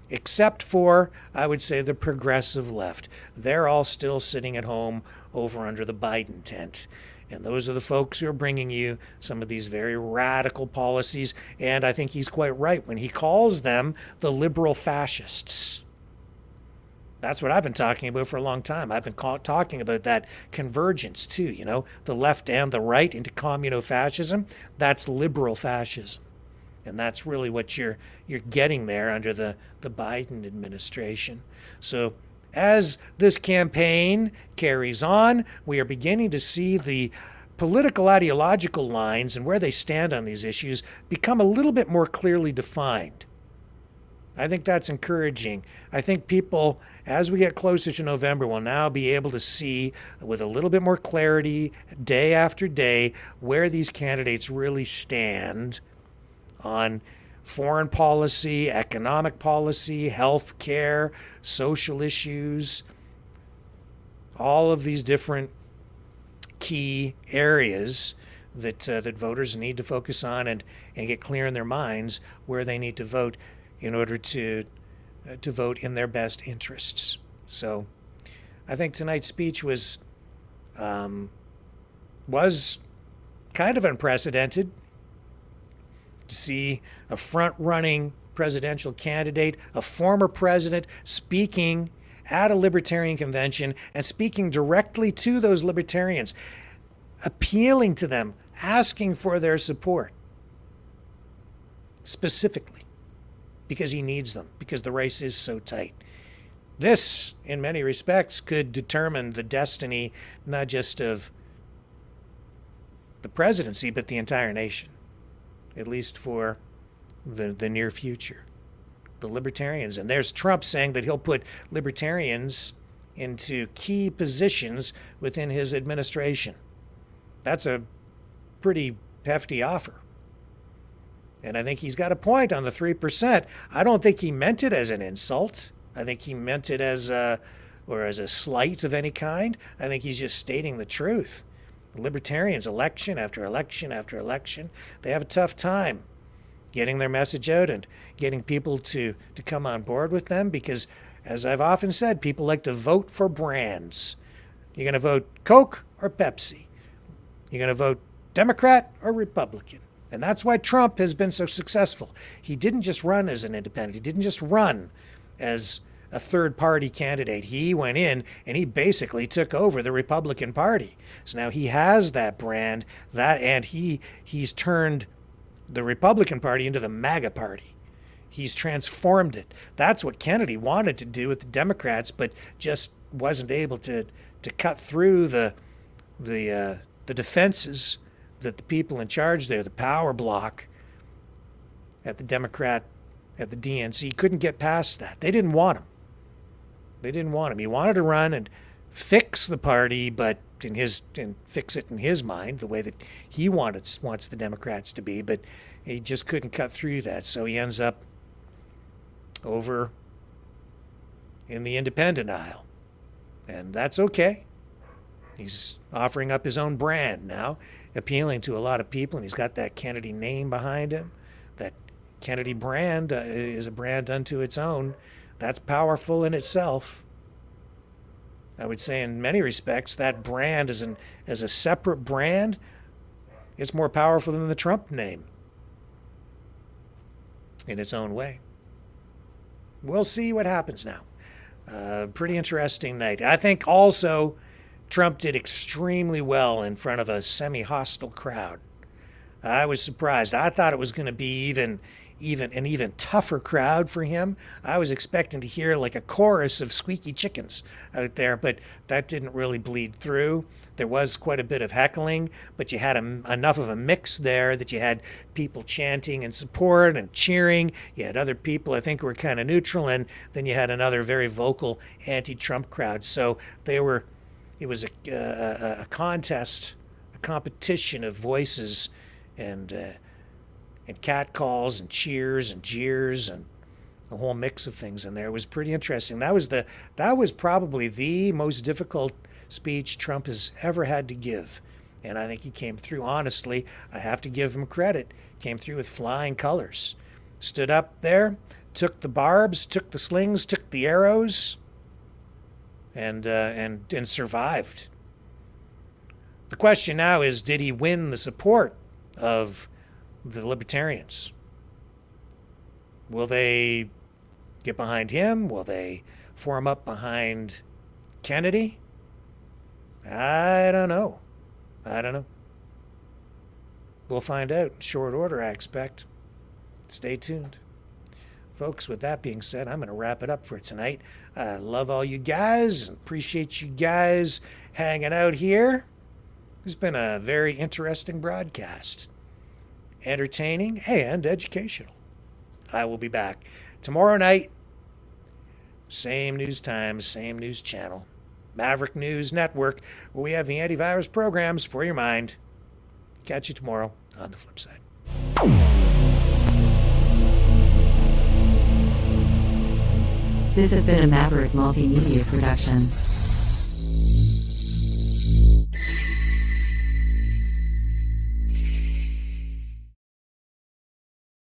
Except for, I would say, the progressive left. They're all still sitting at home over under the Biden tent. And those are the folks who are bringing you some of these very radical policies. And I think he's quite right when he calls them the liberal fascists. That's what I've been talking about for a long time. I've been talking about that convergence too, you know, the left and the right into communo-fascism. That's liberal fascism. And that's really what you're getting there under the Biden administration. So as this campaign carries on, we are beginning to see the political ideological lines and where they stand on these issues become a little bit more clearly defined. I think that's encouraging. I think people, as we get closer to November, will now be able to see with a little bit more clarity, day after day, where these candidates really stand on foreign policy, economic policy, health care, social issues, all of these different key areas that voters need to focus on and get clear in their minds where they need to vote in order to vote in their best interests. So I think tonight's speech was kind of unprecedented. To see a front-running presidential candidate, a former president, speaking at a libertarian convention and speaking directly to those libertarians, appealing to them, asking for their support, specifically, because he needs them, because the race is so tight. This, in many respects, could determine the destiny not just of the presidency, but the entire nation, at least for the near future. The libertarians. And there's Trump saying that he'll put libertarians into key positions within his administration. That's a pretty hefty offer. And I think he's got a point on the 3%. I don't think he meant it as an insult. I think he meant it as a slight of any kind. I think he's just stating the truth. The libertarians, election after election after election, they have a tough time getting their message out and getting people to come on board with them because, as I've often said, people like to vote for brands. You're going to vote Coke or Pepsi. You're going to vote Democrat or Republican. And that's why Trump has been so successful. He didn't just run as an independent. He didn't just run as a third-party candidate. He went in and he basically took over the Republican Party. So now he has that brand, and he's turned the Republican Party into the MAGA Party. He's transformed it. That's what Kennedy wanted to do with the Democrats, but just wasn't able to cut through the defenses that the people in charge there, the power block at the DNC, couldn't get past that. They didn't want him. He wanted to run and fix the party, but fix it in his mind, the way that he wants the Democrats to be, but he just couldn't cut through that. So he ends up over in the independent aisle. And that's okay. He's offering up his own brand now, appealing to a lot of people, and he's got that Kennedy name behind him, that Kennedy brand is a brand unto its own. That's powerful in itself. I would say in many respects that brand as a separate brand, it's more powerful than the Trump name in its own way. We'll see what happens now. Pretty interesting night. I think also Trump did extremely well in front of a semi-hostile crowd. I was surprised. I thought it was going to be an even tougher crowd for him. I was expecting to hear like a chorus of squeaky chickens out there, but that didn't really bleed through. There was quite a bit of heckling, but you had enough of a mix there that you had people chanting in support and cheering. You had other people, I think, who were kind of neutral, and then you had another very vocal anti-Trump crowd. So it was a contest, a competition of voices and catcalls and cheers and jeers and a whole mix of things in there. It was pretty interesting. That was probably the most difficult speech Trump has ever had to give. And I think he came through, honestly. I have to give him credit. Came through with flying colors. Stood up there, took the barbs, took the slings, took the arrows, and survived. The question now is, did he win the support of the Libertarians? Will they get behind him? Will they form up behind Kennedy? I don't know. We'll find out in short order, I expect. Stay tuned. Folks, with that being said, I'm going to wrap it up for tonight. I love all you guys. Appreciate you guys hanging out here. It's been a very interesting broadcast. Entertaining and educational. I will be back tomorrow night. Same news time, same news channel. Maverick News Network, where we have the antivirus programs for your mind. Catch you tomorrow on the flip side. This has been a Maverick Multimedia production.